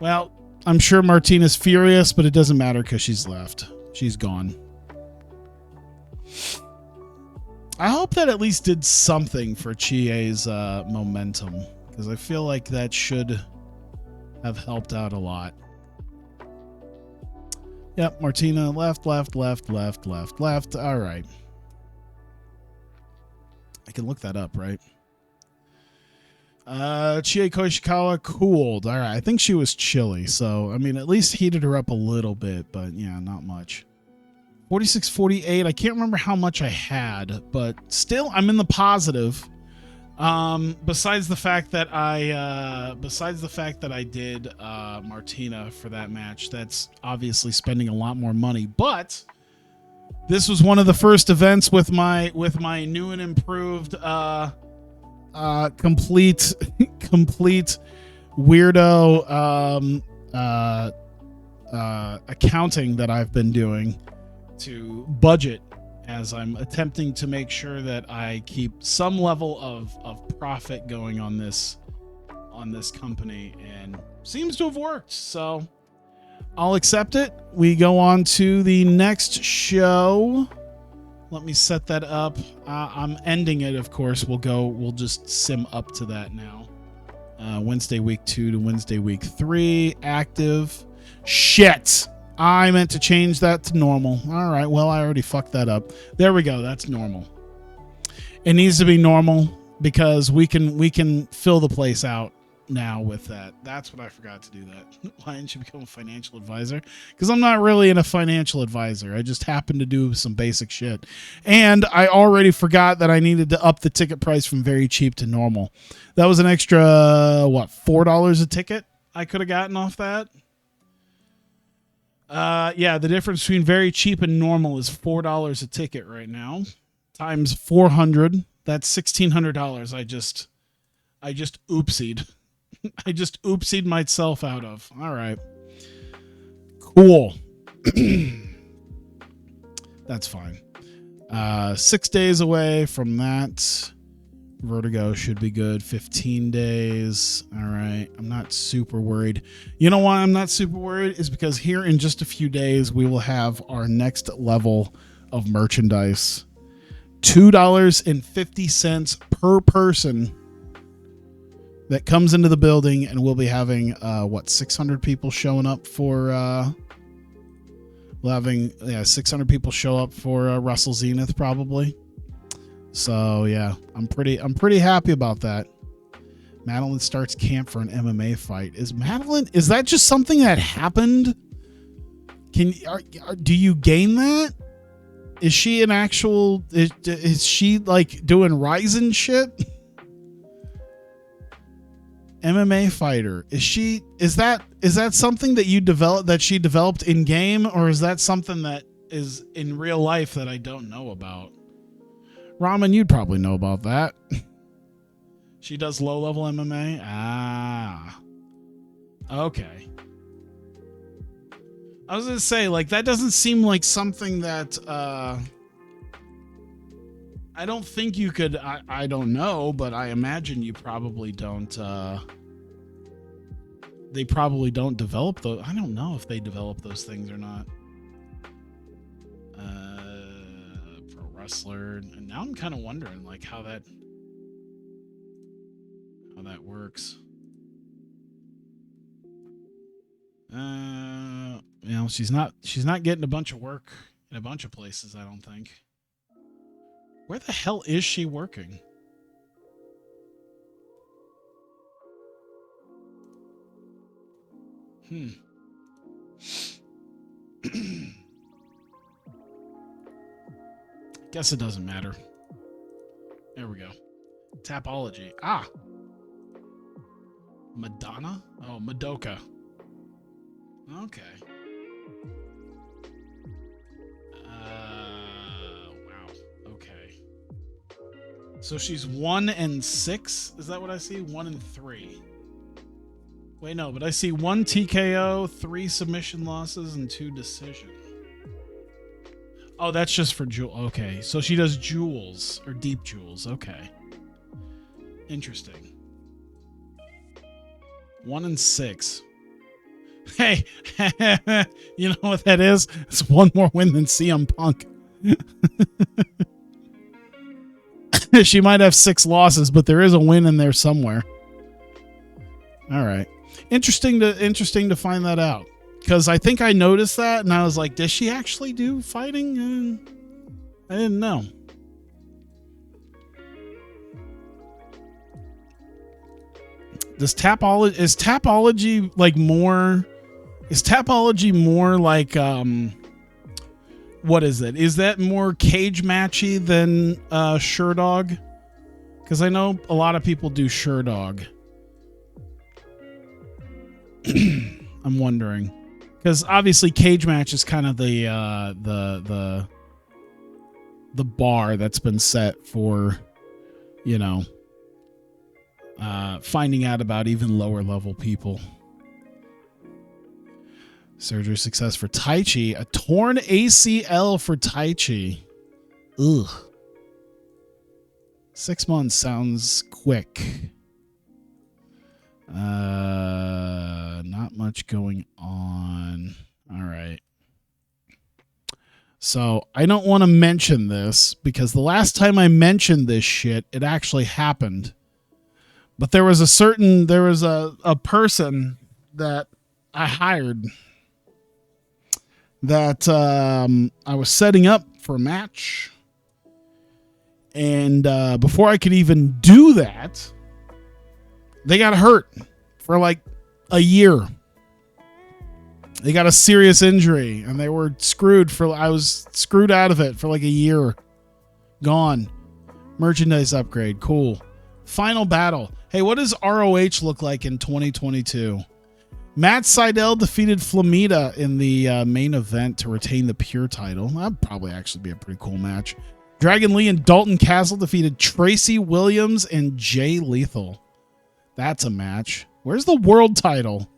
Speaker 1: Well, I'm sure Martina's furious, but it doesn't matter because she's left. She's gone. I hope that at least did something for Chie's momentum, because I feel like that should have helped out a lot. Yep, Martina left. All right. I can look that up, right? Chie Koishikawa cooled. All right, I think she was chilly, so, I mean, at least heated her up a little bit, but yeah, not much. 46-48. I can't remember how much I had, but still, I'm in the positive. Besides the fact that I did Martina for that match, that's obviously spending a lot more money. But this was one of the first events with my new and improved complete weirdo accounting that I've been doing to budget, as I'm attempting to make sure that I keep some level of profit going on this company, and seems to have worked. So I'll accept it. We go on to the next show. Let me set that up. I'm ending it, of course. We'll just sim up to that now. Wednesday week 2 to Wednesday week 3 active. Shit. I meant to change that to normal. All right. Well, I already fucked that up. There we go. That's normal. It needs to be normal because we can fill the place out now with that. That's what I forgot to do that. Why didn't you become a financial advisor? Because I'm not really a financial advisor. I just happen to do some basic shit. And I already forgot that I needed to up the ticket price from very cheap to normal. That was an extra, $4 a ticket I could have gotten off that? Yeah, the difference between very cheap and normal is $4 a ticket right now, times 400. That's $1,600. I just oopsied. I just oopsied myself out of. All right. Cool. That's fine. 6 days away from that. Vertigo should be good. 15 days. All right. I'm not super worried. You know why I'm not super worried is because here in just a few days, we will have our next level of merchandise. $2.50 per person that comes into the building, and we'll be having 600 people showing up for we'll having 600 people show up for Wrestle Zenith probably. So yeah, I'm pretty happy about that. Madeline starts camp for an MMA fight. Is that just something that happened? Do you gain that? Is she an actual is she like doing Ryzen shit? MMA fighter. Is that something that she developed in game, or is that something that is in real life that I don't know about? Ramen, you'd probably know about that. She does low level MMA. Ah. Okay. I was going to say, like, that doesn't seem like something that I don't think you could. I don't know, but I imagine you probably don't. They probably don't develop those. I don't know if they develop those things or not. Pro wrestler, and now I'm kind of wondering like how that works. She's not getting a bunch of work in a bunch of places, I don't think. Where the hell is she working? Guess it doesn't matter. There we go. Tapology. Ah. Madonna? Oh, Madoka. Okay. Wow. Okay. So she's 1 and 6? Is that what I see? 1 and 3. Wait, no, but I see 1 TKO, 3 submission losses, and 2 decision. Oh, that's just for Jewel. Okay, so she does jewels, or deep jewels. Okay. Interesting. 1 and 6. Hey, you know what that is? It's one more win than CM Punk. She might have 6 losses, but there is a win in there somewhere. All right. Interesting to find that out, because I think I noticed that and I was like, does she actually do fighting? And I didn't know. Is Tapology like more? Is Tapology more like what is it? Is that more cage matchy than Sherdog? Because I know a lot of people do Sherdog. I'm wondering, because obviously cage match is kind of the bar that's been set for, you know, finding out about even lower level people. Surgery success for Taichi. A torn ACL for Taichi. Ugh. 6 months sounds quick. Not much going on. All right. So I don't want to mention this because the last time I mentioned this shit, it actually happened. But there was a person that I hired that I was setting up for a match. And before I could even do that, they got hurt for like a year. They got a serious injury and they were screwed I was screwed out of it for like a year. Gone. Merchandise upgrade. Cool. Final battle. Hey, what does ROH look like in 2022? Matt Sydal defeated Flamita in the main event to retain the Pure title. That'd probably actually be a pretty cool match. Dragon Lee and Dalton Castle defeated Tracy Williams and Jay Lethal. That's a match. Where's the world title?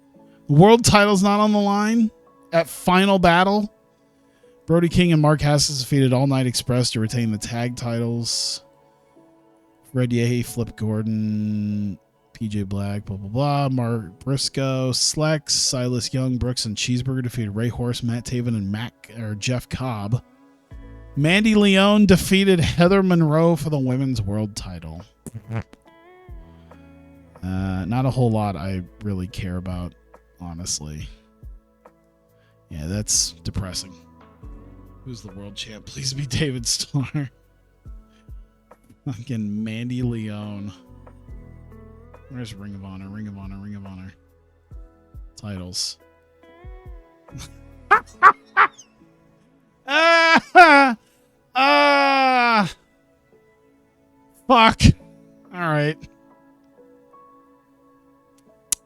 Speaker 1: The world title's not on the line at Final Battle. Brody King and Mark Hassis defeated All Night Express to retain the tag titles. Fred Yehi, Flip Gordon, PJ Black, blah, blah, blah. Mark Briscoe, Slex, Silas Young, Brooks, and Cheeseburger defeated Ray Horse, Matt Taven, and Jeff Cobb. Mandy Leone defeated Heather Monroe for the women's world title. Not a whole lot I really care about, honestly. Yeah, that's depressing. Who's the world champ? Please be David Starr. Fucking Mandy Leone. Where's Ring of Honor? Ring of Honor, Ring of Honor. Titles. Fuck. All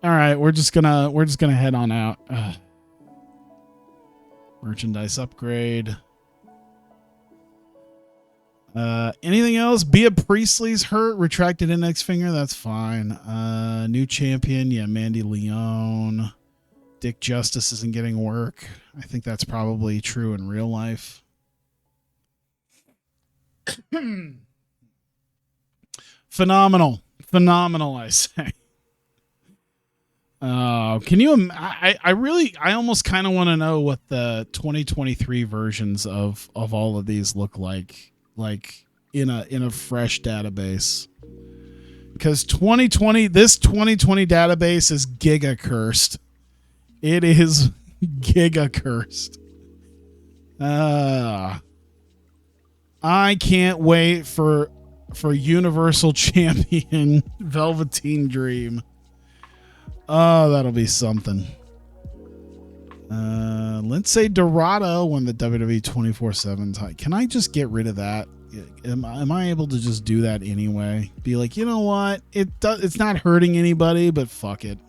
Speaker 1: right, we're just gonna head on out. Merchandise upgrade. Anything else? Bea Priestley's hurt. Retracted index finger. That's fine. New champion. Yeah, Mandy Leone. Dick Justice isn't getting work. I think that's probably true in real life. Phenomenal, I say. Can you? I almost kind of want to know what the 2023 versions of all of these look like in a fresh database. Because this 2020 database is giga cursed. It is giga cursed. I can't wait for Universal Champion Velveteen Dream. Oh, that'll be something. Lindsay Dorado won the WWE 24/7 title. Can I just get rid of that? Am I able to just do that anyway? Be like, you know what? It's not hurting anybody, but fuck it.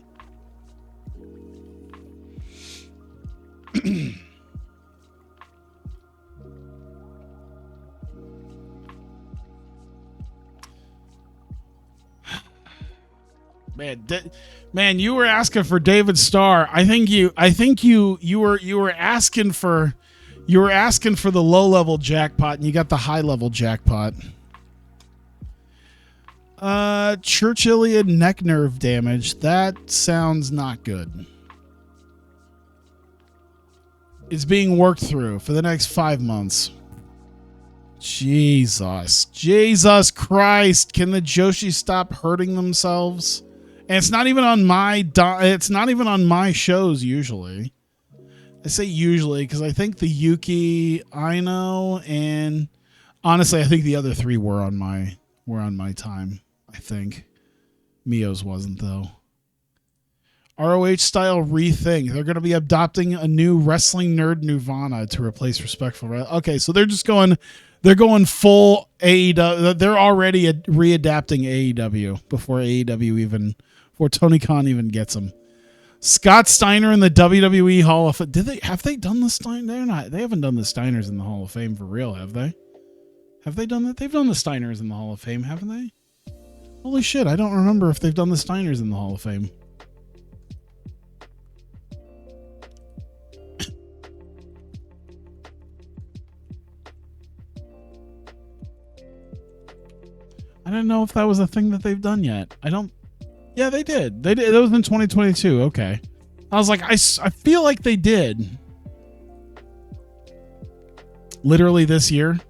Speaker 1: Man, you were asking for David Starr. I think you were asking for the low level jackpot, and you got the high level jackpot. Churchillian neck nerve damage. That sounds not good. It's being worked through for the next 5 months. Jesus Christ! Can the Joshi stop hurting themselves? And it's not even on my shows usually. I say usually because I think the Yuki, Aino, and honestly, I think the other three were on my time. I think Mio's wasn't though. ROH style rethink. They're going to be adopting a new wrestling nerd Nirvana to replace Respectful. Okay, so they're going full AEW. They're already readapting AEW before Tony Khan even gets them. Scott Steiner in the WWE Hall of Fame. Have they done the Steiner? They haven't done the Steiners in the Hall of Fame for real, have they? Have they done that? They've done the Steiners in the Hall of Fame, haven't they? Holy shit, I don't remember if they've done the Steiners in the Hall of Fame. I didn't know if that was a thing that they've done yet. Yeah, they did. They did. That was in 2022. Okay. I was like, I feel like they did. Literally this year.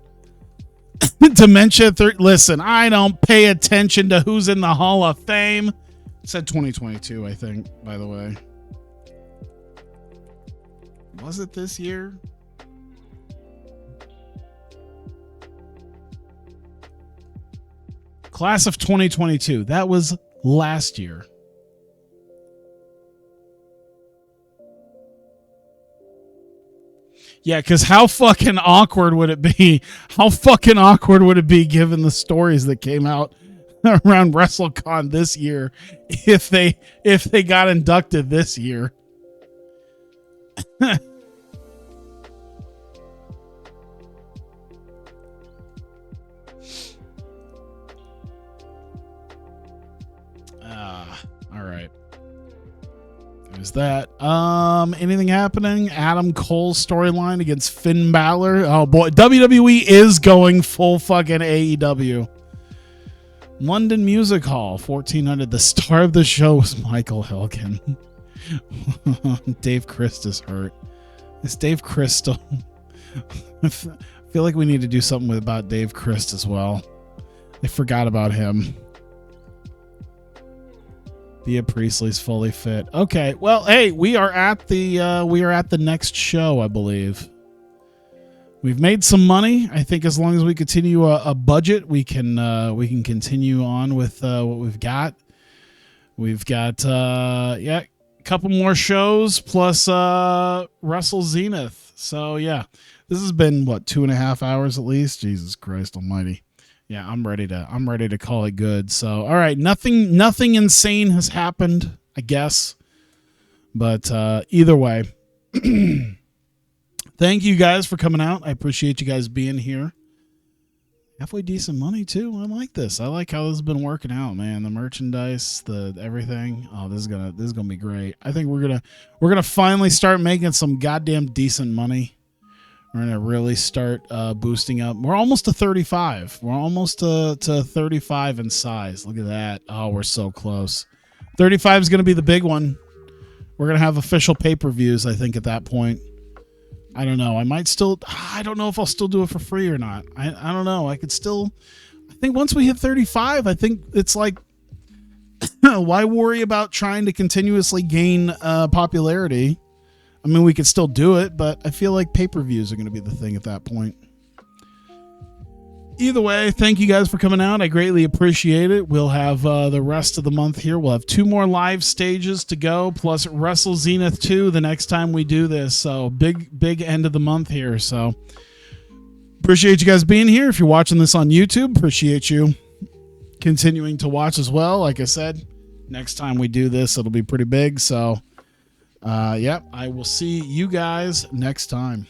Speaker 1: Dementia. Listen, I don't pay attention to who's in the Hall of Fame. It said 2022, I think, by the way. Was it this year? Class of 2022. That was last year. Yeah, because how fucking awkward would it be? How fucking awkward would it be given the stories that came out around WrestleCon this year if they got inducted this year? All right. There's that. Anything happening? Adam Cole's storyline against Finn Balor. Oh boy, WWE is going full fucking AEW. London Music Hall, 1400. The star of the show was Michael Helgen. Dave Christ is hurt. It's Dave Crystal. I feel like we need to do something about Dave Christ as well. I forgot about him. Thea Priestley's fully fit. Okay, well, hey, we are at the next show, I believe. We've made some money. I think as long as we continue a budget, we can continue on with what we've got. We've got a couple more shows plus Wrestle Zenith. So yeah, this has been what, 2.5 hours at least. Jesus Christ Almighty. Yeah, I'm ready to call it good. So, all right, nothing insane has happened, I guess. But either way, thank you guys for coming out. I appreciate you guys being here. Halfway decent money too. I like this. I like how this has been working out, man. The merchandise, the everything. Oh, this is gonna be great. I think we're gonna finally start making some goddamn decent money. We're going to really start boosting up. We're almost to 35. We're almost to 35 in size. Look at that. Oh, we're so close. 35 is going to be the big one. We're going to have official pay-per-views, I think, at that point. I don't know. I don't know if I'll still do it for free or not. I don't know. I think once we hit 35, I think it's like, why worry about trying to continuously gain popularity? I mean, we could still do it, but I feel like pay-per-views are going to be the thing at that point. Either way, thank you guys for coming out. I greatly appreciate it. We'll have the rest of the month here. We'll have 2 more live stages to go, plus Wrestle Zenith 2 the next time we do this. So big end of the month here. So appreciate you guys being here. If you're watching this on YouTube, appreciate you continuing to watch as well. Like I said, next time we do this, it'll be pretty big. So I will see you guys next time.